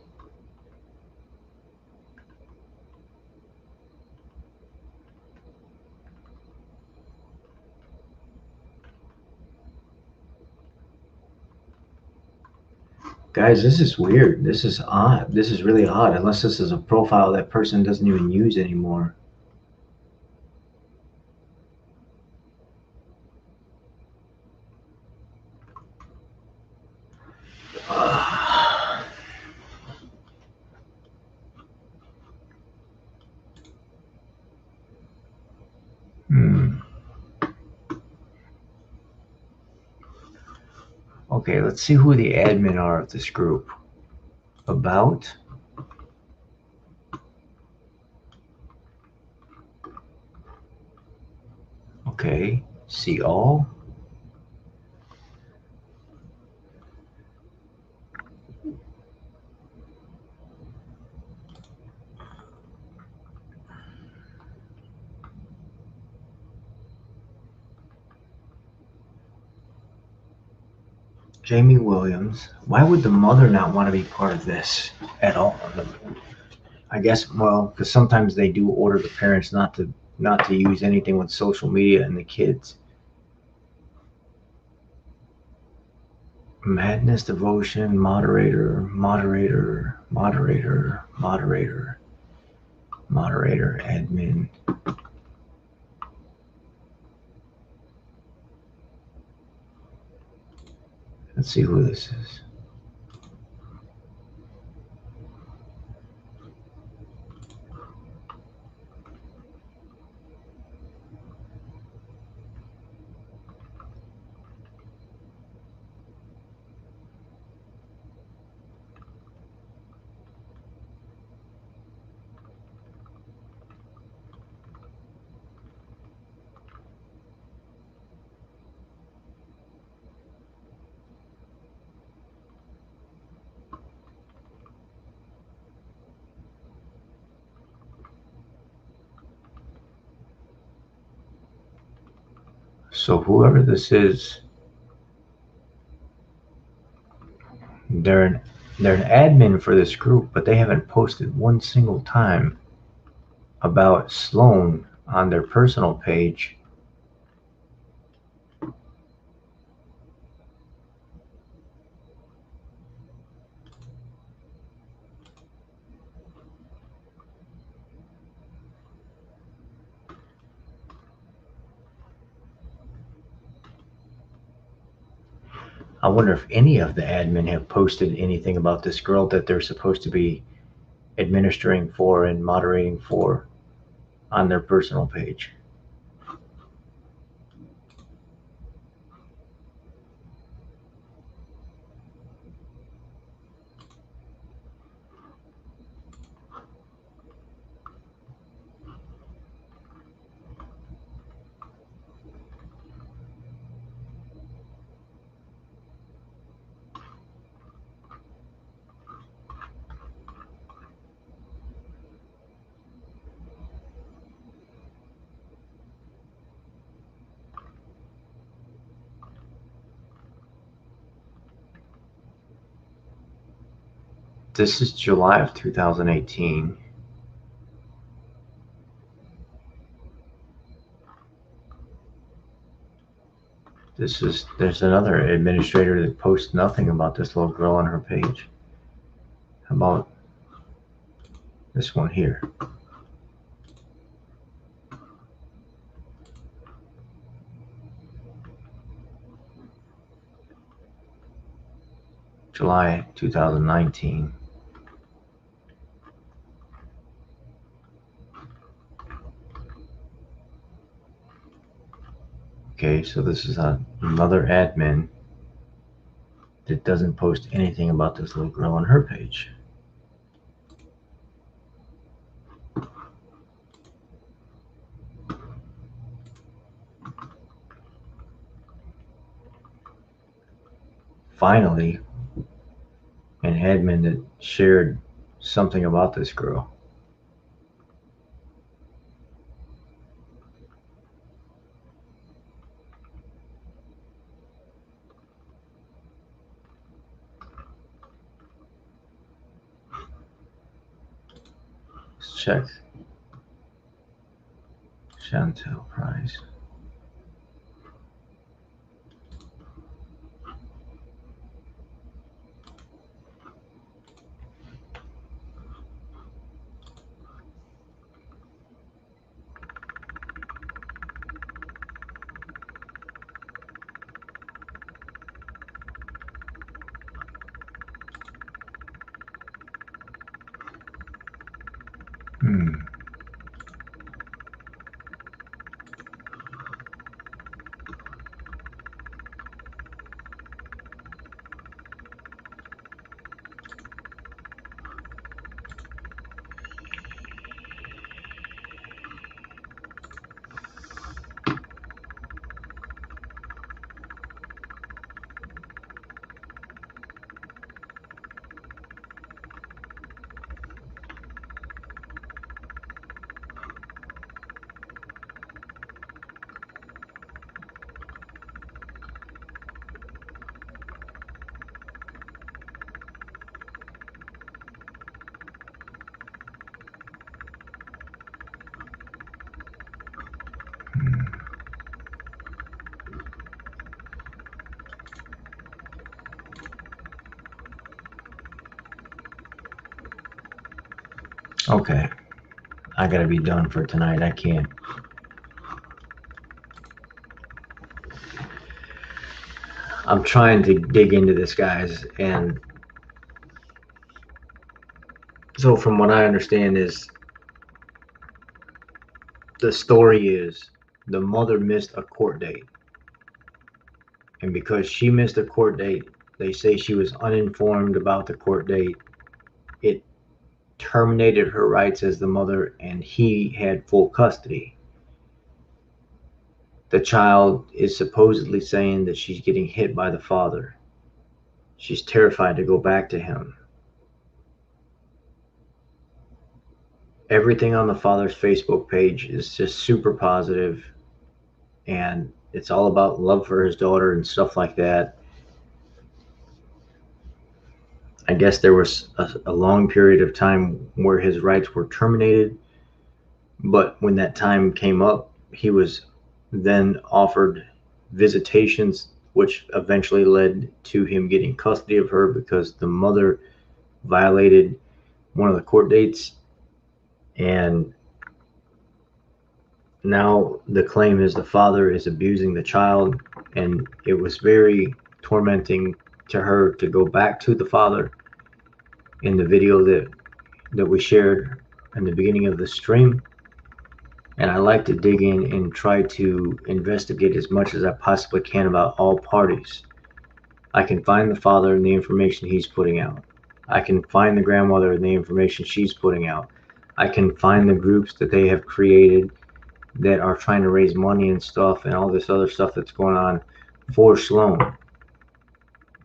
Guys, this is weird. This is odd. This is really odd, unless this is a profile that person doesn't even use anymore. Hmm. Okay, let's see who the admin are of this group. About. Okay, see all. Jamie Williams. Why would the mother not want to be part of this at all? I guess, well, because sometimes they do order the parents not to use anything with social media and the kids. Madness, devotion, moderator, moderator, moderator, moderator, moderator, admin. Let's see who this is. So whoever this is, they're an they're an admin for this group, but they haven't posted one single time about Sloan on their personal page. I wonder if any of the admin have posted anything about this girl that they're supposed to be administering for and moderating for on their personal page. This is July of 2018. There's another administrator that posts nothing about this little girl on her page. How about this one here? July 2019. Okay, so this is another admin that doesn't post anything about this little girl on her page. Finally, an admin that shared something about this girl. check. Chantel Price. Okay, I gotta be done for tonight. I can't. I'm trying to dig into this, guys, and so from what I understand is the story is the mother missed a court date, and because she missed a court date, they say she was uninformed about the court date. It terminated her rights as the mother, and he had full custody. The child is supposedly saying that she's getting hit by the father. She's terrified to go back to him. Everything on the father's Facebook page is just super positive, and it's all about love for his daughter and stuff like that. I guess there was a long period of time where his rights were terminated, but when that time came up, he was then offered visitations, which eventually led to him getting custody of her because the mother violated one of the court dates. And now the claim is the father is abusing the child, and it was very tormenting to her to go back to the father. In the video that we shared in the beginning of the stream, and I like to dig in and try to investigate as much as I possibly can about all parties. I can find the father and the information he's putting out. I can find the grandmother and the information she's putting out. I can find the groups that they have created that are trying to raise money and stuff and all this other stuff that's going on for Sloan.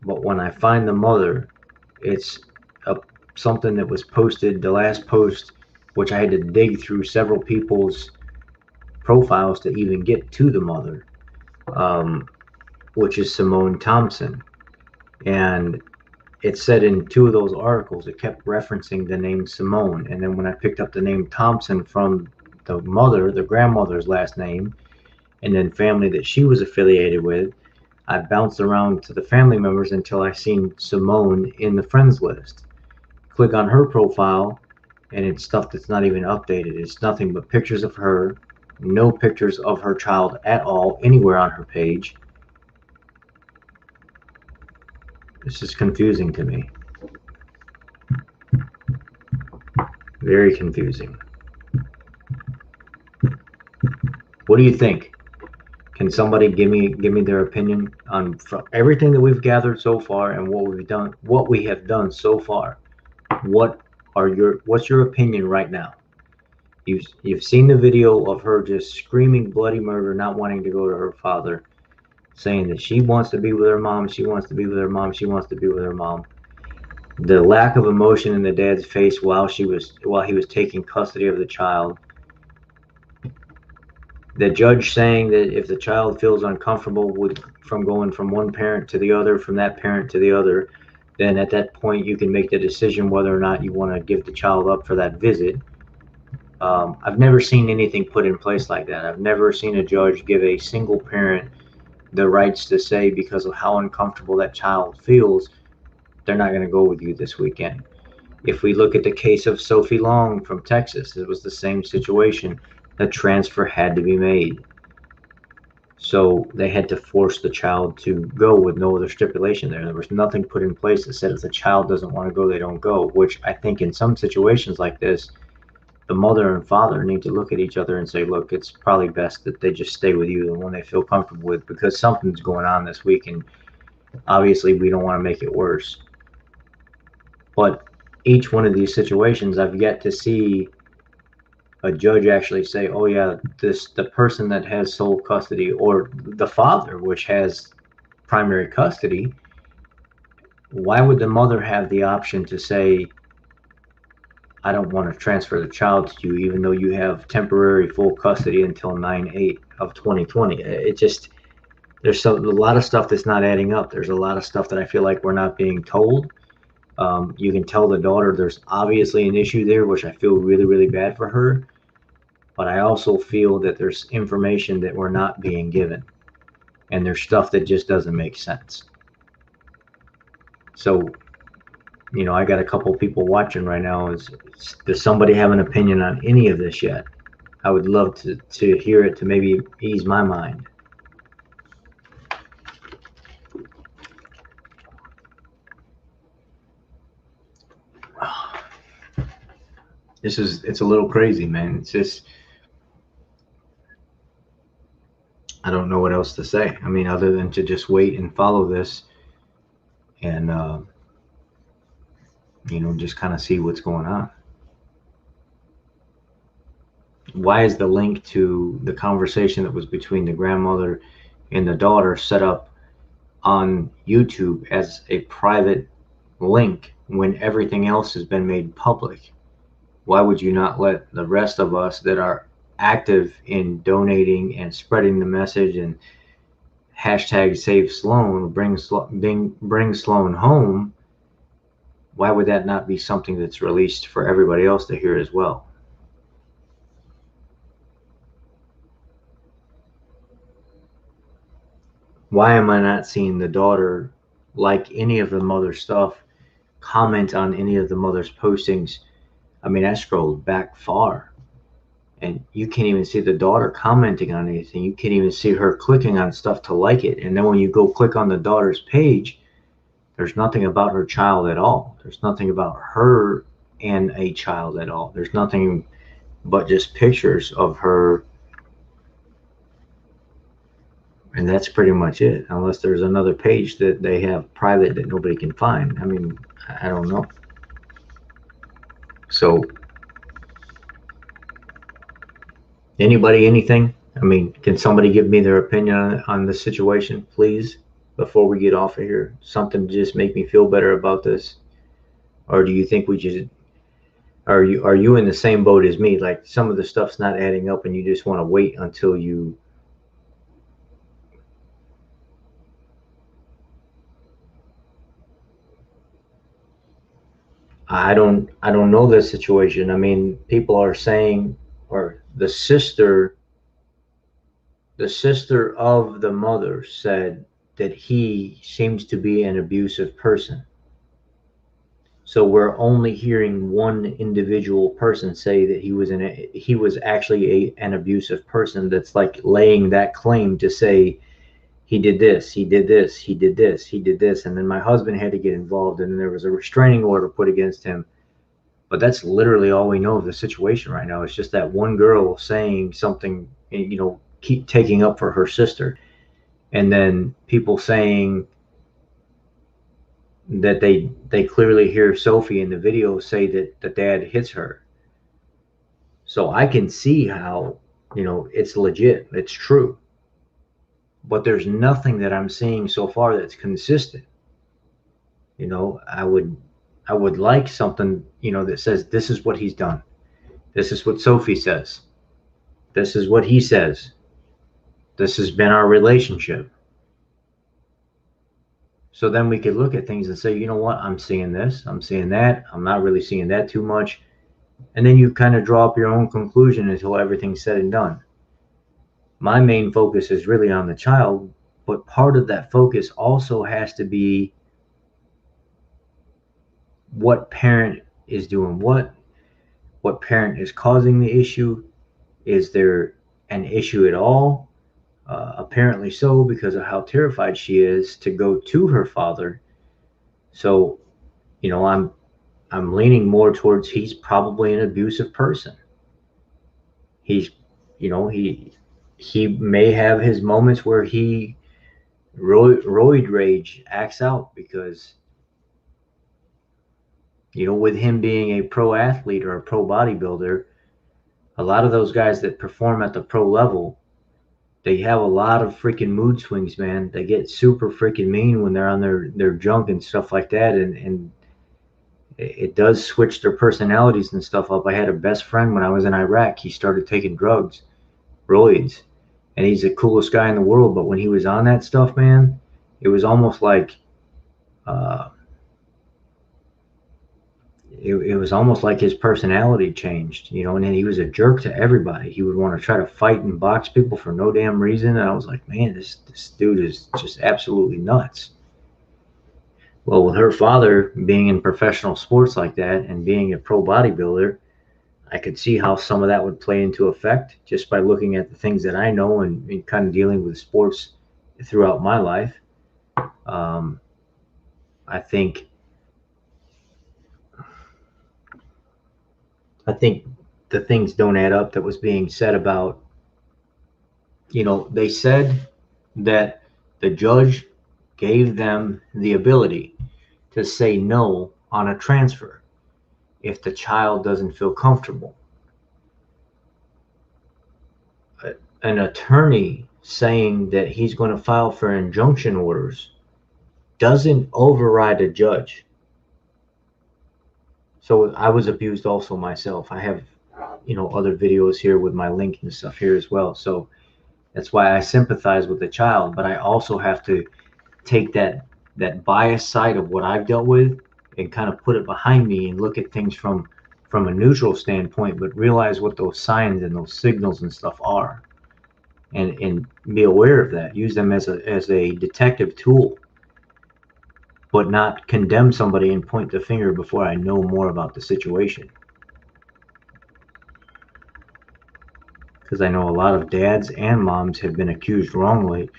But when I find the mother, it's something that was posted, the last post, which I had to dig through several people's profiles to even get to the mother, which is Simone Thompson. And it said in two of those articles, it kept referencing the name Simone. And then when I picked up the name Thompson from the mother, the grandmother's last name, and then family that she was affiliated with, I bounced around to the family members until I seen Simone in the friends list. Click on her profile, and it's stuff that's not even updated. It's nothing but pictures of her, no pictures of her child at all anywhere on her page. This is confusing to me. Very confusing. What do you think? Can somebody give me their opinion on from everything that we've gathered so far and what we have done so far? What's your opinion right now? You've seen the video of her just screaming bloody murder, not wanting to go to her father, saying that she wants to be with her mom, she wants to be with her mom, she wants to be with her mom. The lack of emotion in the dad's face while he was taking custody of the child. The judge saying that if the child feels uncomfortable from going from one parent to the other, from that parent to the other, then at that point you can make the decision whether or not you want to give the child up for that visit. I've never seen anything put in place like that. I've never seen a judge give a single parent the rights to say, because of how uncomfortable that child feels, they're not going to go with you this weekend. If we look at the case of Sophie Long from Texas, it was the same situation. The transfer had to be made. So they had to force the child to go with no other stipulation there. There was nothing put in place that said if the child doesn't want to go, they don't go, which I think in some situations like this, the mother and father need to look at each other and say, look, it's probably best that they just stay with you, the one they feel comfortable with, because something's going on this week, and obviously we don't want to make it worse. But each one of these situations, I've yet to see a judge actually say, oh yeah, the person that has sole custody, or the father, which has primary custody, why would the mother have the option to say, I don't want to transfer the child to you, even though you have temporary full custody until 9/8 of 2020? It just, there's a lot of stuff that's not adding up. There's a lot of stuff that I feel like we're not being told. You can tell the daughter there's obviously an issue there, which I feel really, really bad for her. But I also feel that there's information that we're not being given. And there's stuff that just doesn't make sense. So, you know, I got a couple people watching right now. Does somebody have an opinion on any of this yet? I would love to hear it, to maybe ease my mind. It's a little crazy, man. It's just, I don't know what else to say. I mean, other than to just wait and follow this and, you know, just kind of see what's going on. Why is the link to the conversation that was between the grandmother and the daughter set up on YouTube as a private link when everything else has been made public? Why would you not let the rest of us that are active in donating and spreading the message and hashtag save Sloan, bring Sloan home? Why would that not be something that's released for everybody else to hear as well? Why am I not seeing the daughter like any of the mother's stuff, comment on any of the mother's postings? I mean, I scrolled back far and you can't even see the daughter commenting on anything. You can't even see her clicking on stuff to like it. And then when you go click on the daughter's page, there's nothing about her child at all. There's nothing about her and a child at all. There's nothing but just pictures of her. And that's pretty much it, unless there's another page that they have private that nobody can find. I mean, I don't know. So, anybody, anything? I mean, can somebody give me their opinion on the situation, please, before we get off of here? Something to just make me feel better about this. Or do you think we just, are you in the same boat as me? Like, some of the stuff's not adding up and you just want to wait until you, I don't know this situation. I mean, people are saying, or the sister of the mother said that he seems to be an abusive person. So we're only hearing one individual person say that he was actually an abusive person. That's like laying that claim to say, he did this, he did this, he did this, he did this, and then my husband had to get involved, and there was a restraining order put against him. But that's literally all we know of the situation right now. It's just that one girl saying something, you know, keep taking up for her sister, and then people saying that they clearly hear Sophie in the video say that the dad hits her. So I can see how, you know, it's legit, it's true. But there's nothing that I'm seeing so far that's consistent. You know, I would like something, you know, that says this is what he's done. This is what Sophie says. This is what he says. This has been our relationship. So then we could look at things and say, you know what, I'm seeing this, I'm seeing that, I'm not really seeing that too much. And then you kind of draw up your own conclusion until everything's said and done. My main focus is really on the child, but part of that focus also has to be what parent is doing what parent is causing the issue. Is there an issue at all? Apparently so, because of how terrified she is to go to her father. So, I'm leaning more towards he's probably an abusive person. He's, he may have his moments where he roid rage acts out because, with him being a pro athlete or a pro bodybuilder, a lot of those guys that perform at the pro level, they have a lot of freaking mood swings, man. They get super freaking mean when they're on their junk and stuff like that, and it does switch their personalities and stuff up. I had a best friend when I was in Iraq. He started taking drugs, roids, and he's the coolest guy in the world. But when he was on that stuff, man, it was almost like uh, it was almost like his personality changed, and then he was a jerk to everybody. He would want to try to fight and box people for no damn reason. And I was like, man, this dude is just absolutely nuts. Well, with her father being in professional sports like that and being a pro bodybuilder, I could see how some of that would play into effect just by looking at the things that I know and kind of dealing with sports throughout my life. Um, I think I think the things don't add up that was being said about, they said that the judge gave them the ability to say no on a transfer if the child doesn't feel comfortable. An attorney saying that he's going to file for injunction orders doesn't override a judge. So I was abused also myself. I have, other videos here with my link and stuff here as well. So that's why I sympathize with the child, but I also have to take that biased side of what I've dealt with and kind of put it behind me and look at things from a neutral standpoint, but realize what those signs and those signals and stuff are, and be aware of that. Use them as a detective tool, but not condemn somebody and point the finger before I know more about the situation. Because I know a lot of dads and moms have been accused wrongly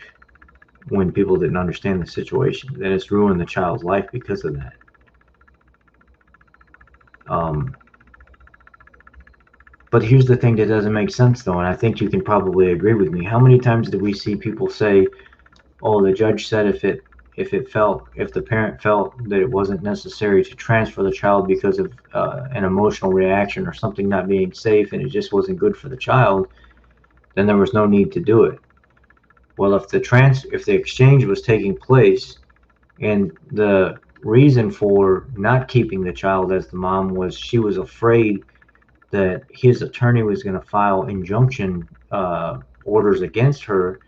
when people didn't understand the situation. Then it's ruined the child's life because of that. But here's the thing that doesn't make sense, though, and I think you can probably agree with me. How many times do we see people say, "Oh, the judge said if the parent felt that it wasn't necessary to transfer the child because of an emotional reaction or something not being safe, and it just wasn't good for the child, then there was no need to do it." Well, if the exchange was taking place, and the reason for not keeping the child as the mom was she was afraid that his attorney was going to file injunction orders against her,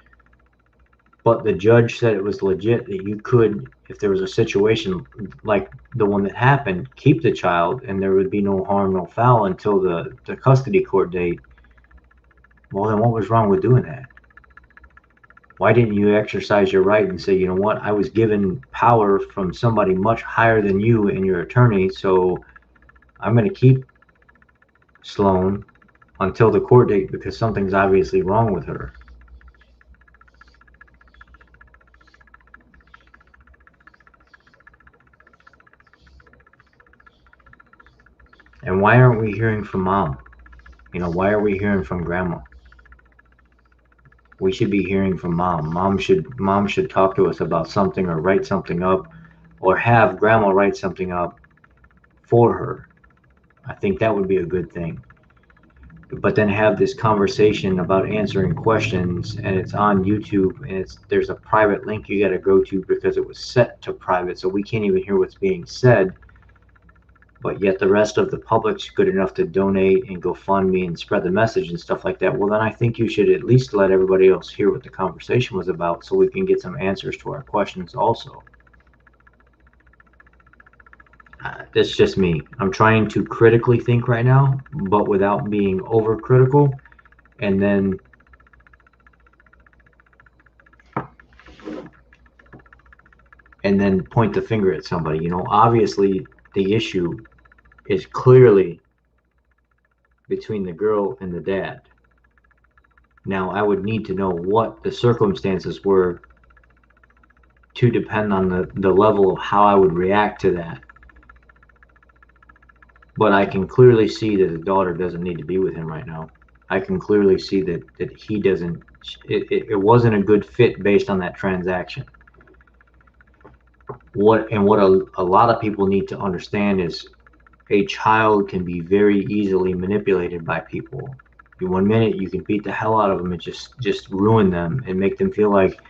but the judge said it was legit that you could, if there was a situation like the one that happened, keep the child and there would be no harm, no foul until the custody court date. Well, then what was wrong with doing that? Why didn't you exercise your right and say, you know what, I was given power from somebody much higher than you and your attorney, so I'm going to keep Sloan until the court date because something's obviously wrong with her. And why aren't we hearing from mom? Why are we hearing from grandma? We should be hearing from mom. Mom should talk to us about something or write something up or have grandma write something up for her. I think that would be a good thing. But then have this conversation about answering questions, and it's on YouTube, and there's a private link you got to go to because it was set to private, so we can't even hear what's being said. But yet the rest of the public's good enough to donate and GoFundMe and spread the message and stuff like that. Well, then I think you should at least let everybody else hear what the conversation was about so we can get some answers to our questions also. That's just me. I'm trying to critically think right now, but without being overcritical, and then point the finger at somebody. You know, obviously the issue is clearly between the girl and the dad. Now, I would need to know what the circumstances were to depend on the level of how I would react to that. But I can clearly see that the daughter doesn't need to be with him right now. I can clearly see that he doesn't, it wasn't a good fit based on that transaction. What a lot of people need to understand is a child can be very easily manipulated by people. In 1 minute you can beat the hell out of them and just ruin them and make them feel like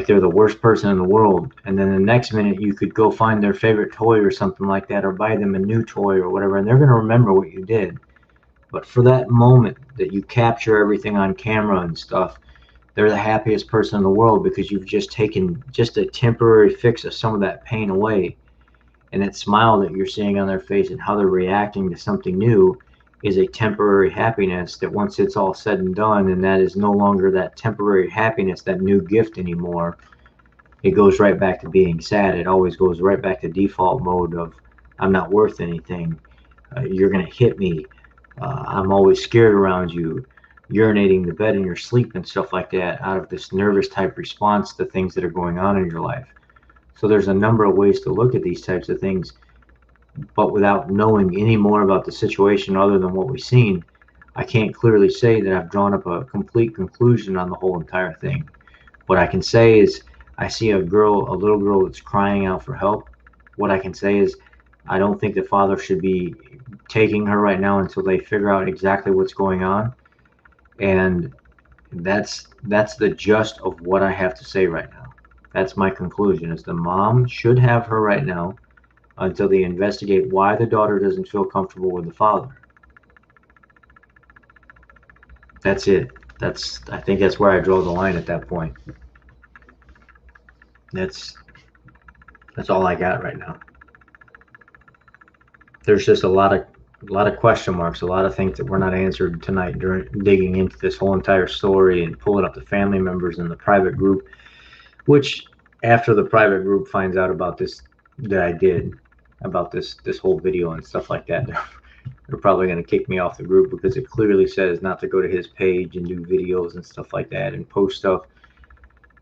they're the worst person in the world, and then the next minute you could go find their favorite toy or something like that, or buy them a new toy or whatever, and they're going to remember what you did. But for that moment that you capture everything on camera and stuff, they're the happiest person in the world because you've just taken just a temporary fix of some of that pain away. And that smile that you're seeing on their face and how they're reacting to something new is a temporary happiness that once it's all said and done, and that is no longer that temporary happiness, that new gift anymore, it goes right back to being sad. It always goes right back to default mode of, I'm not worth anything. You're going to hit me. I'm always scared around you. Urinating the bed in your sleep and stuff like that out of this nervous type response to things that are going on in your life. So there's a number of ways to look at these types of things, but without knowing any more about the situation other than what we've seen, I can't clearly say that I've drawn up a complete conclusion on the whole entire thing. What I can say is I see a little girl that's crying out for help. What I can say is I don't think the father should be taking her right now until they figure out exactly what's going on. And that's the gist of what I have to say right now. That's my conclusion, is the mom should have her right now until they investigate why the daughter doesn't feel comfortable with the father. That's it. I think that's where I draw the line at that point. That's all I got right now. There's just a lot of question marks, a lot of things that were not answered tonight during digging into this whole entire story and pulling up the family members in the private group, which after the private group finds out about this, that I did about this whole video and stuff like that, they're probably going to kick me off the group because it clearly says not to go to his page and do videos and stuff like that and post stuff.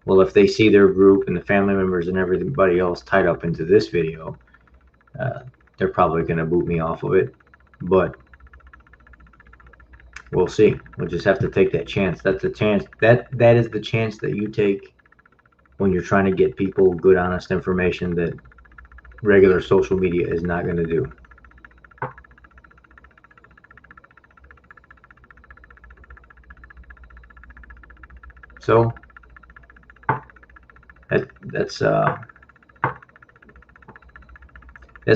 Well, if they see their group and the family members and everybody else tied up into this video, they're probably going to boot me off of it. But we'll see. We'll just have to take that chance. That's a chance. That is the chance that you take when you're trying to get people good, honest information that regular social media is not going to do. So that's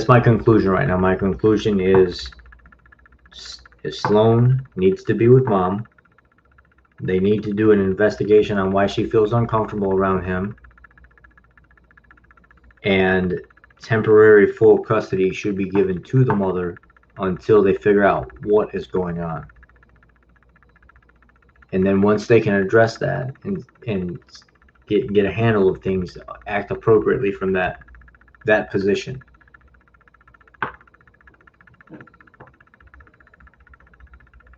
my conclusion right now. My conclusion is Sloan needs to be with mom. They need to do an investigation on why she feels uncomfortable around him. And temporary full custody should be given to the mother until they figure out what is going on. And then once they can address that and get a handle of things, act appropriately from that position.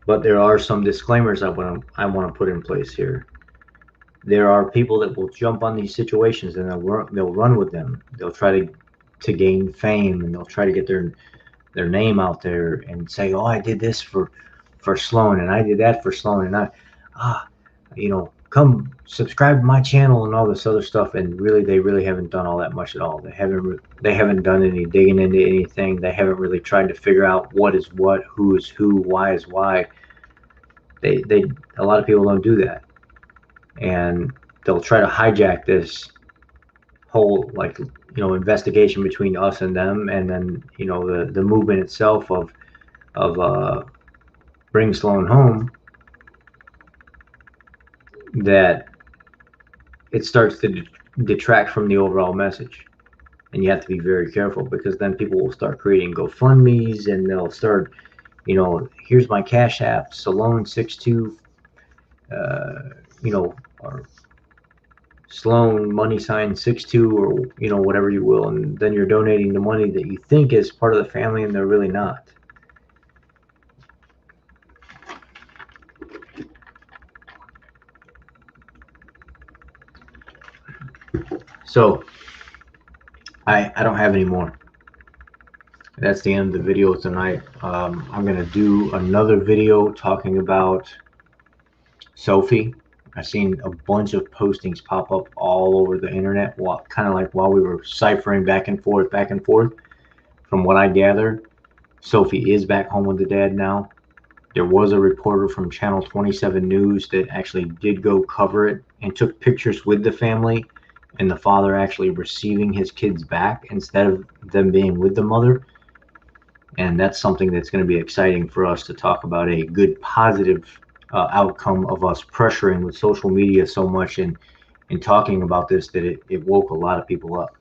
But there are some disclaimers I want to put in place here. There are people that will jump on these situations and they'll run with them. They'll try to gain fame, and they'll try to get their name out there and say, oh, I did this for Sloan, and I did that for Sloan, and come subscribe to my channel and all this other stuff. And really, they really haven't done all that much at all. They haven't done any digging into anything. They haven't really tried to figure out what is what, who is who, why is why. A lot of people don't do that, and they'll try to hijack this whole investigation between us and them, and then the movement itself of bring Sloan home, that it starts to detract from the overall message. And you have to be very careful, because then people will start creating GoFundMe's, and they'll start, here's my Cash App, Salone62, or Sloan money sign 62, or whatever you will, and then you're donating the money that you think is part of the family, and they're really not. So I don't have any more. That's the end of the video tonight. I'm gonna do another video talking about Sophie. I've seen a bunch of postings pop up all over the internet, kind of like while we were ciphering back and forth. From what I gather, Sophie is back home with the dad now. There was a reporter from Channel 27 News that actually did go cover it and took pictures with the family, and the father actually receiving his kids back instead of them being with the mother. And that's something that's going to be exciting for us to talk about, a good positive outcome of us pressuring with social media so much and talking about this, that it woke a lot of people up.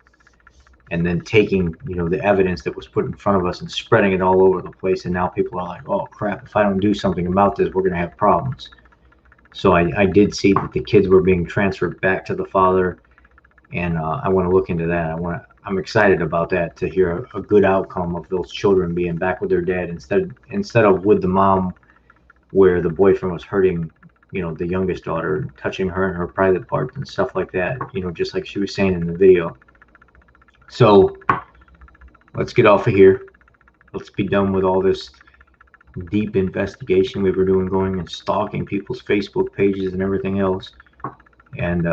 And then taking the evidence that was put in front of us and spreading it all over the place, and now people are like, oh crap, if I don't do something about this, we're going to have problems. So I did see that the kids were being transferred back to the father, and I want to look into that. I'm excited about that, to hear a good outcome of those children being back with their dad instead of with the mom, where the boyfriend was hurting the youngest daughter, touching her in her private parts and stuff like that, just like she was saying in the video. So let's get off of here. Let's be done with all this deep investigation we were doing, going and stalking people's Facebook pages and everything else. And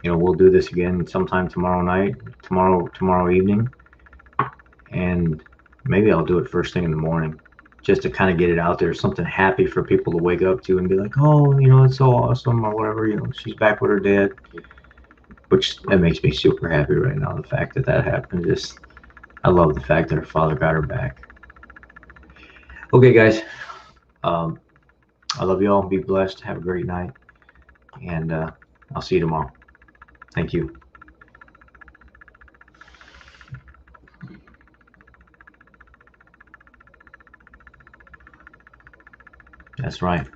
we'll do this again sometime tomorrow night, tomorrow evening, and maybe I'll do it first thing in the morning, just to kind of get it out there, something happy for people to wake up to and be like, oh, it's so awesome, or whatever, she's back with her dad, which that makes me super happy right now. The fact that happened, I love the fact that her father got her back. Okay, guys, I love you all. Be blessed. Have a great night, and I'll see you tomorrow. Thank you. That's right.